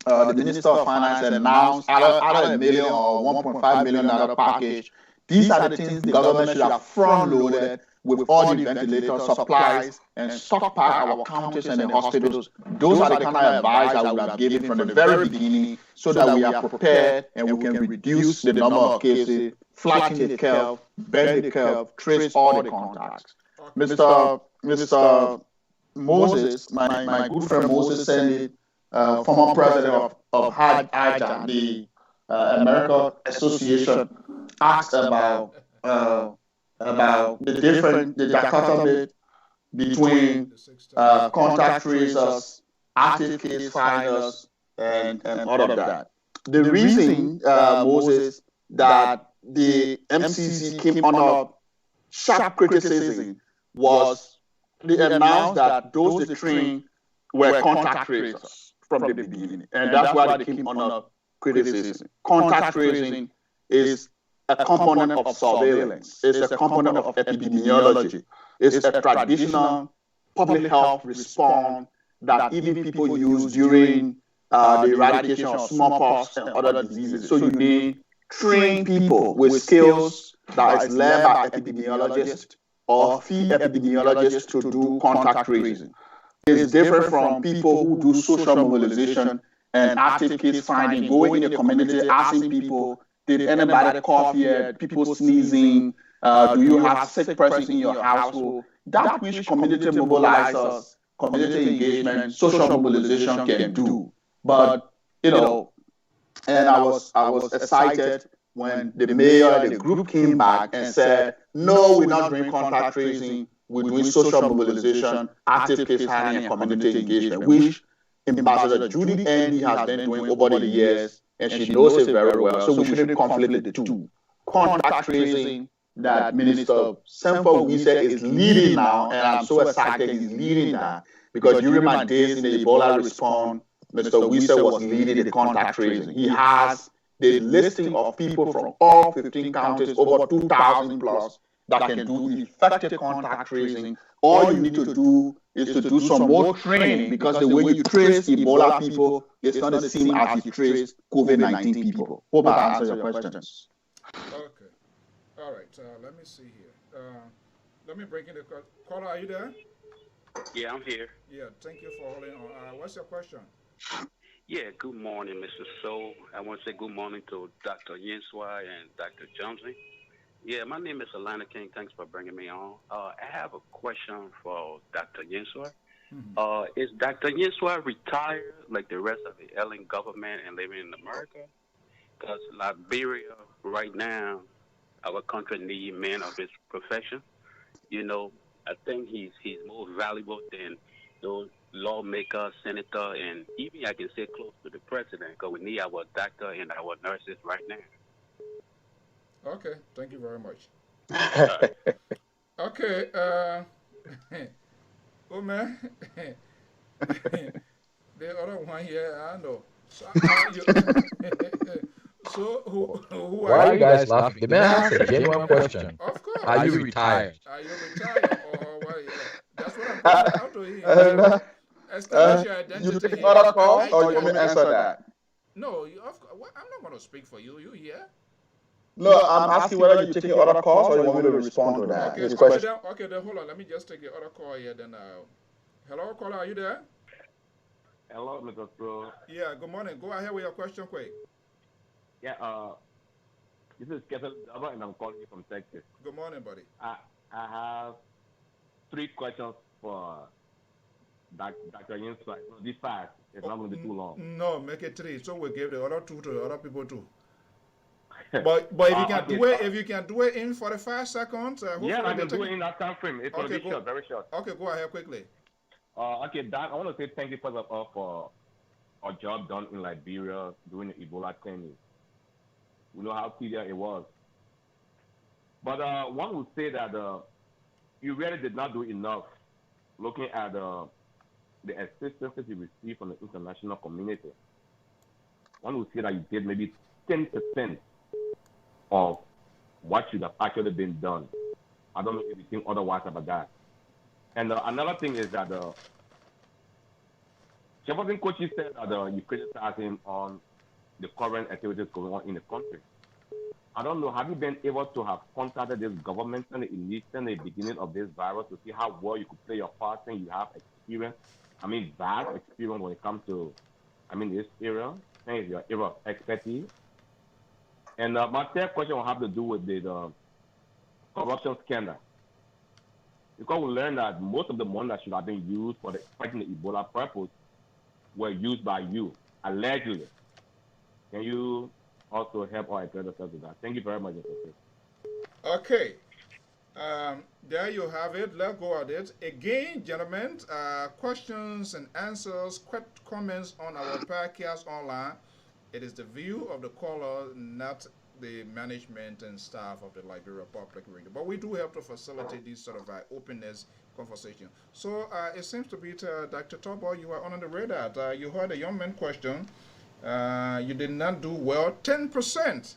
S17: the Minister of Finance announced either $1 million or $1.5 million package. These are the things the government should have front-loaded with all the ventilators, supplies, and stockpile our counties and the hospitals. Those are the kind of advice I would have given from the very beginning so that we are prepared and we can reduce the number of cases, flatten the curve, bend the curve, trace all the contacts. Mr. Moses, my good friend Moses Sandy, former president of HAJA, the American Association, asked about the dichotomy between contact tracers, active case finders, and all of that. The reason, Moses, that the MCC came under sharp criticism was they announced that those they trained were contact tracers from the beginning, and that's why they came under criticism. Contact tracing is a component of surveillance. It's a component of epidemiology. It's a traditional public health response that even people use during the eradication of smallpox and other diseases. So you need trained people with skills that is led by epidemiologists or field epidemiologists to do contact tracing. It's different from people who do social mobilization and active case finding, going in the community, asking people, did anybody cough here? People sneezing? Do you have sick person in your household? That which community mobilizers, community engagement, social mobilization can do. But and I was excited when the mayor and the group came back and said, no, we're not doing contact tracing, we're doing social mobilization, active case finding, and community engagement, which Ambassador Judy Andy has been doing over the years, and she knows it very well. So we shouldn't conflict the two. Contact tracing that Minister Semford Wise is leading now, and I'm so excited he's leading that, because during my days in the Ebola response, Mr. Wise was leading the contact tracing. He has the listing of people from all 15 counties, over 2,000 plus, that can do effective contact tracing. All you need to do is to do some more training, because the way you trace Ebola people is not the same as you trace COVID-19 people. Hope I answered your questions.
S4: Okay. All right. Let me see here. Let me bring in the caller. Are you there?
S20: Yeah, I'm here.
S4: Yeah, thank you for holding on. What's your question?
S20: Yeah, good morning, Mr. So. I want to say good morning to Dr. Yenswai and Dr. Johnson. Yeah, my name is Alana King. Thanks for bringing me on. I have a question for Dr. Yenswai. Is Dr. Yenswai retired like the rest of the alien government and living in America? Because Liberia, right now, our country needs men of his profession. You know, I think he's more valuable than those lawmakers, senator, and even I can say close to the president, because we need our doctor and our nurses right now.
S4: Okay, thank you very much. Okay, oh man, the other one here, I know. So, who
S16: Why are you guys laughing? The man asked a genuine question.
S4: Of course.
S16: Are you retired?
S4: Are you retired or what? Yeah. That's what I'm pointing out to him. Establish your identity.
S17: You take other calls or you want me to answer that?
S4: No, I'm not going to speak for you. You here?
S17: No, I'm asking whether you're taking other calls or you want me to respond to that.
S4: Okay, then hold on. Let me just take the other call here. Then, hello, caller, are you there?
S21: Hello, Mr. Pro.
S4: Yeah, good morning. Go ahead with your question, quick.
S21: Yeah, this is Kevin Daba, and I'm calling you from Texas.
S4: Good morning, buddy.
S21: I have 3 questions for Dr. Yinswa. This fast. It's not going to be too long.
S4: No, make it 3. So we'll give the other 2 to the other people too. But if you can do it, if you can do it in 45 seconds,
S21: yeah, I can do it in that time frame. It's going to be short, very short.
S4: Okay, go ahead quickly.
S21: Okay, Dan, I want to say thank you first of all for a job done in Liberia during the Ebola thing. We know how tedious it was. But one would say that you really did not do enough looking at the assistance that you received from the international community. One would say that you did maybe 10% of what should have actually been done. I don't know if you think otherwise about that. And another thing is that Jefferson Kochi said that you criticize him on the current activities going on in the country. I don't know, have you been able to have contacted this government in the beginning of this virus to see how well you could play your part and you have experience? I mean, vast experience when it comes to, this area, and it's your area of expertise. And my third question will have to do with the corruption scandal. Because we learned that most of the money that should have been used for the fighting the Ebola purpose were used by you, allegedly. Can you also help our address with that? Thank you very much.
S4: Okay. There you have it. Let's go at it. Again, gentlemen, questions and answers, comments on our podcast online. It is the view of the caller, not the management and staff of the Liberia Public Radio. But we do have to facilitate this sort of openness conversation. So it seems to be, Dr. Tobo, you are on the radar. You heard a young man question. You did not do well. 10%.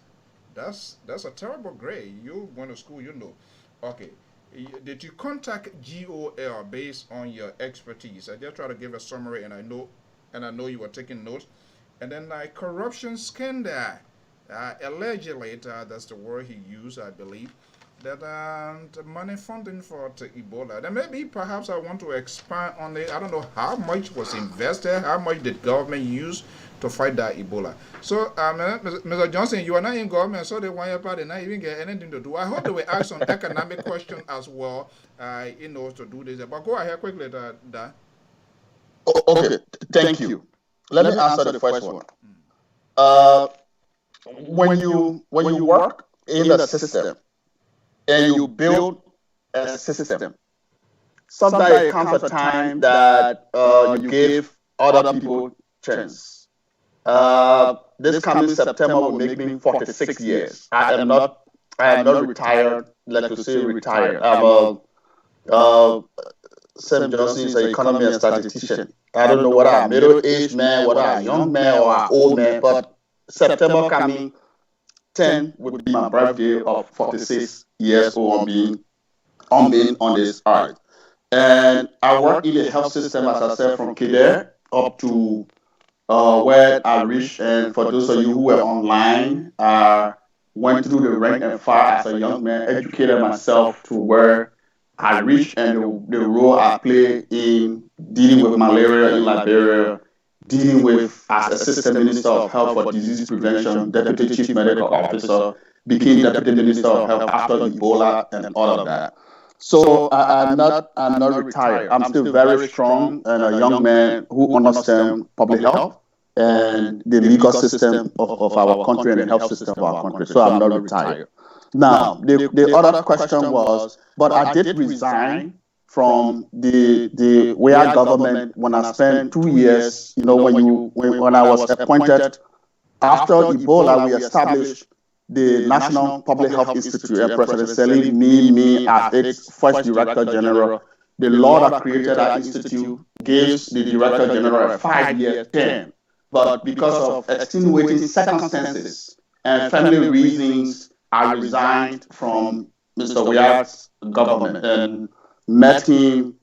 S4: That's a terrible grade. You went to school, you know. Okay. Did you contact GOL based on your expertise? I just try to give a summary, and I know you were taking notes. And then corruption scandal. Allegedly, that's the word he used, I believe, that the money funding for Ebola. Then maybe perhaps I want to expand on it. I don't know how much was invested, how much did government use to fight that Ebola. So, Mr. Johnson, you are not in government, so they want your party not even get anything to do. I hope they will ask some economic question as well, to do this. But go ahead quickly, Da.
S17: Okay, thank you. Let me answer the first one. When you work in the system and you build a system, sometimes it comes a time that you give other people chance. This coming September will make me 46 years. I am not retired, like to say retired. Sam Johnson is an economy and statistician. I don't know whether I'm a middle-aged man, whether I'm a young man or an old man, but September coming 10 would be my birthday of 46 years old on being on this earth. And I work in the health system, as I said, from Kidder up to where I reached. And for those of you who were online, I went through the rank and file as a young man, educated myself to where I reached, and the role I play in dealing with malaria in Liberia, dealing with as Assistant Minister of Health for Disease Prevention, Deputy Chief Medical Officer, became Deputy Minister of Health after Ebola and all of that. So I'm not retired. I'm still very strong and a young man who understands public health and the legal system of our country and the health system of our country. So I'm not retired. Now, the other question was, but I did resign from the WEA government when I spent 2 years, when I was appointed. After Ebola, we established the National Public Health Institute, and President Sirleaf named me as its first Director General. The law that created that institute gives the Director General a 5-year term. But because of extenuating circumstances and family reasons, I resigned from Mr. Weah's government and met him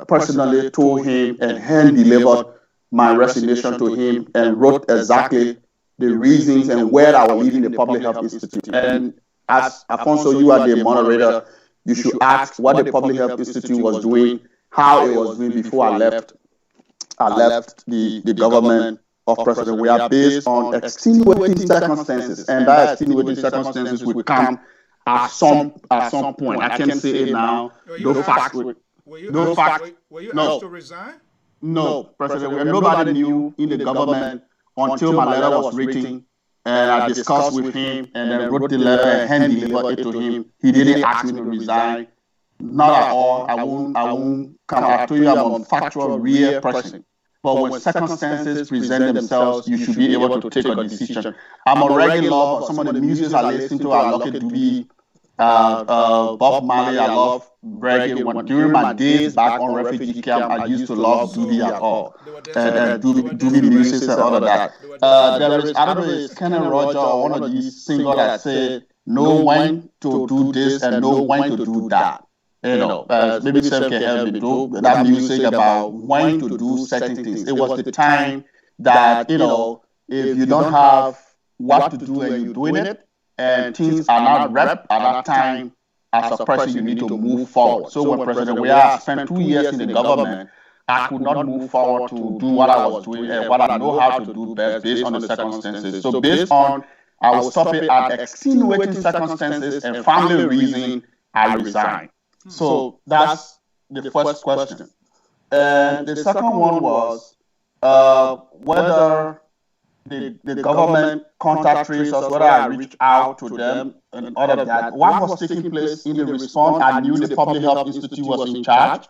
S17: personally, told him, and hand-delivered my resignation to him and wrote exactly the reasons and where I was leaving the Public Health Institute. And as Afonso, you are the moderator, you should ask what the Public Health Institute was doing, how it was doing before I left the government of President Weah based on extenuating circumstances. And that extenuating circumstances would come at some point. I can't say it now.
S4: Were you asked to resign?
S17: No, President Weah, nobody knew in the government until my letter was written, and I discussed with him and then wrote the letter and hand-delivered it to him. He didn't ask me to resign. Not at all. I won't come. I told you I'm a factual, real person. But when circumstances present themselves, you should be able to take a decision. I'm a reggae lover. Some of the music I listen to are lucky to be Bob Marley. I love reggae. During my days back on refugee camp, I used to love Doobie at all. And Doobie music and all of that. There is, I don't know, it's Kenny Roger or one of these singers that say, know when to do this and know when to do that. Maybe Sam can help me do that music about when to do certain things. It was the time that, if you don't have what to do and you're doing it, and things are not rep at that time, as a person, you need to move forward. So when President Weah spent 2 years in the government, I could not move forward to do what I was doing and what I know how to do best based on the circumstances. So based on, I will stop it at extenuating circumstances and family reason, I resigned. So that's the first question. And the second one was whether the government contact traced us, whether I reached out to them and all of that. What was taking place in the response, I knew the Public Health Institute was in charge.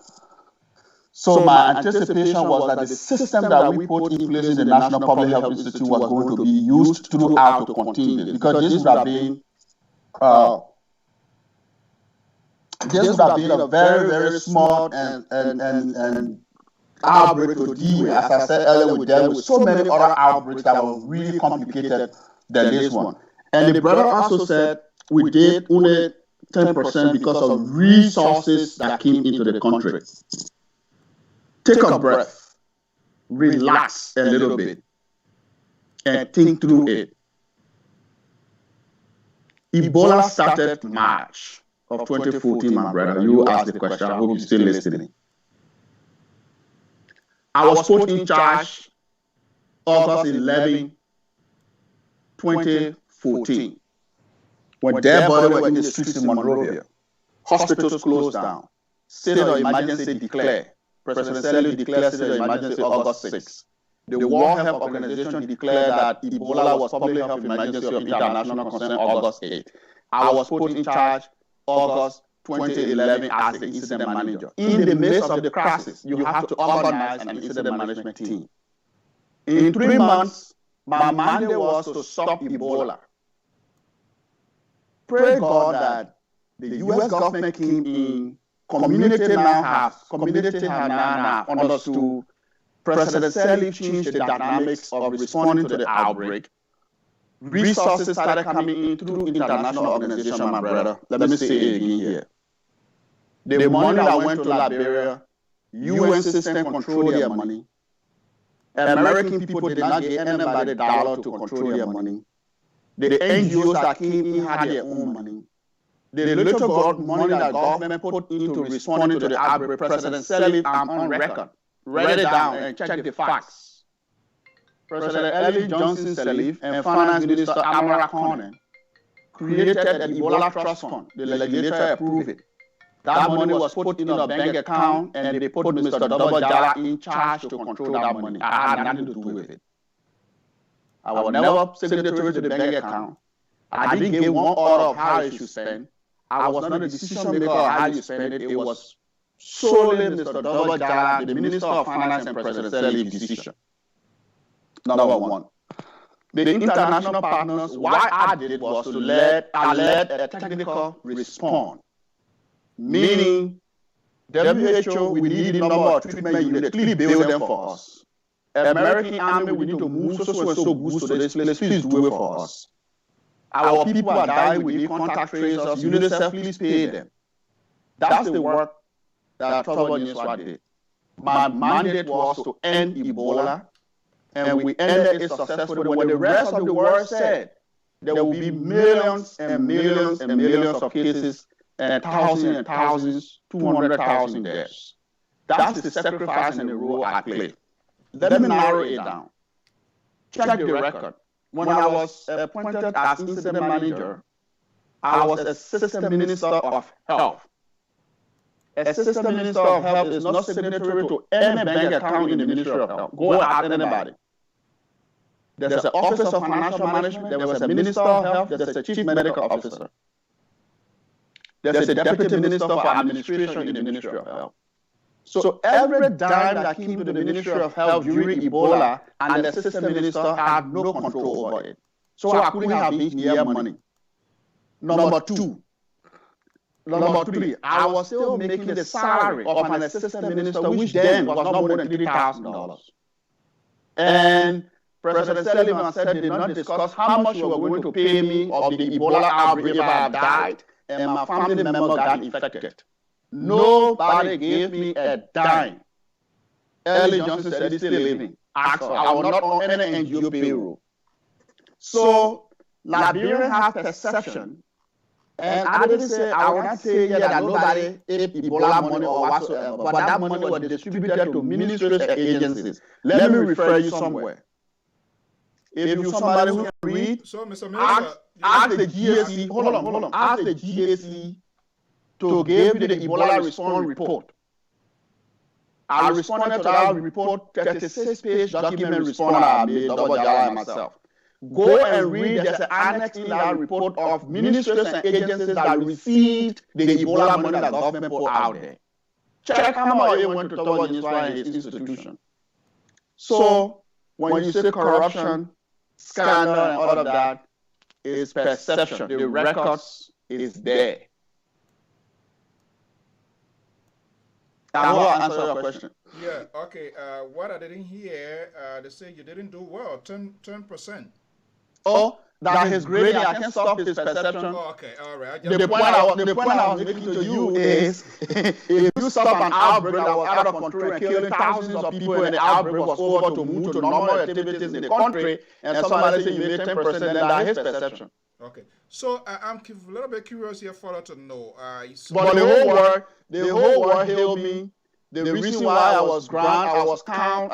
S17: So my anticipation was that the system that we put in place in the National Public Health Institute was going to be used throughout to contain this, because this would have been a very, very small and outbreak to deal with. As I said earlier, we dealt with so many other outbreaks that were really complicated than this one. And the brother also said we did only 10% because of resources that came into the country. Take a breath, relax a little bit, and think through it. Ebola started March of 2014, my brother. You asked the question. I hope you're still listening. I was put in charge August 11, 2014, when dead bodies were in the streets in Monrovia. Hospitals closed down. State of emergency declared. President Sirleaf declared state of emergency August 6. The World Health Organization declared that Ebola was public health emergency of international concern August 8. I was put in charge August 2011 as the incident manager. In the midst of the crisis, you have to organize an incident management team. In 3 months, my mandate was to stop Ebola. Pray God that the U.S. government came in, community have now understood. President Sirleaf changed the dynamics of responding to the outbreak. Resources started coming in through international organizations, my brother. Let me say it again here. The money that went to Liberia, UN system controlled their money. American people did not get anybody dollar to control their money. The NGOs that came in had their own money. The little money that government put into responding to the outbreak, President Sirleaf, I'm on record, write it down and check the facts. President Ellen Johnson Sirleaf and Finance Minister Amara Conan created an Ebola Trust Fund. The legislature approved it. That money was put in a bank account, and they put Mr. Double Jala in charge to control that money. I had nothing to do with it. I was never signatory to the bank account. I didn't give one order of how it should spend. I was not a decision maker on how you spend it. It was solely Mr. Dover Jala, the Minister of Finance and President Sirleaf's decision. Number one. The international partners, what I did was to let a technical response, meaning WHO, we need a number of treatment units, please build them for us. American Army, we need to move so and so goods to this place, please do it for us. Our people are dying, we need contact tracers, UNICEF, please pay them. That's the work that Trevor Nyeswa did. My mandate was to end Ebola, and we ended it successfully when the rest of the world said there will be millions and millions and millions of cases and thousands, 200,000 deaths. That's the sacrifice and the role I played. Let me narrow it down. Check the record. When I was appointed as incident manager, I was assistant minister of health. Assistant minister of health is not signatory to any bank account in the Ministry of Health. Go ask anybody. There's an Office of Financial Management, there was a Minister of Health, there's a Chief Medical Officer. There's a Deputy Minister for Administration in the Ministry of Health. So every dime that came to the Ministry of Health during Ebola and the Assistant Minister had no control over it. So I couldn't have been near money. Number three, I was still making the salary of an Assistant Minister, which then was not more than $3,000. And President Sirleaf said they did not discuss how much you were going to pay me of the Ebola outbreak if I had died and my family member got infected. Nobody gave me a dime. Ellie Johnson said he's still living. I was not on any NGO payroll. So Liberia has perception, and I didn't say, I will not say that nobody ate Ebola money or whatsoever, but that money was distributed to ministries and agencies. Let me refer you somewhere. If you're somebody who can read,
S4: so, Mr. Minister,
S17: ask the GAC, hold on, ask the GAC to give you the Ebola response report. I responded to that report, 36-page document response I made, Dr. Jala and myself. Go and read, there's an annex in that report of ministries and agencies that received the Ebola money that government put out there. Check how much it went to Dr. Nyeswa and his institution. So when you say corruption, scandal, and all of that, is perception. The records is there. I will answer your question.
S4: Yeah, okay. What I didn't hear, they say you didn't do well, 10%.
S17: Oh, that is great. I can't stop his perception.
S4: Oh, okay, all right.
S17: The point I was making to you is, if you stop an outbreak that was out of control and killing thousands of people and the outbreak was over to move to normal activities in the country, and somebody says you made 10%, then that's his perception.
S4: Okay, so I'm a little bit curious here for to know.
S17: But the whole world hailed me. The reason why I was crowned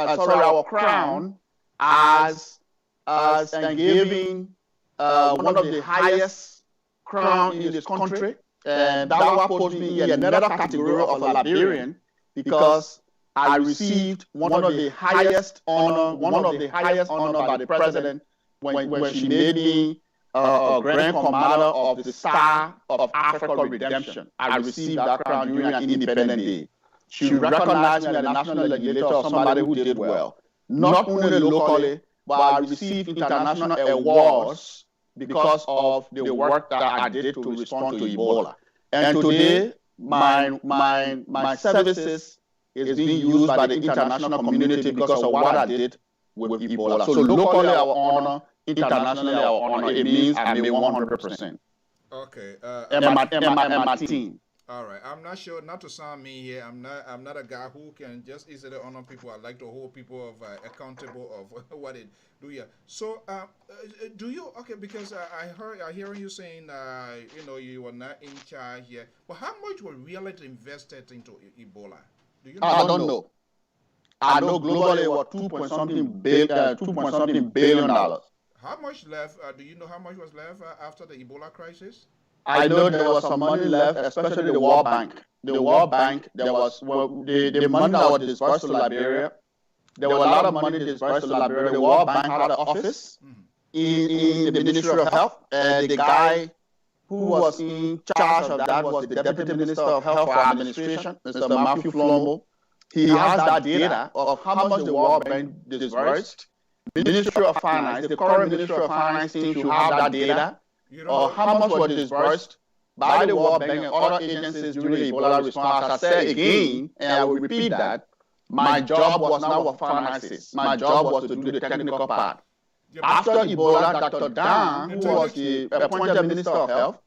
S17: as and giving one of the highest crown in this country, and that what put me in another category of a Liberian, because I received one of the highest honor by the president when she made me a Grand Commander of the Star of Africa Redemption. I received that crown during an Independence Day. She recognized me as a national legislator of somebody who did well, not only locally, but I received international awards because of the work that I did to respond to Ebola. And today, my services is being used by the international community because of what I did with Ebola. So locally, our honor, internationally, our honor. It means I made 100%.
S4: Okay.
S17: And my team.
S4: All right. I'm not sure, not to sound me here. I'm not a guy who can just easily honor people. I like to hold people accountable of what they do here. So, do you, okay, because I hear you saying, you were not in charge here, but how much were really invested into Ebola? Do you know?
S17: I don't know. I know globally it was $2.something billion.
S4: How much left? Do you know how much was left after the Ebola crisis?
S17: I know there was some money left, especially the World Bank. The World Bank, there was the money that was disbursed to Liberia. There was a lot of money disbursed to Liberia. The World Bank had an office, in the Ministry of Health. The guy who was in charge of that was the Deputy Minister of Health for Administration, Mr. Matthew Flomo. He has that data of how much the World Bank disbursed. Ministry of Finance, the current Ministry of Finance seems to have that data of how much was disbursed by the World Bank and other agencies during the Ebola response. I said again, and I will repeat that, my job was not with finances. My job was to do the technical part. After Ebola, Dr. Dan, who was the appointed Minister of Health,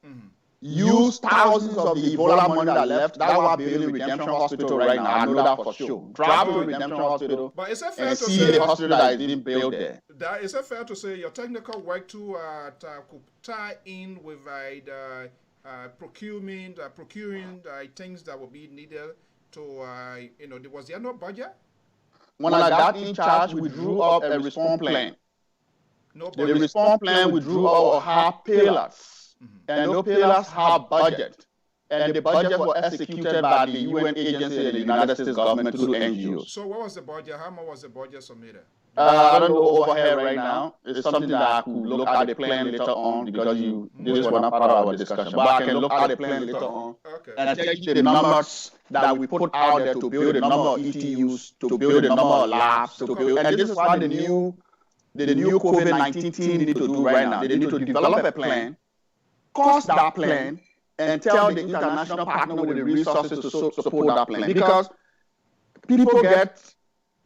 S17: used thousands of the Ebola money that left. That was building Redemption Hospital right now. I know that for sure. Drive to Redemption Hospital and see the hospital that is being built there.
S4: Is it fair to say your technical work to could tie in with the procurement, procuring things that would be needed to, was there no budget?
S17: When I got in charge, we drew up a response plan. The response plan we drew up have pillars, and those pillars have budget, and the budget was executed by the UN agency and the United States government through NGOs.
S4: So what was the budget? How much was the budget submitted?
S17: I don't know over here right now. It's something that I could look at the plan later on because this was not part of our discussion. But I can look at the plan later on and tell you the numbers that we put out there to build the number of ETUs, to build the number of labs, to build, and this is why the new COVID-19 team need to do right now. They need to develop a plan, cost that plan, and tell the international partner with the resources to support that plan. Because people get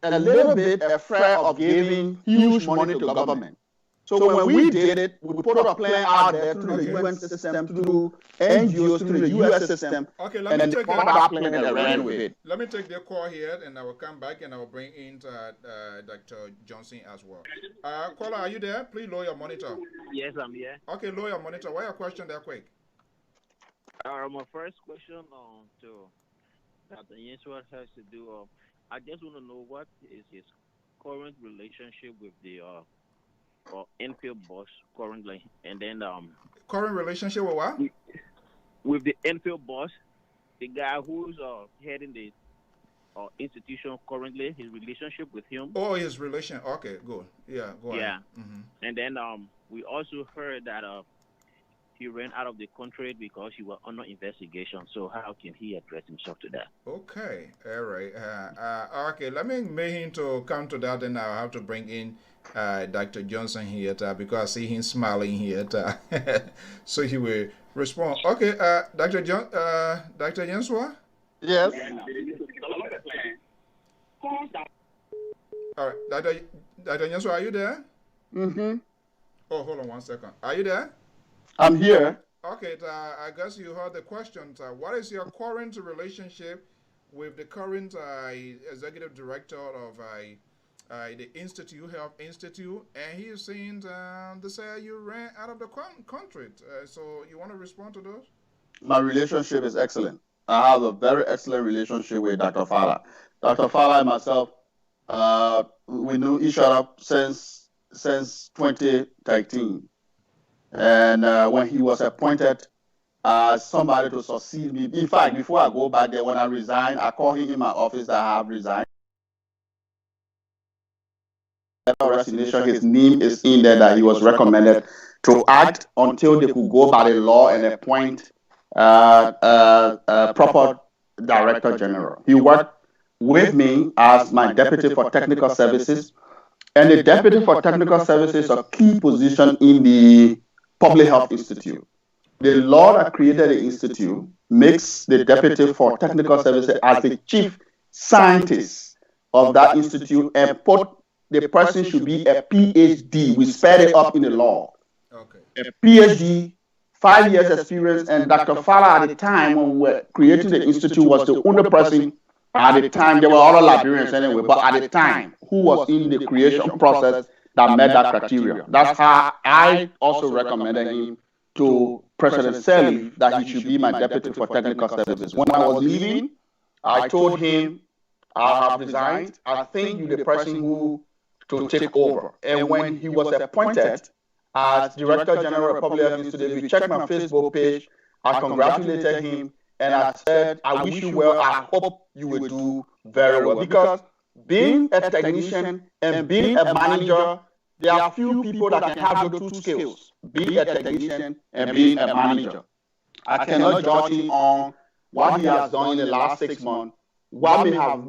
S17: a little bit afraid of giving huge money to government. So when we did it, we put a plan out there through the UN system, through NGOs, through the US system, and then that plan and ran with it.
S4: Let me take the call here, and I will come back, and I will bring in Dr. Johnson as well. Caller, are you there? Please lower your monitor.
S1: Yes, I'm here.
S4: Okay, lower your monitor. Why your question there quick?
S1: My first question to Dr. Yensua has to do, I just want to know what is his current relationship with the Enfield boss currently, and then
S4: current relationship with what?
S1: With the Enfield boss, the guy who's heading the institution currently, his relationship with him.
S4: Oh, his relation. Okay, good. Yeah, go on.
S1: Yeah, and then we also heard that he ran out of the country because he was under investigation. So how can he address himself to that?
S4: Okay, all right. Okay, let me make him to come to that, and I'll have to bring in Dr. Johnson here because I see him smiling here. So he will respond. Okay, Dr. Yensua?
S17: Yes.
S4: All right, Dr. Yensua, are you there?
S17: Mm-hmm.
S4: Oh, hold on one second. Are you there?
S17: I'm here.
S4: Okay, I guess you heard the question. What is your current relationship with the current executive director of the Institute, Health Institute? And he is saying they say you ran out of the country. So you want to respond to those?
S17: My relationship is excellent. I have a very excellent relationship with Dr. Fala. Dr. Fala and myself, we knew each other since 2013. And when he was appointed as somebody to succeed me, in fact, before I go back there, when I resigned, I called him in my office that I have resigned. Resignation, his name is in there that he was recommended to act until they could go by the law and appoint a proper director general. He worked with me as my deputy for technical services, and the deputy for technical services is a key position in the Public Health Institute. The law that created the institute makes the deputy for technical services as the chief scientist of that institute, and put the person should be a PhD. We spelled it up in the law.
S4: Okay.
S17: A PhD, 5 years experience, and Dr. Fala at the time when we were creating the institute was the only person at the time. There were other librarians anyway, but at the time who was in the creation process that met that criteria. That's how I also recommended him to President Sirleaf that he should be my deputy for technical services. When I was leaving, I told him I have resigned. I think you're the person who to take over. And when he was appointed as Director General of Public Health Institute, if you check my Facebook page, I congratulated him and I said, I wish you well. I hope you will do very well. Because being a technician and being a manager there are few people that can have those two skills, be a technician and being a manager. I cannot judge him on what he has done in the last 6 months, what may have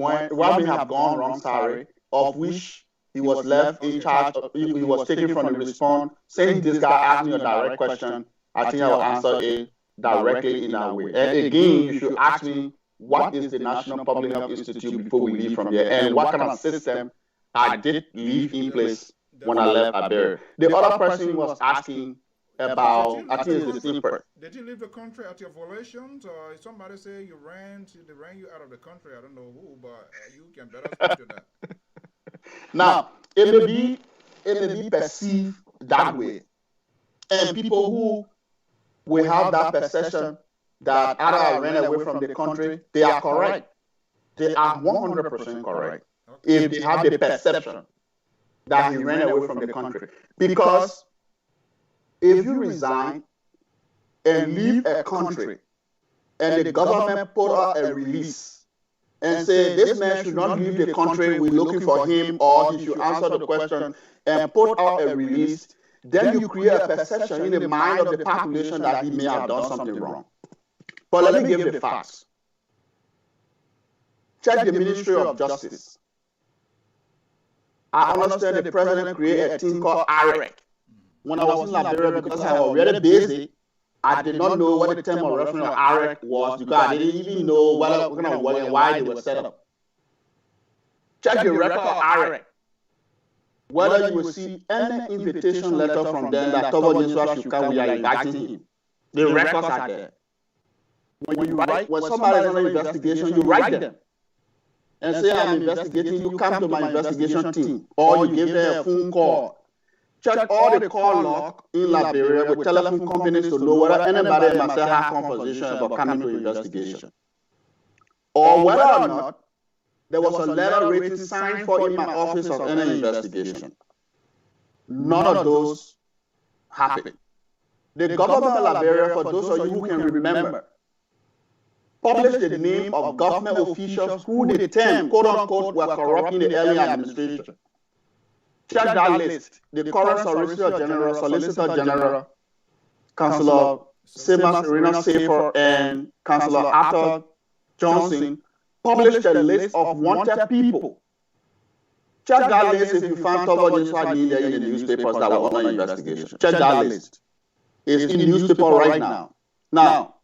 S17: gone wrong, of which he was left in charge, he was taken from the response. Since this guy asked me a direct question, I think I will answer it directly in that way. And again, you should ask me, what is the National Public Health Institute before we leave from there, and what kind of system I did leave in place when I left Liberia. The other person was asking about, I think it's the same person.
S4: Did you leave the country at your volition, or somebody say they ran you out of the country? I don't know who, but you can better speak to that.
S17: Now, it may be perceived that way, and people who will have that perception that I ran away from the country, they are correct. They are 100% correct. If they have the perception that he ran away from the country. Because if you resign and leave a country and the government put out a release and say this man should not leave the country, we're looking for him, or he should answer the question, and put out a release, then you create a perception in the mind of the population that he may have done something wrong. But let me give the facts. Check the Ministry of Justice. I understand the president created a thing called IREC. When I was in Liberia, because I was really busy, I did not know what the term of reference of IREC was, because I didn't even know why they were set up. Check the record of IREC. Whether you will see any invitation letter from them that Togo Yensua should come, we are inviting him. The records are there. When somebody is under investigation, you write them and say, I'm investigating, you come to my investigation team, or you give them a phone call. Check all the call log in Liberia with telephone companies to know whether anybody in myself have conversation about coming to investigation. Or whether or not there was a letter written signed for in my office of any investigation. None of those happened. The government of Liberia, for those of you who can remember, published the name of government officials who they term, quote unquote, were corrupt in the early administration. Check that list. The current Solicitor General, Councillor Serena Safer, and Councillor Arthur Johnson published a list of wanted people. Check that list if you find Togo Yensua there in the newspapers that were under investigation. Check that list. It's in the newspaper right now. Now,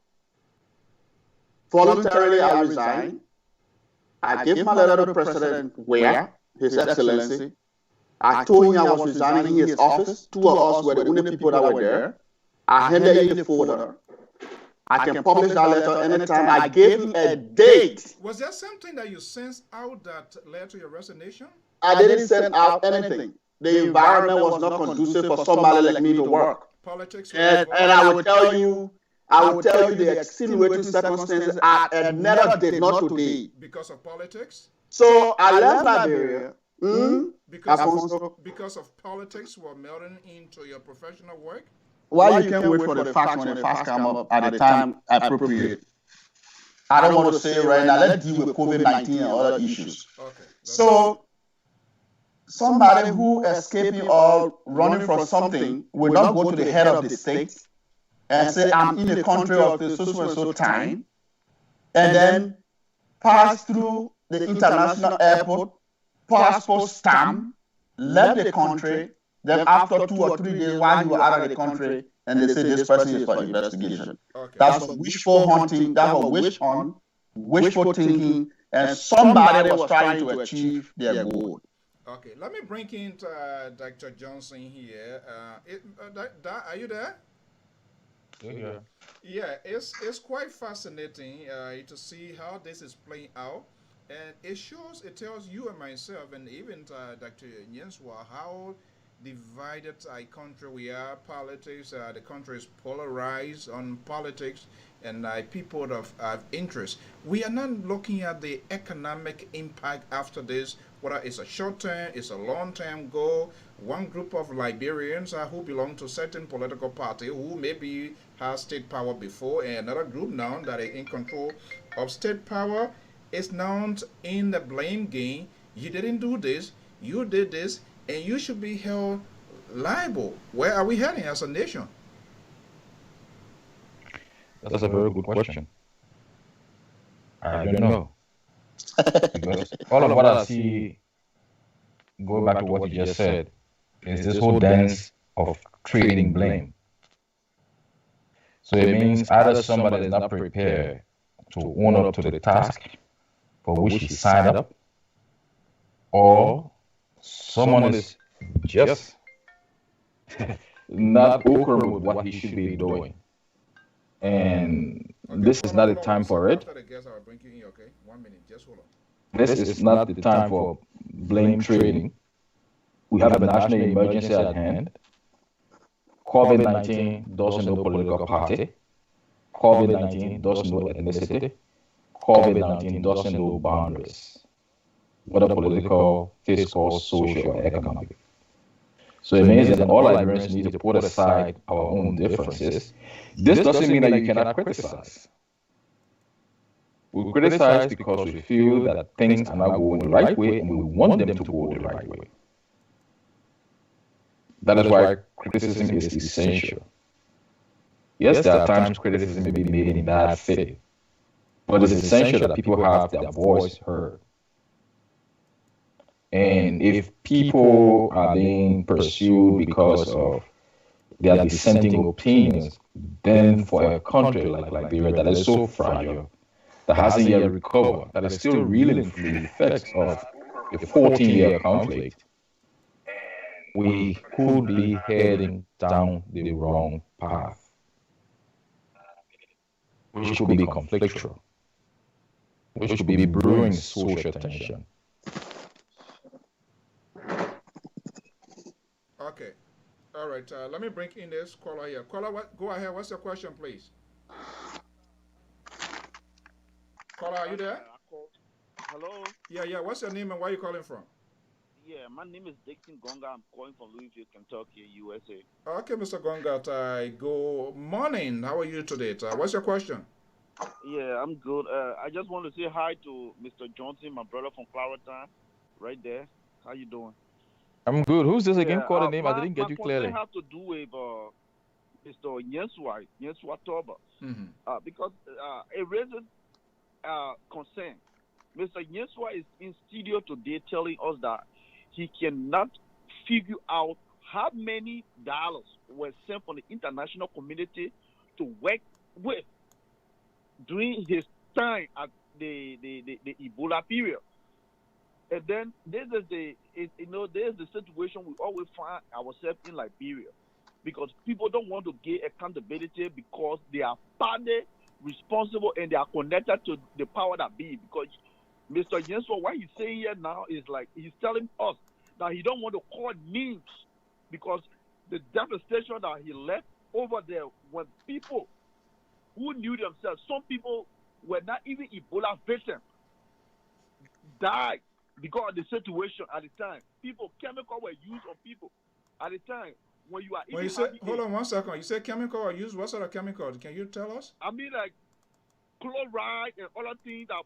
S17: voluntarily, I resigned. I gave my letter to the President Weah, His Excellency. I told him I was resigning in his office. Two of us were the only people that were there. I handed him the folder. I can publish that letter anytime. I gave him a date.
S4: Was there something that you sensed out that led to your resignation?
S17: I didn't send out anything. The environment was not conducive for somebody like me to work.
S4: Politics.
S17: And I will tell you the extenuating circumstances I never did not today.
S4: Because of politics?
S17: So I left Liberia.
S4: Because of politics were melding into your professional work?
S17: Why you can't wait for the facts when the facts come up at the time appropriate? I don't want to say it right now. Let's deal with COVID-19 and other issues.
S4: Okay.
S17: So somebody who escaping or running from something will not go to the head of the state and say, I'm in the country of the so time, and then pass through the international airport, passport stamp, left the country, then after 2 or 3 days while you were out of the country, and they say this person is for investigation.
S4: Okay.
S17: That's wishful hunting, that's wishful thinking, and somebody was trying to achieve their goal.
S4: Okay, let me bring in Dr. Johnson here. Are you there?
S16: Yeah.
S4: Yeah, it's quite fascinating to see how this is playing out. And it tells you and myself, and even Dr. Yensua, how divided a country we are. Politics, the country is polarized on politics, and people of interest. We are not looking at the economic impact after this, whether it's a short-term, it's a long-term goal. One group of Liberians who belong to certain political party who maybe has state power before, and another group now that is in control of state power is now in the blame game. You didn't do this, you did this, and you should be held liable? Where are we heading as a nation?
S16: That's a very good question. I don't know. Because all of what I see, going back to what you just said, is this whole dance of trading blame. So it means either somebody is not prepared to own up to the task for which he signed up, or someone is just not okay with what he should be doing. And this is not the time for it. This is not the time for blame trading. We have a national emergency at hand. COVID-19 doesn't know political party. COVID-19 doesn't know ethnicity. COVID-19 doesn't know boundaries, whether political, fiscal, social, or economic. So it means that all Liberians need to put aside our own differences. This doesn't mean that you cannot criticize. We criticize because we feel that things are not going the right way and we want them to go the right way. That is why criticism is essential. Yes, there are times criticism may be made in bad faith, but it's essential that people have their voice heard. And if people are being pursued because of their dissenting opinions, then for a country like Liberia that is so fragile, that hasn't yet recovered, that is still reeling from the effects of a 14-year conflict, we could be heading down the wrong path, which could be conflictual, which could be brewing social tension.
S4: Okay. All right. Let me bring in this caller here. Caller, go ahead. What's your question, please? Caller, are you there?
S1: Hello?
S4: Yeah. What's your name and where are you calling from?
S1: Yeah, my name is Dixon Gonga. I'm calling from Louisville, Kentucky, USA.
S4: Okay, Mr. Gonga. Good morning. How are you today? What's your question?
S1: Yeah, I'm good. I just want to say hi to Mr. Johnson, my brother from Clarendon, right there. How you doing?
S16: I'm good. Who's this again? Call the name. I didn't get you clearly.
S1: My question has to do with Mr. Yenswa Toba. Because it raises concern. Mr. Yenswa is in studio today telling us that he cannot figure out how many dollars were sent from the international community to work with during his time at the Ebola period. And then there's the situation we always find ourselves in Liberia, because people don't want to get accountability because they are partly responsible and they are connected to the power that be. Because Mr. Yenswa, what he's saying here now is like he's telling us that he don't want to call names because the devastation that he left over there when people who knew themselves, some people were not even Ebola victims, died because of the situation at the time. Chemicals were used on people at the time. When you are
S4: hold on 1 second. You say chemical are used. What sort of chemical? Can you tell us?
S1: I mean, like chloride and other things that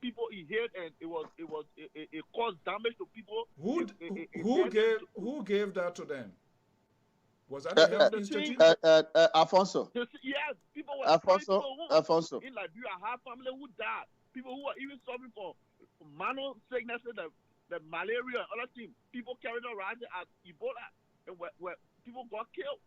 S1: people inhaled, and it caused damage to people.
S4: Who gave that to them? Was that the Health Institute?
S17: Alfonso.
S1: Yes, people were
S17: Alfonso.
S1: In Liberia, have family who died. People who were even suffering from minor sicknesses, the malaria and other things. People carried around as Ebola, and where people got killed.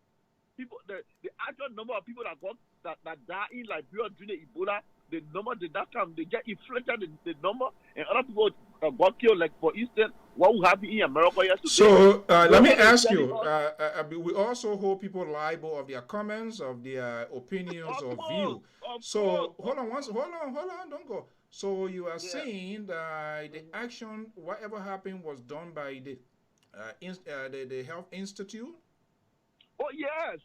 S1: People, the actual number of people that died in Liberia during the Ebola, the number did not come. They get inflated the number, and other people got killed. Like for instance, what will happen in America yesterday.
S4: So let me ask you. We also hold people liable of their comments, of their opinions or view. So hold on, don't go. So you are saying that the action, whatever happened, was done by the Health Institute?
S1: Oh yes.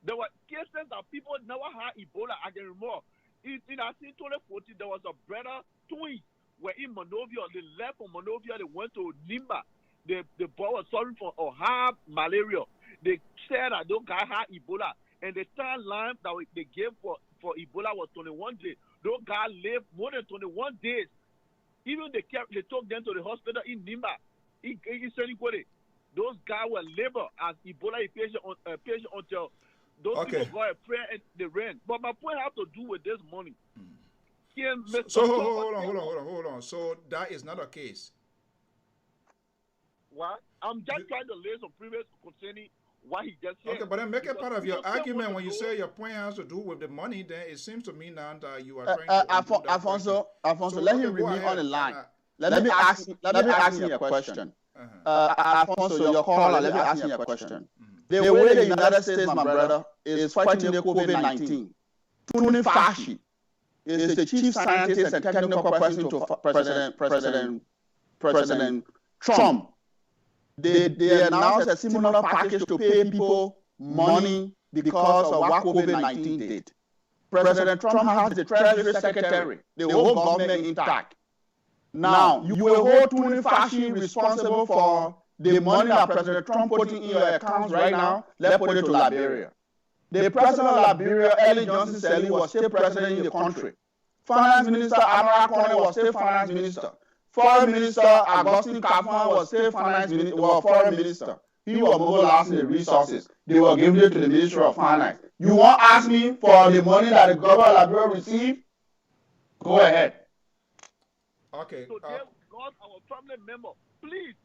S1: There were cases that people never had Ebola. I can remember. In 2014, there was a brother twins were in Monrovia. They left from Monrovia. They went to Nimba. The boy was suffering from high malaria. They said that those guys had Ebola, and the timeline that they gave for Ebola was 21 days. Those guys lived more than 21 days. Even they took them to the hospital in Nimba, in Senegal. Those
S2: guy will labor as Ebola patient until those people go and pray and they ran. But my point has to do with this money.
S4: So hold on. So that is not a case.
S2: What? I'm just trying to lay some previous concerning what he just said.
S4: Okay, but then make it part of your argument when you say your point has to do with the money. Then it seems to me now that you are trying to.
S17: Alfonso,
S4: so,
S17: let him remain on the line. Let me ask you a question. Alfonso, your caller, let me ask you a question. The way the United States, my brother, is fighting the COVID-19, Tony Fauci is the chief scientist and technical person to President Trump. They announced a similar package to pay people money because of what COVID-19 did. President Trump has the Treasury Secretary, the whole government intact. Now, you will hold Tony Fauci responsible for the money that President Trump put in your accounts right now. Let's put it to Liberia. The president of Liberia, Ellen Johnson Sirleaf, was still president in the country. Finance Minister Amara Coney was still finance minister. Foreign Minister Augustine Kafan was still foreign minister. He was mobilizing the resources. They were giving it to the Ministry of Finance. You want to ask me for the money that the government of Liberia received? Go ahead.
S4: Okay.
S2: So they lost our family member. Please.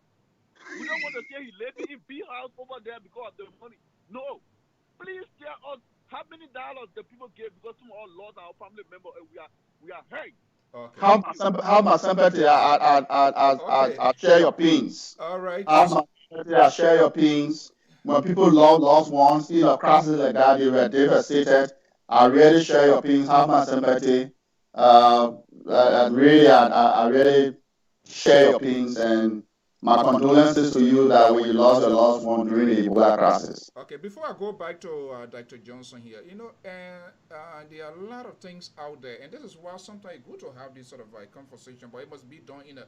S2: We don't want to say he left in B house over there because of the money. No. Please tell us how many dollars the people gave because some of us lost our family member and we are hurt.
S4: Okay.
S17: Have my sympathy. I share your pains.
S4: All right.
S17: Have my sympathy. I share your pains. When people lost ones in a crisis like that, they were devastated. I really share your pains. Have my sympathy. I really share your pains, and my condolences to you that when you lost your loved one during the Ebola crisis.
S4: Okay, before I go back to Dr. Johnson here, there are a lot of things out there, and this is why sometimes it's good to have this sort of conversation, but it must be done in an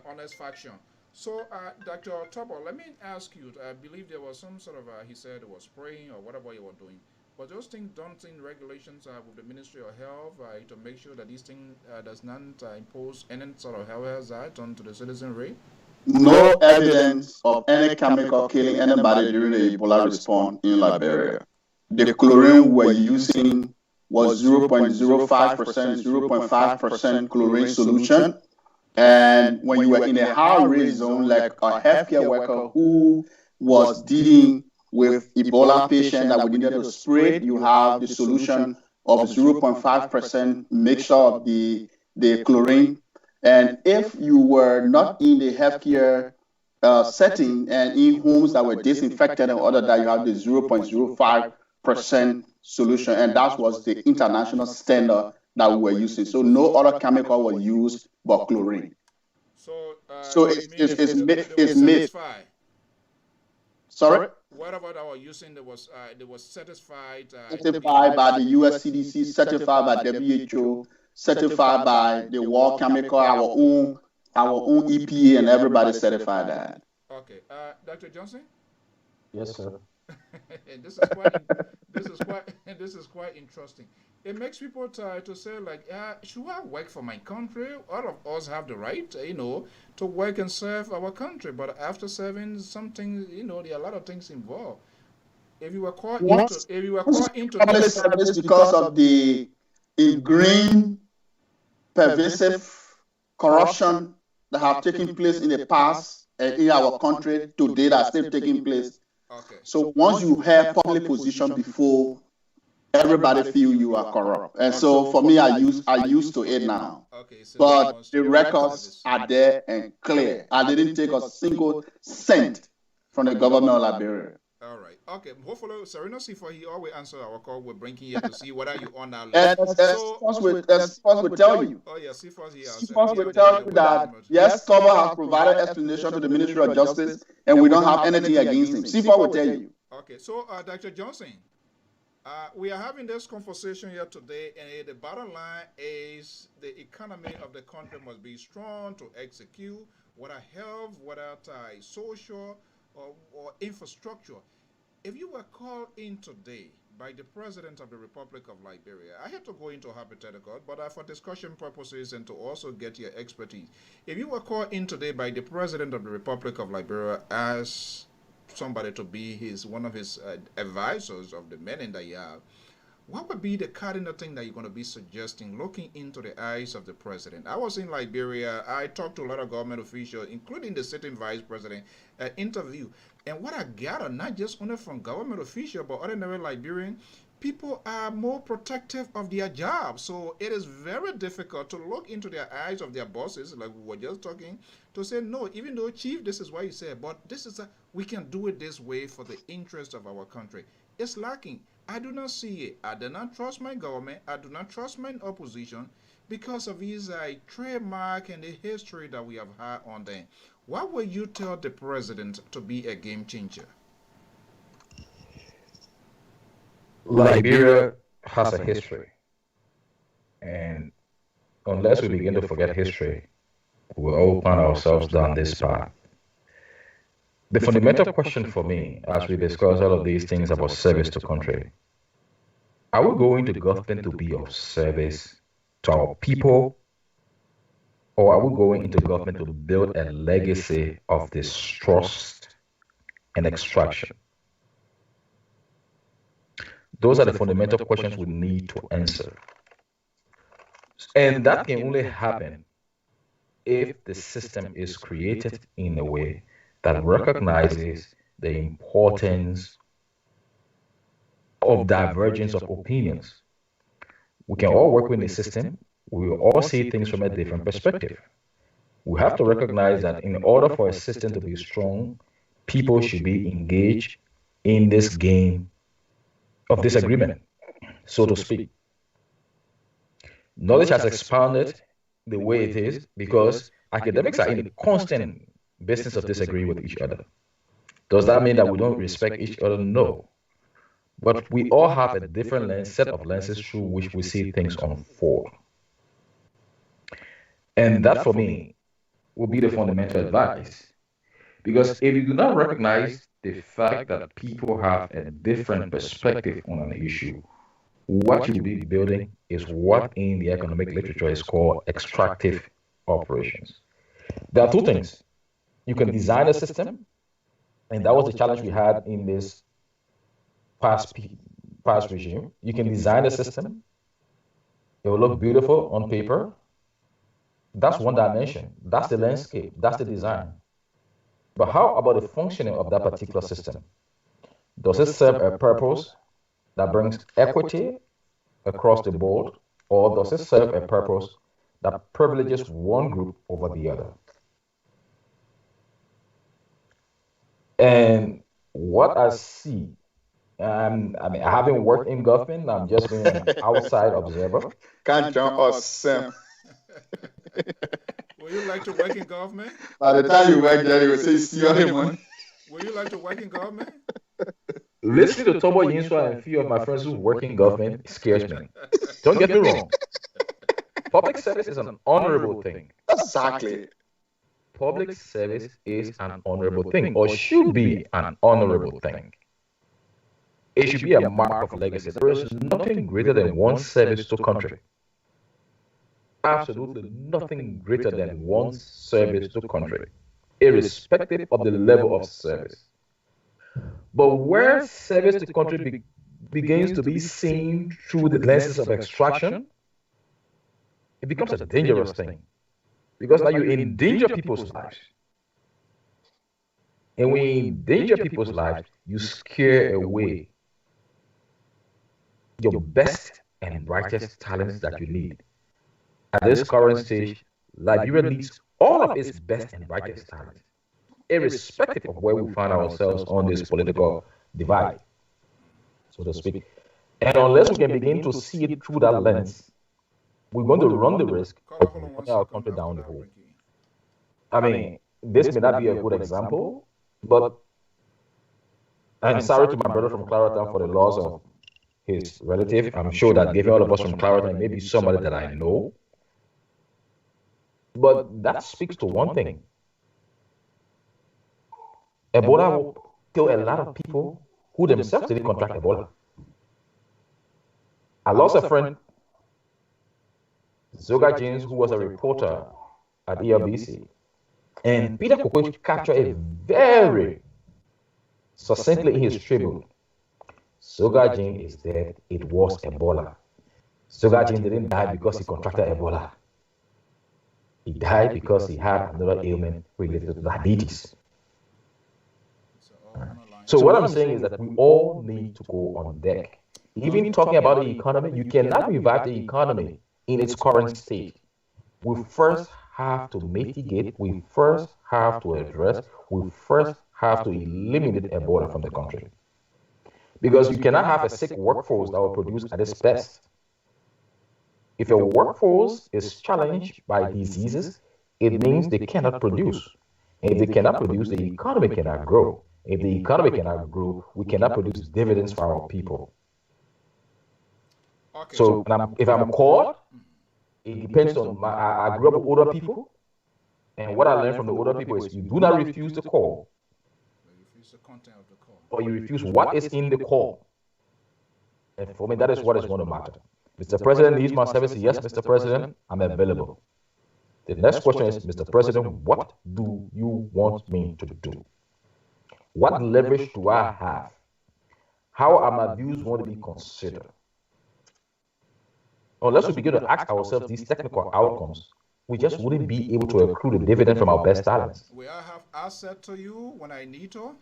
S4: honest fashion. So, Dr. Tobor, let me ask you, I believe there was some sort of, he said it was spraying or whatever you were doing. But those things done in regulations with the Ministry of Health to make sure that this thing does not impose any sort of health hazard onto the citizenry?
S17: No evidence of any chemical killing anybody during the Ebola response in Liberia. The chlorine we were using was 0.05%, 0.5% chlorine solution. And when you were in a high-risk zone, like a healthcare worker who was dealing with Ebola patient that we needed to spray, you have the solution of 0.5% mixture of the chlorine. And if you were not in the healthcare setting and in homes that were disinfected and other, that you have the 0.05% solution, and that was the international standard that we were using. So no other chemical was used but chlorine.
S4: So
S17: it's made. Sorry.
S4: What about our using that was certified?
S17: Certified by the US CDC, certified by WHO, certified by the World Chemical, our own EPA, and everybody certified that.
S4: Okay, Dr. Johnson.
S16: Yes, sir.
S4: This is quite interesting. It makes people try to say, like, should I work for my country? All of us have the right, to work and serve our country. But after serving something, there are a lot of things involved. If you were caught into
S17: public service because of the ingrained, pervasive corruption that have taken place in the past and in our country today that are still taking place.
S4: Okay.
S17: So once you have public position before, everybody feel you are corrupt. And so for me, I used to it now.
S4: Okay, so
S17: but the records are there and clear. I didn't take a single cent from the government of Liberia.
S4: All right. Okay. Hopefully, Serena Sifa, he always answer our call. We're bringing here to see whether you on our list.
S17: Sifas will tell you.
S4: Oh yeah, Sifas here.
S17: Sifas will tell you that yes, Cover has provided explanation to the Ministry of Justice, and we don't have anything against him. Sifas will tell you.
S4: Okay. So, Dr. Johnson, we are having this conversation here today, and the bottom line is the economy of the country must be strong to execute whether health, whether social or infrastructure. If you were called in today by the President of the Republic of Liberia, I have to go into hypothetical, but for discussion purposes and to also get your expertise. If you were called in today by the President of the Republic of Liberia as somebody to be one of his advisors of the meeting that you have, what would be the cardinal thing that you're going to be suggesting, looking into the eyes of the president? I was in Liberia. I talked to a lot of government officials, including the sitting vice president, interview. And what I gather, not just only from government officials, but ordinary Liberian, people are more protective of their jobs. So it is very difficult to look into their eyes of their bosses, like we were just talking, to say, no, even though, Chief, this is what you said, but we can do it this way for the interest of our country. It's lacking. I do not see it. I do not trust my government. I do not trust my opposition because of his trademark and the history that we have had on them. What will you tell the president to be a game changer?
S16: Liberia has a history, and unless we begin to forget history, we'll all find ourselves down this path. The fundamental question for me, as we discuss all of these things about service to country, are we going to government to be of service to our people, or are we going into government to build a legacy of distrust and extraction? Those are the fundamental questions we need to answer. And that can only happen if the system is created in a way that recognizes the importance of divergence of opinions. We can all work within the system. We will all see things from a different perspective. We have to recognize that in order for a system to be strong, people should be engaged in this game of disagreement, so to speak. Knowledge has expanded the way it is because academics are in the constant business of disagreeing with each other. Does that mean that we don't respect each other? No. But we all have a different set of lenses through which we see things unfold. And that, for me, will be the fundamental advice. Because if you do not recognize the fact that people have a different perspective on an issue, what you will be building is what in the economic literature is called extractive operations. There are two things. You can design a system, and that was the challenge we had in this past regime. You can design a system. It will look beautiful on paper. That's one dimension. That's the landscape. That's the design. But how about the functioning of that particular system? Does it serve a purpose that brings equity across the board, or does it serve a purpose that privileges one group over the other? And what I see, I haven't worked in government. I'm just being an outside observer.
S17: Can't join us, Sam.
S4: Would you like to work in government?
S17: By the time you work there, you will say, see all the money.
S4: Would you like to work in government?
S16: Listening to Tobo Yinswa and a few of my friends who work in government scares me. Don't get me wrong. Public service is an honorable thing.
S17: Exactly.
S16: Public service is an honorable thing, or should be an honorable thing. It should be a mark of legacy. There is nothing greater than one's service to country. Absolutely nothing greater than one's service to country, irrespective of the level of service. But where service to country begins to be seen through the lenses of extraction, it becomes a dangerous thing. Because now you endanger people's lives. And when you endanger people's lives, you scare away your best and brightest talents that you need. At this current stage, Liberia needs all of its best and brightest talents, irrespective of where we find ourselves on this political divide, so to speak. And unless we can begin to see it through that lens, we're going to run the risk of putting our country down the hole. I mean, this may not be a good example, but I'm sorry to my brother from Clarendon for the loss of his relative. I'm sure that given all of us from Clarendon, maybe somebody that I know. But that speaks to one thing. Ebola will kill a lot of people who themselves didn't contract Ebola. I lost a friend, Zoga James, who was a reporter at ELBC. And Peter Kokoich captured a very succinctly in his tribute, Sogajin is dead. It was Ebola. Sogajin didn't die because he contracted Ebola. He died because he had another ailment related to diabetes. So what I'm saying is that we all need to go on deck. Even talking about the economy, you cannot revive the economy in its current state. We first have to mitigate, we first have to address, we first have to eliminate Ebola from the country. Because you cannot have a sick workforce that will produce at its best. If a workforce is challenged by diseases, it means they cannot produce. And if they cannot produce, the economy cannot grow. If the economy cannot grow, we cannot produce dividends for our people. Okay. So if I'm caught, it depends on I grew up with older people. And what I learned from the older people is you do not refuse the call.
S4: You refuse the content of the call.
S16: Or you refuse what is in the call. And for me, that is what is going to matter. Mr. President needs my services. Yes, Mr. President, I'm available. The next question is, Mr. President, what do you want me to do? What leverage do I have? How are my views going to be considered? Unless we begin to ask ourselves these technical outcomes, we just wouldn't be able to accrue the dividend from our best talents.
S4: Will I have asset to you when I need to?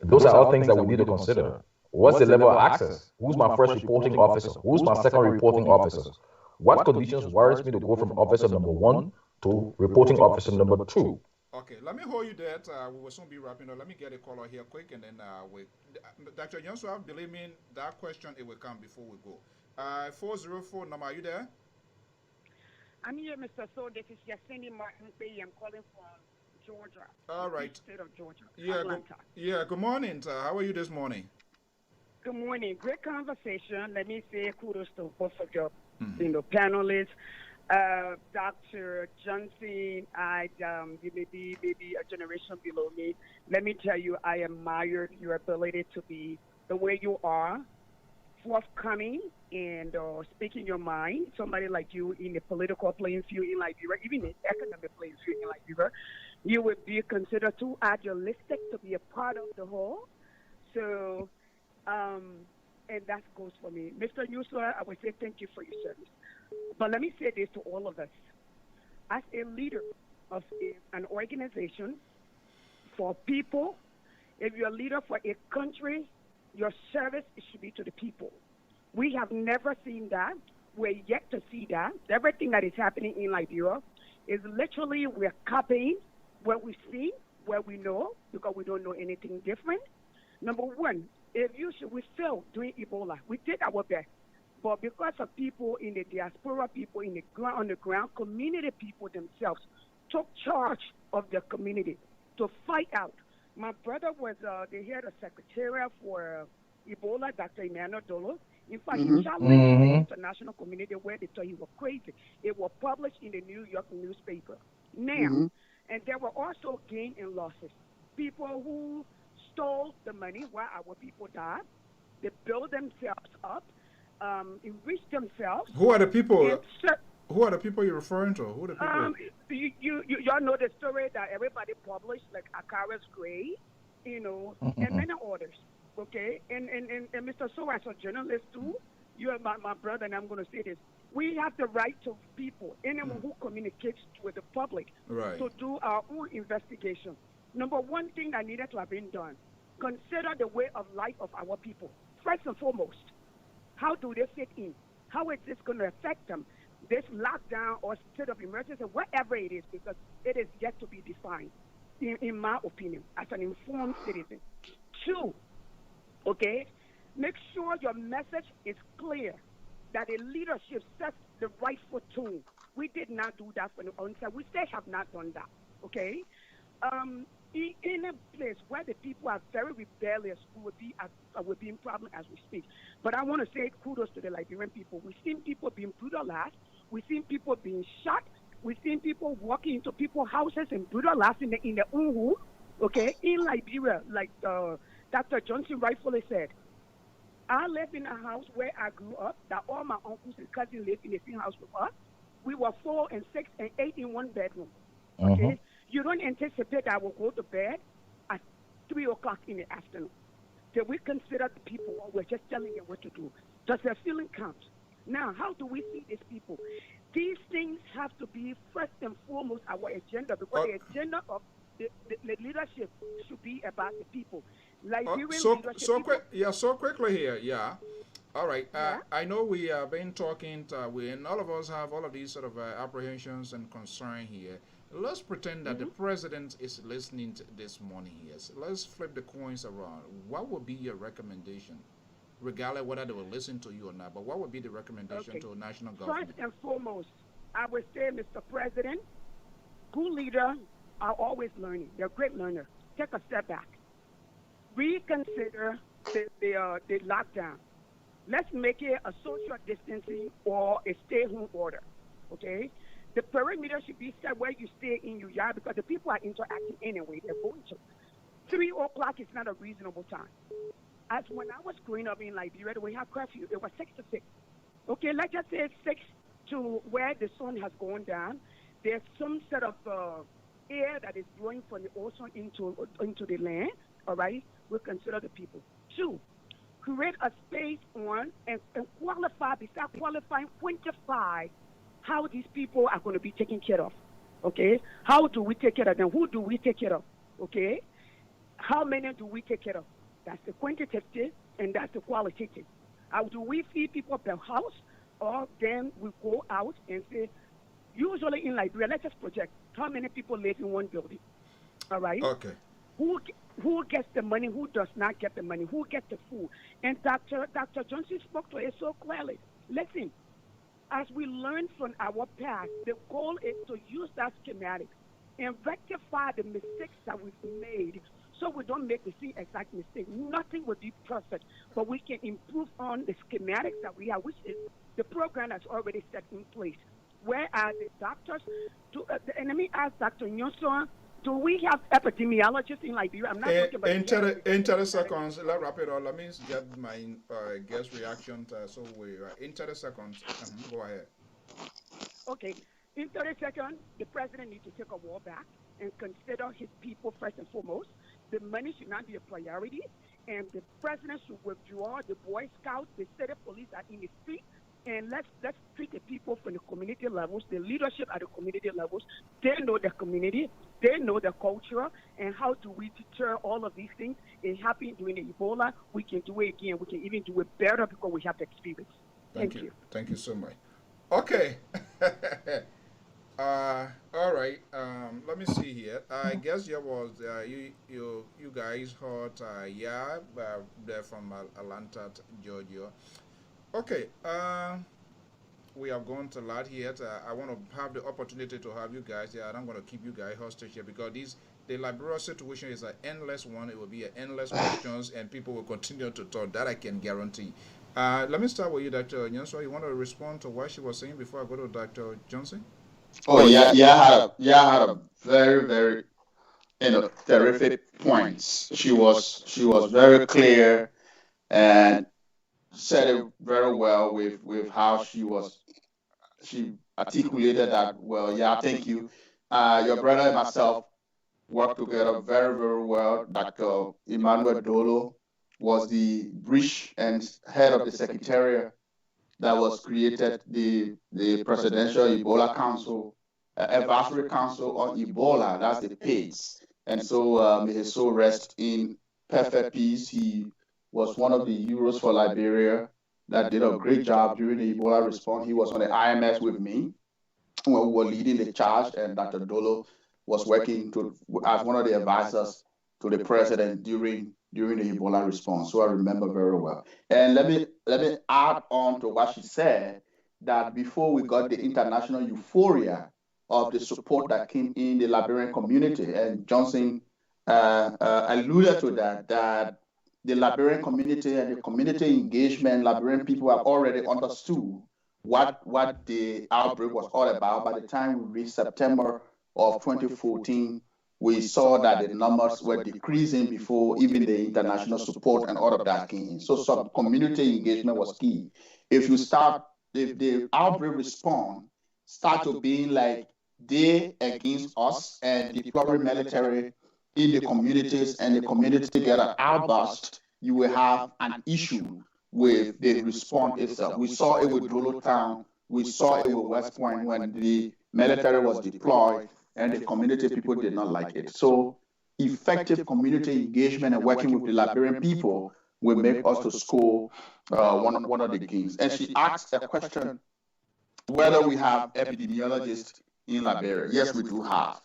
S16: Those are all things that we need to consider. What's the level of access? Who's my first reporting officer? Who's my second reporting officer? What conditions warrants me to go from officer number 1 to reporting officer number 2?
S4: Okay, let me hold you there. We will soon be wrapping up. Let me get a caller here quick, and then Dr. Johnson, believe me, that question, it will come before we go. 404 number, are you there?
S3: I'm here, Mr. So this is Yasini Martin Bay. I'm calling from Georgia.
S4: All right.
S3: State of Georgia.
S4: Yeah, good morning. How are you this morning?
S3: Good morning. Great conversation. Let me say kudos to both of your panelists. Dr. Johnson, you may be maybe a generation below me. Let me tell you, I admired your ability to be the way you are, forthcoming and speaking your mind. Somebody like you in the political playing field in Liberia, even in the economic playing field in Liberia, you would be considered too idealistic to be a part of the whole. So, and that goes for me. Mr. Yusua, I would say thank you for your service. But let me say this to all of us. As a leader of an organization for people, if you're a leader for a country, your service should be to the people. We have never seen that. We're yet to see that. Everything that is happening in Liberia is literally we're copying what we see, what we know, because we don't know anything different. Number one, we failed during Ebola. We did our best. But because of people in the diaspora, people in on the ground, community people themselves took charge of the community to fight out. My brother was the head of secretariat for Ebola, Dr. Emmanuel Dolo. In fact, he challenged the international community where they thought he was crazy. It was published in the New York newspaper. Now, and there were also gains and losses. People who stole the money while our people died, they built themselves up, enriched themselves.
S4: Who are the people? Who are the people you're referring to? Who are the people?
S3: Y'all know the story that everybody published, like Akara's Gray, and many others. Okay, and Mr. So, as a journalist too, you are my brother, and I'm going to say this: we have the right to people, anyone who communicates with the public, to do our own investigation. Number one thing that needed to have been done: consider the way of life of our people. First and foremost, how do they fit in? How is this going to affect them? This lockdown or state of emergency, whatever it is, because it is yet to be defined, in my opinion, as an informed citizen. Two, okay, make sure your message is clear, that the leadership sets the rightful tone. We did not do that from the onset. We still have not done that, okay? In a place where the people are very rebellious, we will be in problem as we speak. But I want to say kudos to the Liberian people. We've seen people being brutalized. We've seen people being shot. We've seen people walking into people's houses and brutalized in their own home. Okay, in Liberia, like Dr. Johnson rightfully said, I live in a house where I grew up, that all my uncles and cousins lived in the same house with us. We were 4 and 6 and 8 in one bedroom. Okay, you don't anticipate that I will go to bed at 3 o'clock in the afternoon. Did we consider the people, or we're just telling them what to do? Does their feeling count? Now, how do we see these people? These things have to be first and foremost our agenda, because the agenda of the leadership should be about the people. Liberian leadership.
S4: So quickly here, All right. I know we have been talking. And all of us have all of these sort of apprehensions and concern here. Let's pretend that the president is listening to this morning here. So let's flip the coins around. What would be your recommendation, regardless whether they will listen to you or not? But what would be the recommendation to a national government?
S3: First and foremost, I would say, Mr. President, good leaders are always learning. They're great learners. Take a step back. Reconsider the lockdown. Let's make it a social distancing or a stay-home order, okay? The perimeter should be set where you stay in your yard, because the people are interacting anyway. They're going to. 3 o'clock is not a reasonable time. As when I was growing up in Liberia, we had curfew. It was 6 to 6. Okay, let's just say 6 to where the sun has gone down. There's some sort of air that is blowing from the ocean into the land, all right? We'll consider the people. 2, create a space on and qualify, besides qualifying, quantify how these people are going to be taken care of, okay? How do we take care of them? Who do we take care of, okay? How many do we take care of? That's the quantitative and that's the qualitative. How do we feed people per house, or then we go out and say, usually in Liberia, let's just project how many people live in one building, all right?
S4: Okay.
S3: Who gets the money, who does not get the money, who gets the food? And Dr. Johnson spoke to it so clearly. Listen, as we learn from our past, the goal is to use that schematic and rectify the mistakes that we've made, so we don't make the same exact mistake. Nothing will be perfect, but we can improve on the schematics that we have, which is the program that's already set in place. Where are the doctors? And let me ask Dr. Nyonso, do we have epidemiologists in Liberia? I'm not talking about
S4: in 30 seconds. Let's wrap it up. Let me get my guest reaction. So we in 30 seconds. Go ahead.
S3: Okay. In 30 seconds, the president needs to take a walk back and consider his people first and foremost. The money should not be a priority, and the president should withdraw. The Boy Scouts, the city police are in the street, and let's treat the people from the community levels, the leadership at the community levels. They know the community, they know the culture, and how do we deter all of these things? It happened during the Ebola. We can do it again. We can even do it better because we have the experience. Thank you.
S4: Thank you so much. Okay. All right. Let me see here. I guess you was you guys heard they're from Atlanta, Georgia. Okay. We have gone to a lot here. I want to have the opportunity to have you guys here. I'm going to keep you guys hostage here, because the Liberia situation is an endless one. It will be an endless questions, and people will continue to talk. That I can guarantee. Let me start with you, Dr. Nyonso. You want to respond to what she was saying before I go to Dr. Johnson?
S17: Oh yeah, had a very, very, terrific points. She was very clear and said it very well with how she articulated that well. Yeah, thank you. Your brother and myself worked together very, very well. Dr. Emmanuel Dolo was the bridge and head of the secretariat that was created, the Presidential Ebola Council, Advisory Council on Ebola, that's the PACE. And so may his soul rest in perfect peace. He was one of the heroes for Liberia that did a great job during the Ebola response. He was on the IMS with me when we were leading the charge, and Dr. Dolo was working as one of the advisors to the president during the Ebola response. So I remember very well. And let me add on to what she said, that before we got the international euphoria of the support that came in the Liberian community, and Johnson alluded to that the Liberian community and the community engagement, Liberian people have already understood what the outbreak was all about. By the time we reached September of 2014, we saw that the numbers were decreasing before even the international support and all of that came in. So some community engagement was key. If the outbreak response start to being like they against us and deploying military in the communities and the community get an outburst, you will have an issue with the response itself. We saw it with Dolo Town, we saw it with West Point when the military was deployed and the community people did not like it. So effective community engagement and working with the Liberian people will make us to score one of the games. And she asked a question whether we have epidemiologists in Liberia. Yes, we do have.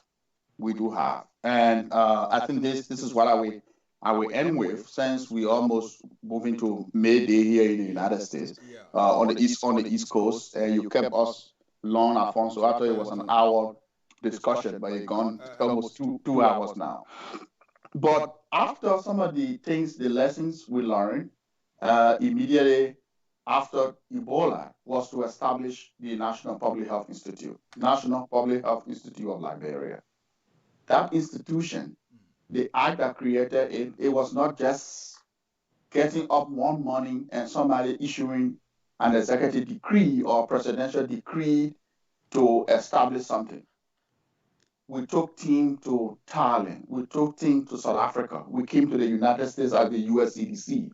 S17: We do have. And I think this is what I will end with, since we almost moving to May Day here in the United States, on the East Coast, and you kept us long, Alfonso. I thought it was an hour discussion, but it's gone almost two hours now. But after some of the things, the lessons we learned, immediately after Ebola was to establish the National Public Health Institute, National Public Health Institute of Liberia. That institution, the act that created it, it was not just getting up one morning and somebody issuing an executive decree or presidential decree to establish something. We took team to Thailand. We took team to South Africa. We came to the United States at the US CDC.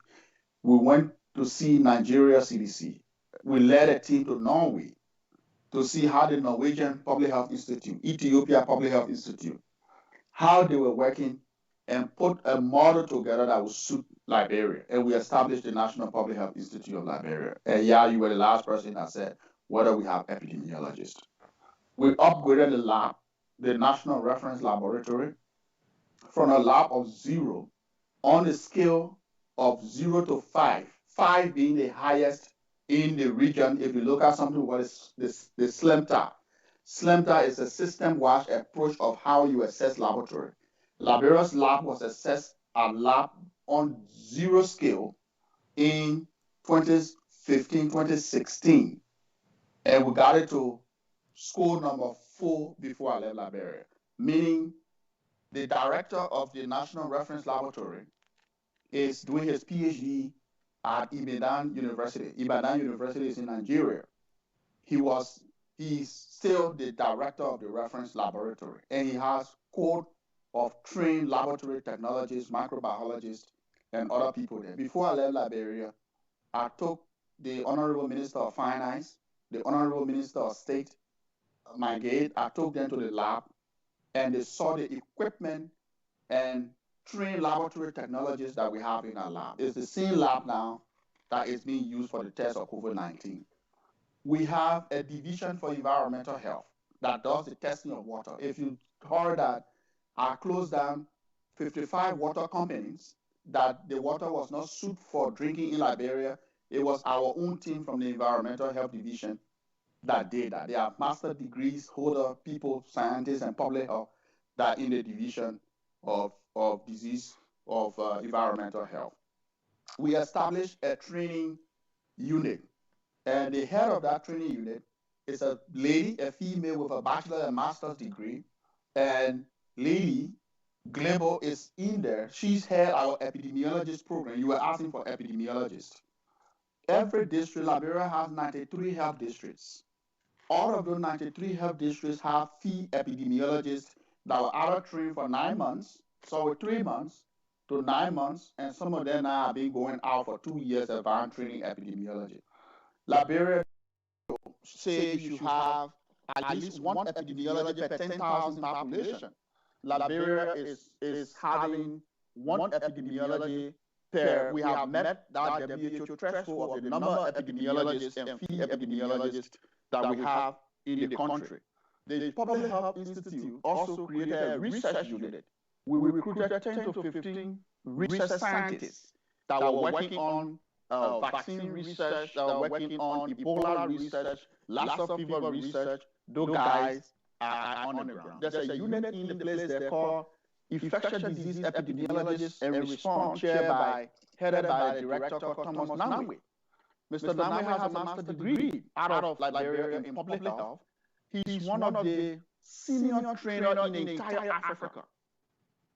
S17: We went to see Nigeria CDC. We led a team to Norway to see how the Norwegian Public Health Institute, Ethiopia Public Health Institute, how they were working and put a model together that would suit Liberia. And we established the National Public Health Institute of Liberia. And yeah, you were the last person that said whether we have epidemiologists. We upgraded the lab, the National Reference Laboratory, from a lab of 0 on a scale of 0 to 5, 5 being the highest in the region. If you look at something what is the SLMTA. SLMTA is a system-wide approach of how you assess laboratory. Liberia's lab was assessed a lab on 0 scale in 2015, 2016. And we got it to score number 4 before I left Liberia, meaning the director of the National Reference Laboratory is doing his PhD at Ibadan University. Ibadan University is in Nigeria. He's still the director of the reference laboratory, and he has code of trained laboratory technologists, microbiologists, and other people there. Before I left Liberia, I took the Honorable Minister of Finance, the Honorable Minister of State, my gate. I took them to the lab, and they saw the equipment and trained laboratory technologies that we have in our lab. It's the same lab now that is being used for the test of COVID-19. We have a division for environmental health that does the testing of water. If you heard that I closed down 55 water companies, that the water was not suited for drinking in Liberia, it was our own team from the environmental health division that did that. They are master degrees holder people, scientists, and public health that in the division of disease of environmental health. We established a training unit, and the head of that training unit is a lady, a female with a bachelor and master's degree, and Lady Glebo is in there. She's head our epidemiologist program. You were asking for epidemiologists. Every district, Liberia has 93 health districts. All of those 93 health districts have fee epidemiologists that were either trained for 9 months, so 3 months to 9 months, and some of them now have been going out for 2 years advanced training epidemiology. Liberia says you should have at least one epidemiologist per 10,000 population. Liberia is having one epidemiology per. We have met that WHO threshold of the number of epidemiologists and fee epidemiologists that we have in the country. The Public Health Institute also created a research unit. We recruited 10 to 15 research scientists that were working on vaccine research, that were working on Ebola research, Lassa fever research. Those guys are on the ground. There's a unit in the place there called Infectious Disease Epidemiologists and Response, headed by the director called Thomas Namwe. Mr. Namwe has a master's degree out of Liberia in public health. He's one of the senior trainers in the entire Africa.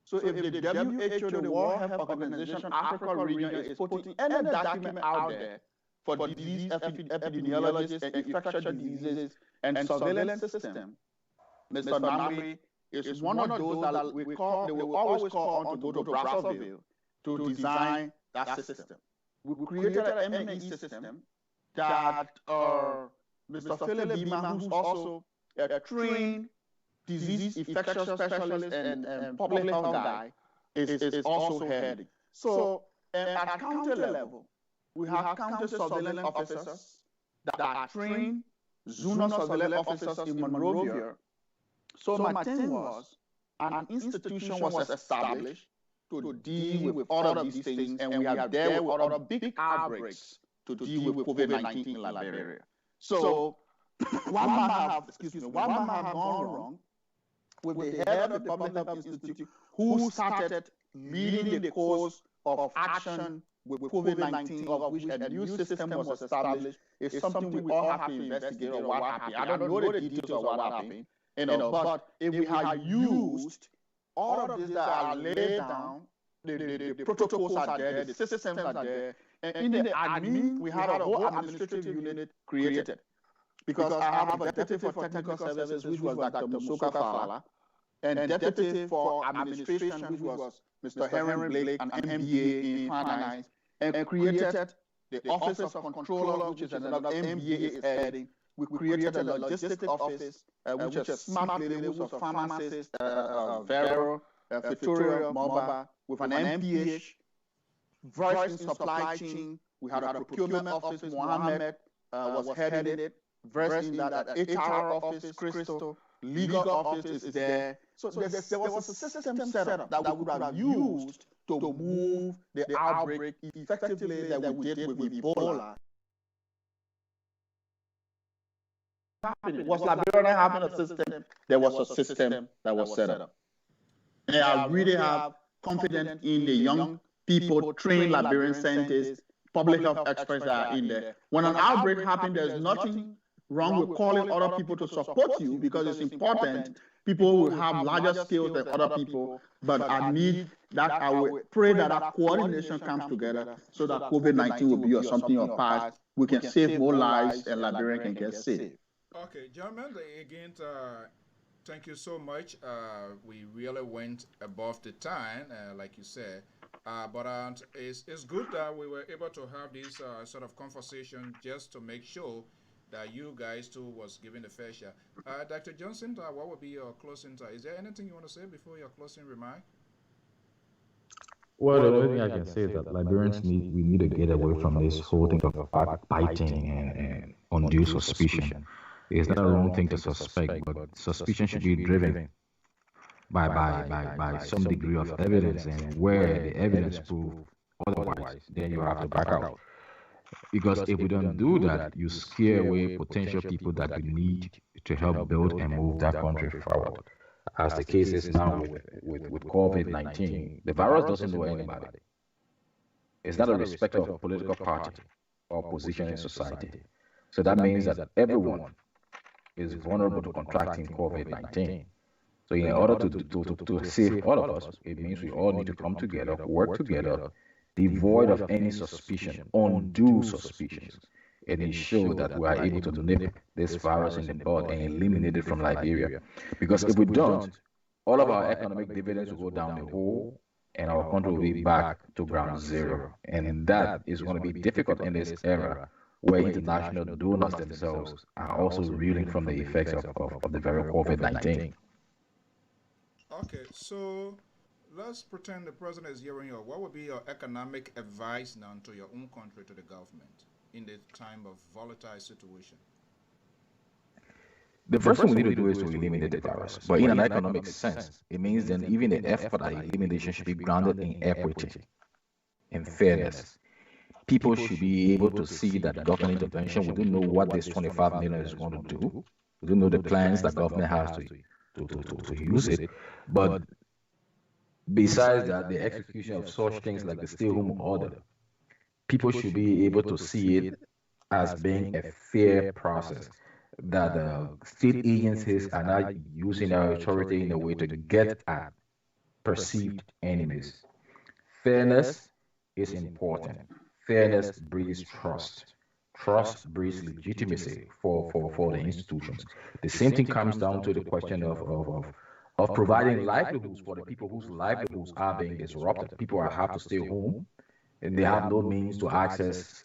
S17: So if the WHO, the World Health Organization, Africa region is putting any document out there for disease epidemiologists and infectious diseases and surveillance system, Mr. Namwe is one of those that they will always call on to go to Brazzaville to design that system. We created an M&E system that Mr. Philip Beamer, who's also a trained disease infection specialist and public health guy, is also heading. So at county level, we have county surveillance officers that are trained zonal surveillance officers in Monrovia. So my thing was, an institution was established to deal with all of these things, and we are there with other big outbreaks to deal with COVID-19 in Liberia. So what might have gone wrong with the head of the Public Health Institute, who started leading the course of action with COVID-19, of which a new system was established, is something we all have to investigate on what happened. I don't know the details of what happened, but if we had used all of this that are laid down, the protocols are there, the systems are there, and in the admin, we had a whole administrative unit created. Because I have a deputy for technical services, which was Dr. Musoka Fala, and deputy for administration, which was Mr. Henry Blake, an MBA in finance, and created the Office of Controller, which is another MBA is heading. We created a logistic office, which is smart labels of pharmacists, Vero, Victoria, Moba, with an MPH, voice in supply chain. We had a procurement office, Mohammed was heading it, versed in that HR office, Crystal, legal office is there. So there was a system set up that we could have used to move the outbreak effectively that we did with Ebola. Was Liberia not having a system? There was a system that was set up. And I really have confidence in the young people, trained Liberian scientists, public health experts that are in there. When an outbreak happens, there's nothing wrong with calling other people to support you, because it's important. People will have larger skills than other people, but I need that. I will pray that that coordination comes together so that COVID-19 will be something of past. We can save more lives and Liberia can get saved.
S4: Okay, gentlemen, again, thank you so much. We really went above the time, like you said. But it's good that we were able to have this sort of conversation just to make sure that you guys too was given a fair share. Dr. Johnson, what would be your closing? Is there anything you want to say before your closing remark?
S16: Well, the only thing I can say is that Liberians need to get away from this whole thing of backbiting and undue suspicion. It's not a wrong thing to suspect, but suspicion should be driven by some degree of evidence, and where the evidence proves otherwise, then you have to back out. Because if we don't do that, you scare away potential people that we need to help build and move that country forward. As the case is now with COVID-19, the virus doesn't know anybody. It's not a respect of political party or position in society. So that means that everyone is vulnerable to contracting COVID-19. So in order to save all of us, it means we all need to come together, work together, devoid of any suspicion, undue suspicions, and ensure that we are able to nip this virus in the bud and eliminate it from Liberia. Because if we don't, all of our economic dividends will go down the hole, and our country will be back to ground zero. And that is going to be difficult in this era, where international donors themselves are also reeling from the effects of the very COVID-19.
S4: Okay, so let's pretend the president is hearing you. What would be your economic advice now to your own country, to the government, in the time of volatile situation?
S16: The first thing we need to do is to eliminate the virus. But in an economic sense, it means then even the effort at elimination should be grounded in equity and fairness. People should be able to see that government intervention, we don't know what this 25 million is going to do. We don't know the plans that government has to use it. But besides that, the execution of such things like the stay-home order, people should be able to see it as being a fair process, that state agencies are not using their authority in a way to get at perceived enemies. Fairness is important. Fairness breeds trust. Trust breeds legitimacy for the institutions. The same thing comes down to the question of of providing livelihoods for the people whose livelihoods are being disrupted. People have to stay home, and they have no means to access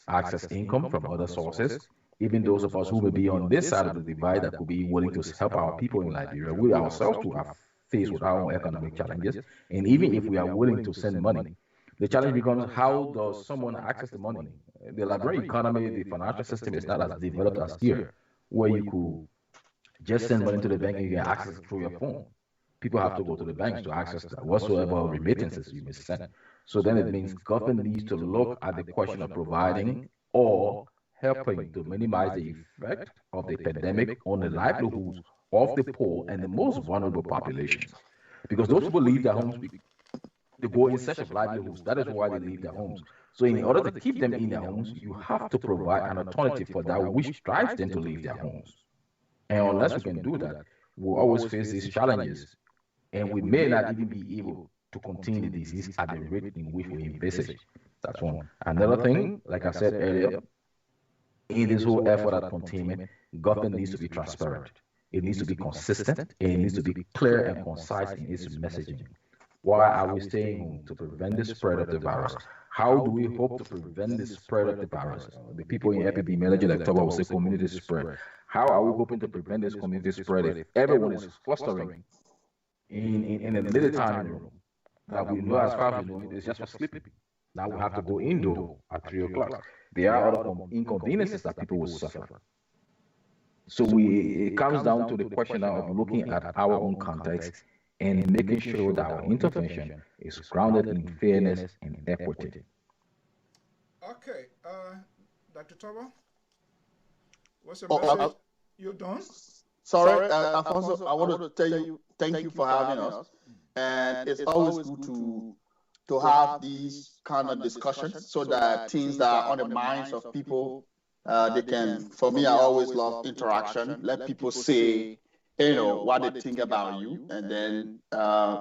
S16: income from other sources. Even those of us who may be on this side of the divide that could be willing to help our people in Liberia, we ourselves too are faced with our own economic challenges. And even if we are willing to send money, the challenge becomes, how does someone access the money? The Liberian economy, the financial system is not as developed as here, where you could just send money to the bank and you can access it through your phone. People have to go to the banks to access that whatsoever remittances you may send. So then it means government needs to look at the question of providing or helping to minimize the effect of the pandemic on the livelihoods of the poor and the most vulnerable populations. Because those people leave their homes, they go in search of livelihoods. That is why they leave their homes. So in order to keep them in their homes, you have to provide an alternative for that which drives them to leave their homes. And unless we can do that, we'll always face these challenges, and we may not even be able to contain the disease at the rate in which we envisage. That's one. Another thing, like I said earlier, in this whole effort at containment, government needs to be transparent. It needs to be consistent, and it needs to be clear and concise in its messaging. Why are we staying home? To prevent the spread of the virus. How do we hope to prevent the spread of the virus? The people in epidemiology, like Toba, will say community spread. How are we hoping to prevent this community spread if everyone is clustering in a little tiny room that we know, as far as we know, it is just for sleeping? Now we have to go indoor at 3 o'clock. There are other inconveniences that people will suffer. So it comes down to the question of looking at our own context and making sure that our intervention is grounded in fairness and equity.
S4: Okay, Dr. Toba, what's your message? You're done?
S17: Sorry, Alfonso, I want to tell you, thank you for having us. And it's always good to have these kind of discussions so that things that are on the minds of people, they can, for me, I always love interaction. Let people say, what they think about you, and then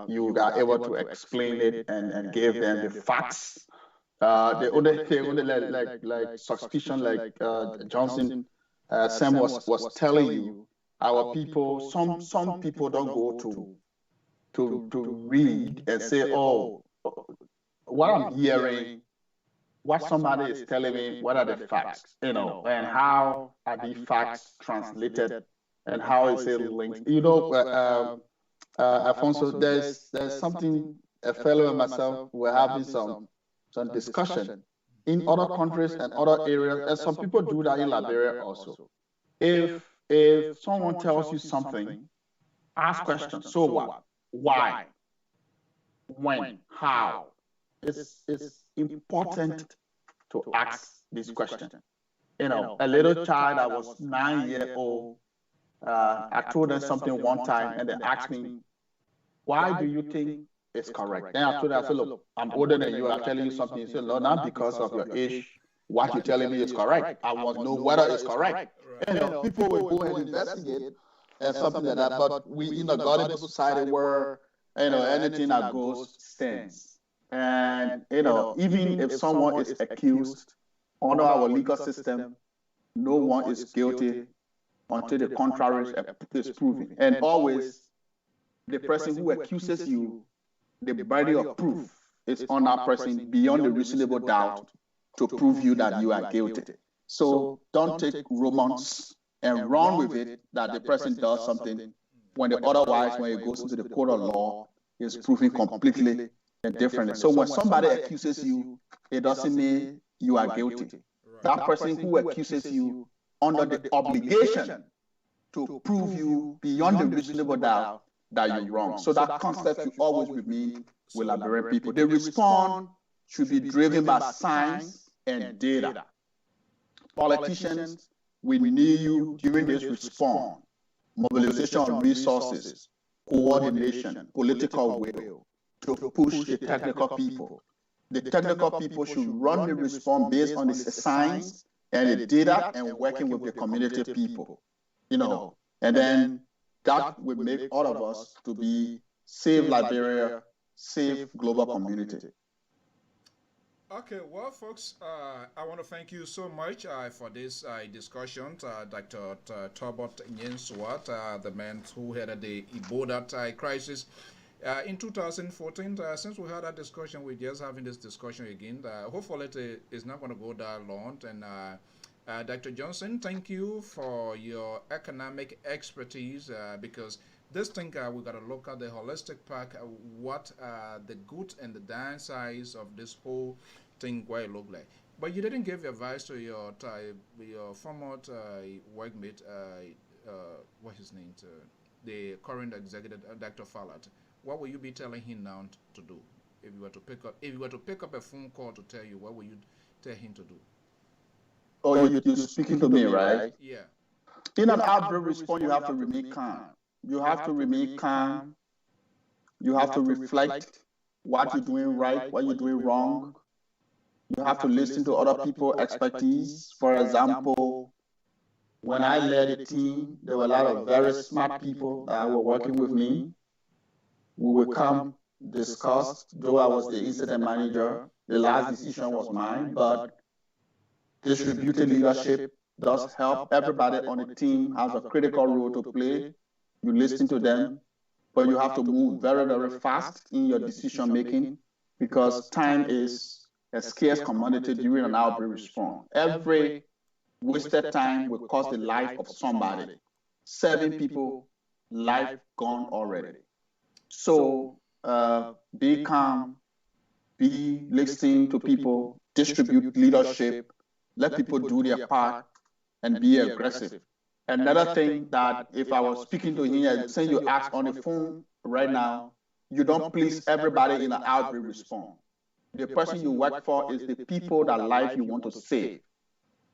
S17: you are able to explain it and give them the facts. The only thing, like suspicion, like Johnson, Sam was telling you, our people, some people don't go to read and say, oh, what I'm hearing, what somebody is telling me, what are the facts, and how are these facts translated, and how is it linked? Alfonso, there's something, a fellow and myself were having some discussion in other countries and other areas, and some people do that in Liberia also. If someone tells you something, ask questions. So what? Why? When? How? It's important to ask this question. A little child that was 9 years old, I told them something one time, and they asked me, why do you think it's correct? And I told them, I said, look, I'm older than you, I'm telling you something. You said, no, not because of your age, what you're telling me is correct. I want to know whether it's correct. People will go and investigate and something like that, but we in a godly society where, anything that goes stands. And, even if someone is accused under our legal system, no one is guilty until the contrary is proven. And always, the person who accuses you, the burden of proof is on that person beyond a reasonable doubt to prove you that you are guilty. So don't take romance and run with it that the person does something when otherwise, when it goes into the court of law, is proven completely different. So when somebody accuses you, it doesn't mean you are guilty. That person who accuses you under the obligation to prove you beyond a reasonable doubt that you're wrong. So that concept should always remain with Liberian people. The response should be driven by science and data. Politicians, we need you during this response. Mobilization of resources, coordination, political will to push the technical people. The technical people should run the response based on the science and the data and working with the community people. And then that will make all of us to be save Liberia, save global community.
S4: Okay, well, folks, I want to thank you so much for this discussion. Dr. Tobot Nyenswat, the man who headed the Ebola crisis in 2014. Since we had that discussion, we're just having this discussion again. Hopefully, it's not going to go that long. And Dr. Johnson, thank you for your economic expertise because this thing we got to look at the holistic part, what the good and the downsides of this whole thing what it look like. But you didn't give advice to your former workmate, what's his name, the current executive, Dr. Fallat. What will you be telling him now to do if you were to pick up a phone call to tell you? What will you tell him to do?
S17: Oh, you're speaking to me, right?
S4: Yeah.
S17: In an outbreak response, you have to remain calm. You have to remain calm. You have to reflect what you're doing right, what you're doing wrong. You have to listen to other people's expertise. For example, when I led a team, there were a lot of very smart people that were working with me. We would come, discuss, though I was the incident manager. The last decision was mine, but distributed leadership does help. Everybody on the team has a critical role to play. You listen to them, but you have to move very, very fast in your decision making because time is a scarce commodity during an outbreak response. Every wasted time will cost the life of somebody. 7 people, life gone already. So be calm, be listening to people, distribute leadership, let people do their part, and be aggressive. Another thing that if I was speaking to him, saying you ask on the phone right now, you don't please everybody in an outbreak response. The person you work for is the people that life you want to save.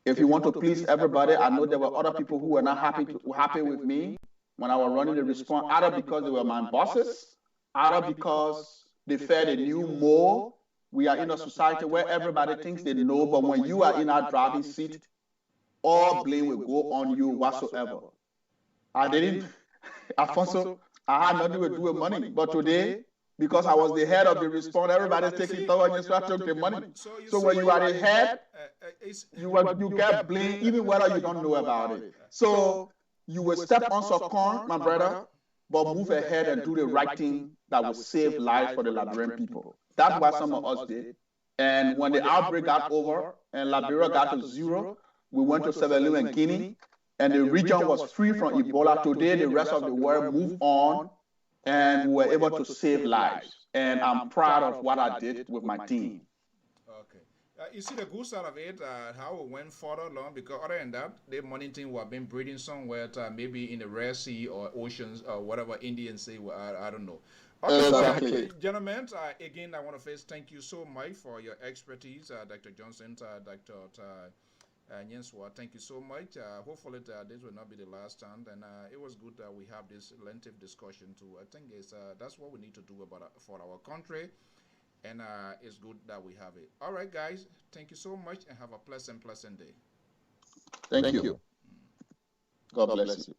S17: If you want to please everybody, I know there were other people who were not happy with me when I was running the response, either because they were my bosses, either because they felt they knew more. We are in a society where everybody thinks they know, but when you are in our driving seat, all blame will go on you whatsoever. I didn't, Alfonso, I had nothing to do with money, but today, because I was the head of the response, everybody's taking towards so I took the money. So when you are the head, you get blamed even whether you don't know about it. So you will step on some corn, my brother, but move ahead and do the right thing that will save lives for the Liberian people. That's what some of us did. And when the outbreak got over and Liberia got to zero, we went to Sierra Leone and Guinea, and the region was free from Ebola. Today, the rest of the world moved on, and we were able to save lives. And I'm proud of what I did with my team.
S4: Okay. You see the good side of it, how it went further along, because other than that, the money thing would have been breeding somewhere, maybe in the Red Sea or oceans or whatever Indian Sea, I don't know. Okay,
S17: exactly.
S4: So, gentlemen, again, I want to first thank you so much for your expertise, Dr. Johnson, Dr. Nyenswat, thank you so much. Hopefully this will not be the last time, and it was good that we have this lengthy discussion too. I think that's what we need to do for our country, and it's good that we have it. All right, guys, thank you so much, and have a pleasant day.
S17: Thank you. God bless you.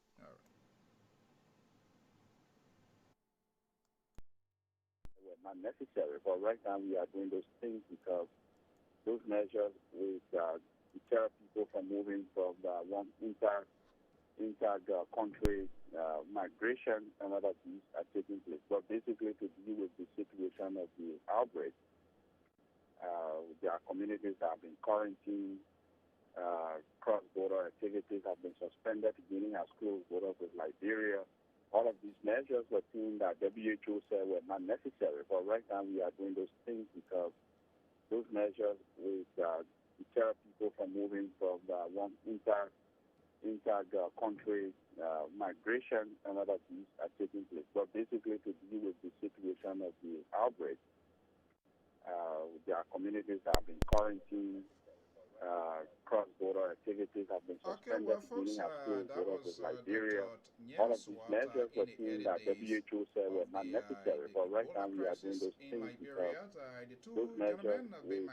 S8: Not necessary, but right now we are doing those things because those measures will deter people from moving from one inter-country migration and other things are taking place. But basically to deal with the situation of the outbreak, there are communities that have been quarantined, cross-border activities have been suspended, Guinea has closed borders with Liberia. All of these measures were things that WHO said were not necessary, but right now we are doing those things because those measures will deter people from moving from one inter-country migration and other things are taking place. But basically to deal with the situation of the outbreak, there are communities that have been quarantined, cross-border activities have been suspended, Guinea has closed borders with Liberia. All of these measures were things that WHO said were not necessary, but right now we are doing those things because those measures will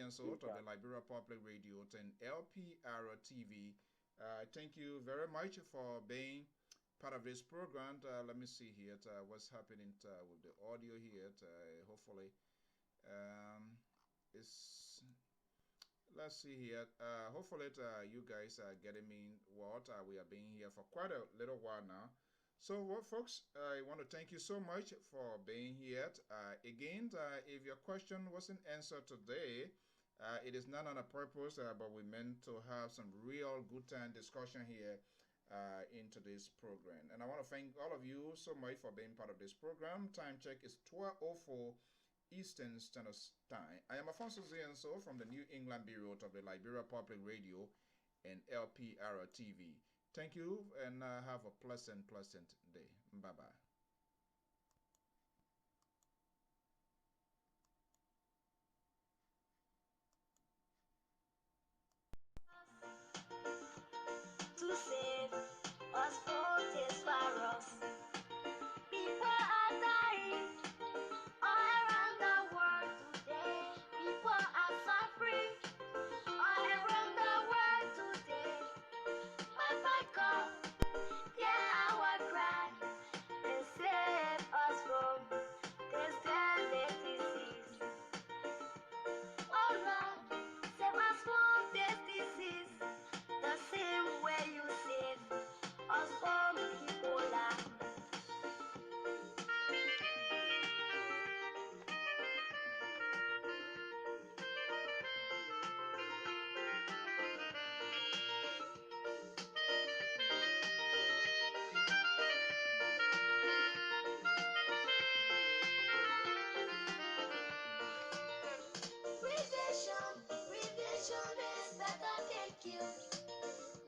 S4: and so of the Liberia Public Radio and LPR TV. Thank you very much for being part of this program. Let me see here what's happening with the audio here. Hopefully, let's see here. Hopefully, you guys are getting me what we are being here for quite a little while now. So, well, folks, I want to thank you so much for being here. Again, if your question wasn't answered today, it is not on a purpose, but we meant to have some real good time discussion here in today's program. And I want to thank all of you so much for being part of this program. Time check is 12:04 Eastern Standard Time. I am Afonso Zienso from the New England Bureau of the Liberia Public Radio and LPR TV. Thank you, and have a pleasant day. Bye-bye.
S9: To save us from this virus, people are dying all around the world today. People are suffering all around the world today. Papa God, hear our cry and save us from this deadly disease. Oh Lord, save us from this disease, the same way you save us from Ebola. Prevention is better than cure.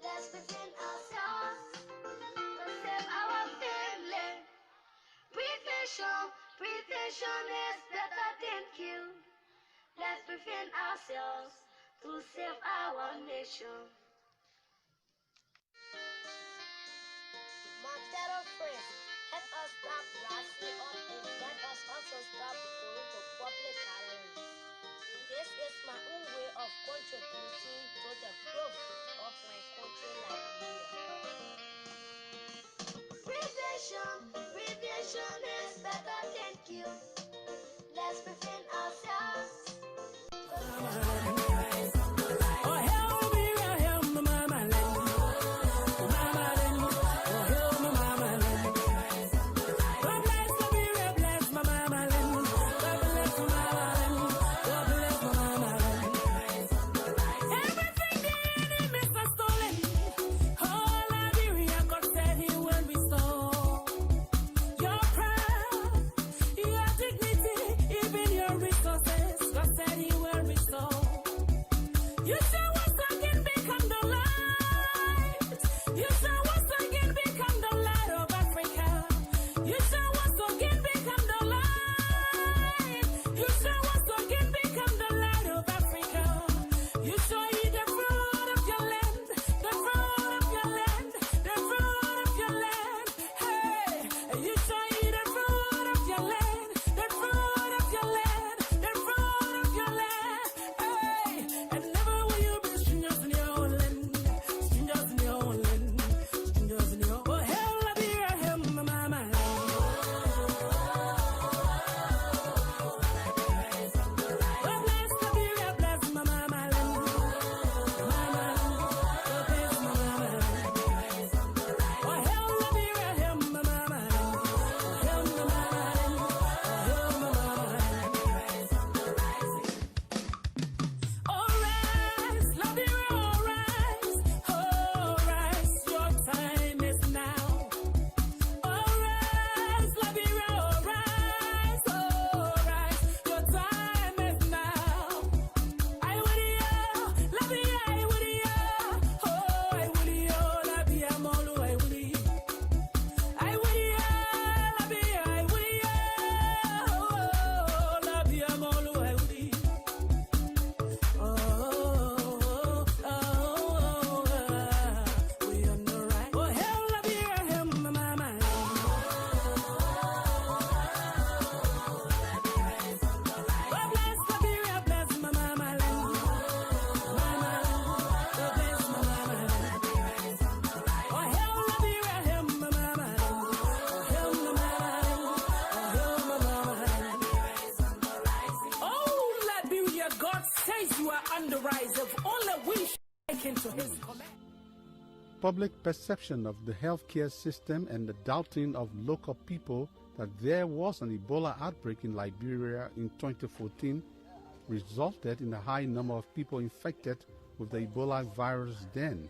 S9: Let's prevent ourselves to save our family. Prevention is better than cure. Let's prevent ourselves to save our nation. Montero friends, help us stop blasting up and let us also stop going to public gatherings. This is my own way of contributing to the growth of my country, Liberia. Prevention is better than cure. Let's prevent ourselves.
S22: Your pride, your dignity, even your
S10: rise if only we shake into his command.
S5: Public perception of the healthcare system and the doubting of local people that there was an Ebola outbreak in Liberia in 2014 resulted in a high number of people infected with the Ebola virus then.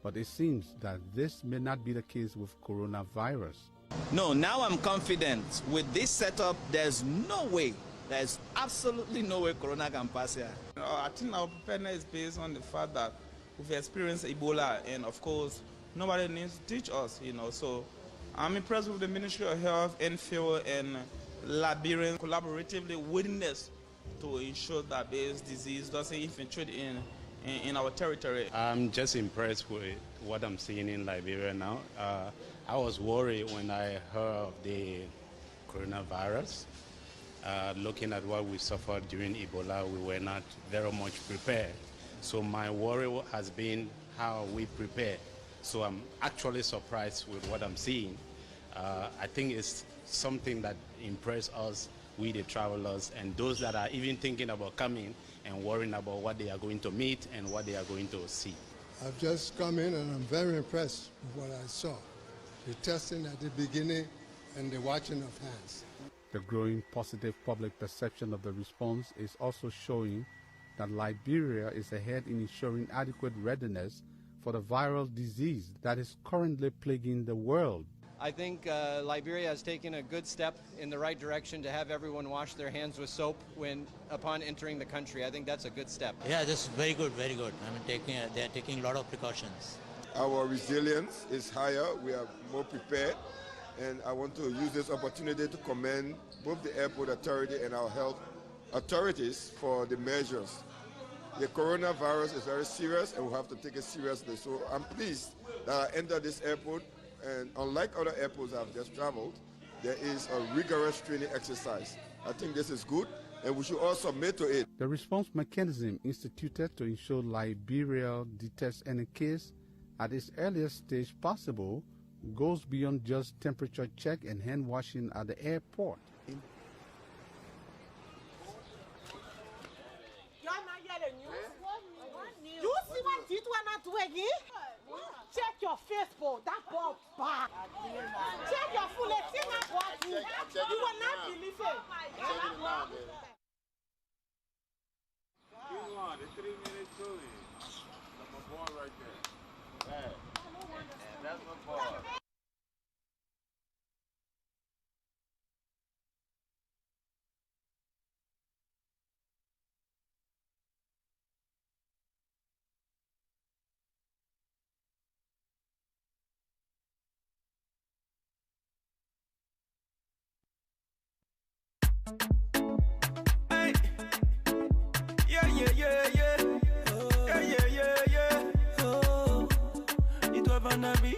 S5: But it seems that this may not be the case with coronavirus.
S22: No, now I'm confident. With this setup, there's absolutely no way corona can pass here.
S23: I think our preparedness is based on the fact that we've experienced Ebola, and of course, nobody needs to teach us, So I'm impressed with the Ministry of Health, NFIL, and Liberian collaboratively willingness to ensure that this disease doesn't infiltrate in our territory.
S24: I'm just impressed with what I'm seeing in Liberia now. I was worried when I heard of the coronavirus. Looking at what we suffered during Ebola, we were not very much prepared. So my worry has been how we prepare. So I'm actually surprised with what I'm seeing. I think it's something that impressed us, we the travelers, and those that are even thinking about coming and worrying about what they are going to meet and what they are going to see.
S11: I've just come in and I'm very impressed with what I saw. The testing at the beginning and the washing of hands.
S5: The growing positive public perception of the response is also showing that Liberia is ahead in ensuring adequate readiness for the viral disease that is currently plaguing the world.
S12: I think Liberia has taken a good step in the right direction to have everyone wash their hands with soap upon entering the country. I think that's a good step.
S13: Yeah, this is very good, very good. I mean, they're taking a lot of precautions.
S14: Our resilience is higher. We are more prepared. And I want to use this opportunity to commend both the airport authority and our health authorities for the measures. The coronavirus is very serious and we have to take it seriously. So I'm pleased that I entered this airport, and unlike other airports I've just traveled, there is a rigorous training exercise. I think this is good and we should all submit to it.
S5: The response mechanism instituted to ensure Liberia detects any case at its earliest stage possible goes beyond just temperature check and hand washing at the airport.
S10: You see what it wanna do again? Check your Facebook, that ball back. Check your full you will not believe it.
S2: The 3 minutes bullying. That's my boy right there. That's my boy.
S25: Hey. Yeah. Oh. Yeah. Oh. It was gonna be.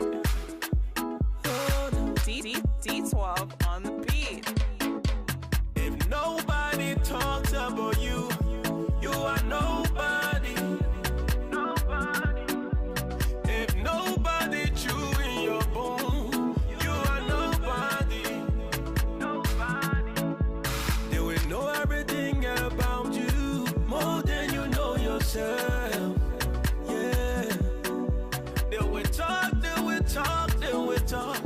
S25: Oh. D12 on the beat. If nobody talks about you, you are nobody. If nobody chewing your bone, you are nobody. They will know everything about you more than you know yourself. Yeah. They will talk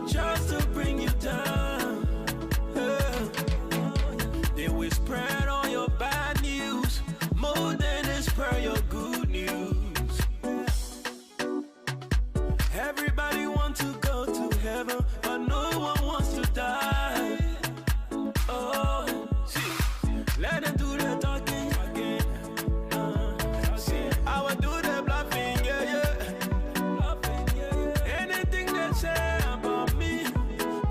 S25: just to bring you down. They will spread all your bad news more than they spread your good news. Everybody wants to go to heaven, but no one wants to die. Oh, see, let them do the talking again. See, I will do the bluffing, yeah. Anything they say about me,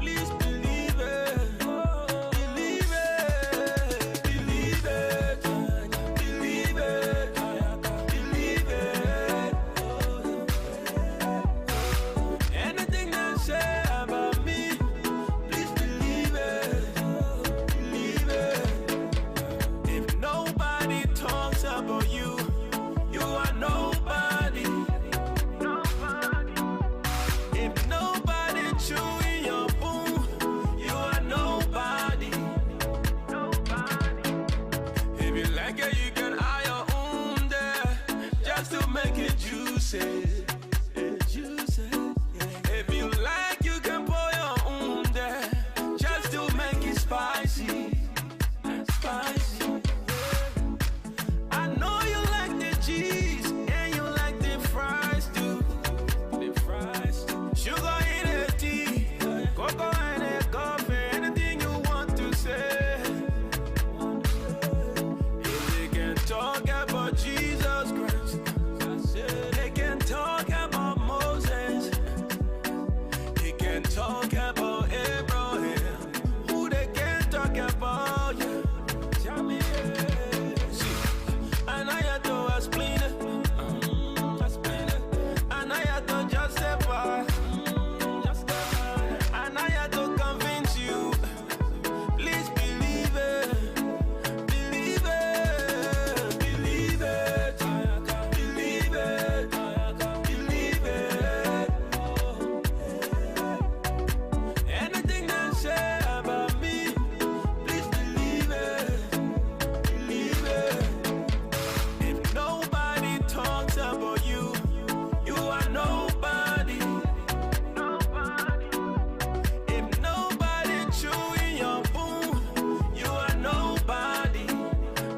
S25: please believe it. Believe it. spicy. Yeah. I know you like the cheese and you like the fries too. The fries too. Sugar in the tea, cocoa in the coffee, anything you want to say. If they can talk about Jesus Christ, they can talk about Moses. They can talk about Abraham. Who they can talk about? Yeah. Tell me. See, and I had to explain it. And I had to justify. And I had to convince you. Please believe it. Believe it. Believe it. Believe it. Believe it. Anything they say about me, please believe it. Believe it. If nobody talks about you, you are nobody. Nobody. If nobody chewing your bone, you are nobody.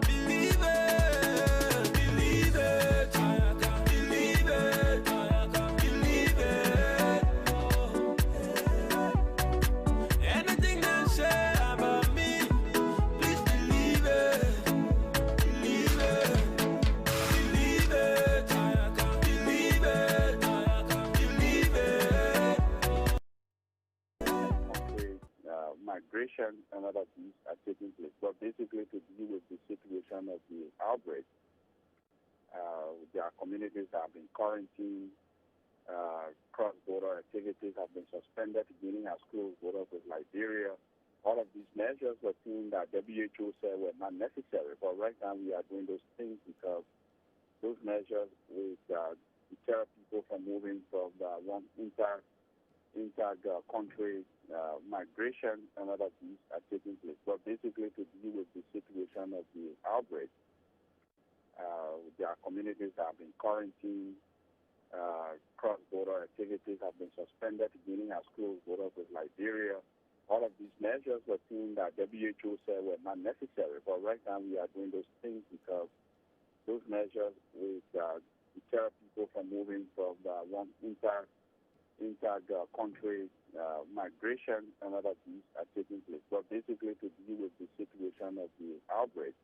S25: Believe it. Believe it. Believe it. Believe it. Anything they say about me, please believe it. Believe it. Believe it. Believe it. Believe it.
S8: Migration and other things are taking place. But basically to deal with the situation of the outbreak, there are communities that have been quarantined, cross-border activities have been suspended, beginning at close borders with Liberia. All of these measures were things that WHO said were not necessary. But right now we are doing those things because those measures will deter people from moving from one inter-country migration and other things are taking place. But basically to deal with the situation of the outbreak, there are communities that have been quarantined, cross-border activities have been suspended, beginning at close borders with Liberia. All of these measures were things that WHO said were not necessary. But right now we are doing those things because those measures will deter people from moving from one inter-country migration and other things are taking place. But basically to deal with the situation of the outbreak,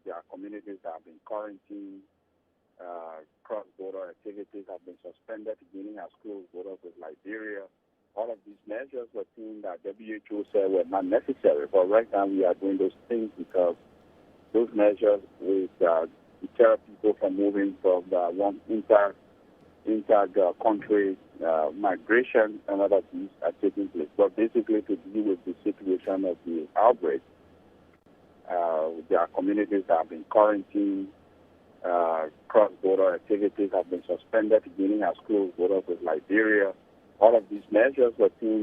S8: there are communities that have been quarantined, cross-border activities have been suspended, beginning at close borders with Liberia. All of these measures were things that WHO said were not necessary. But right now we are doing those things because those measures will deter people from moving from one inter-country migration and other things are taking place. But basically to deal with the situation of the outbreak, there are communities that have been quarantined, cross-border activities have been suspended, beginning at close borders with Liberia. All of these measures were things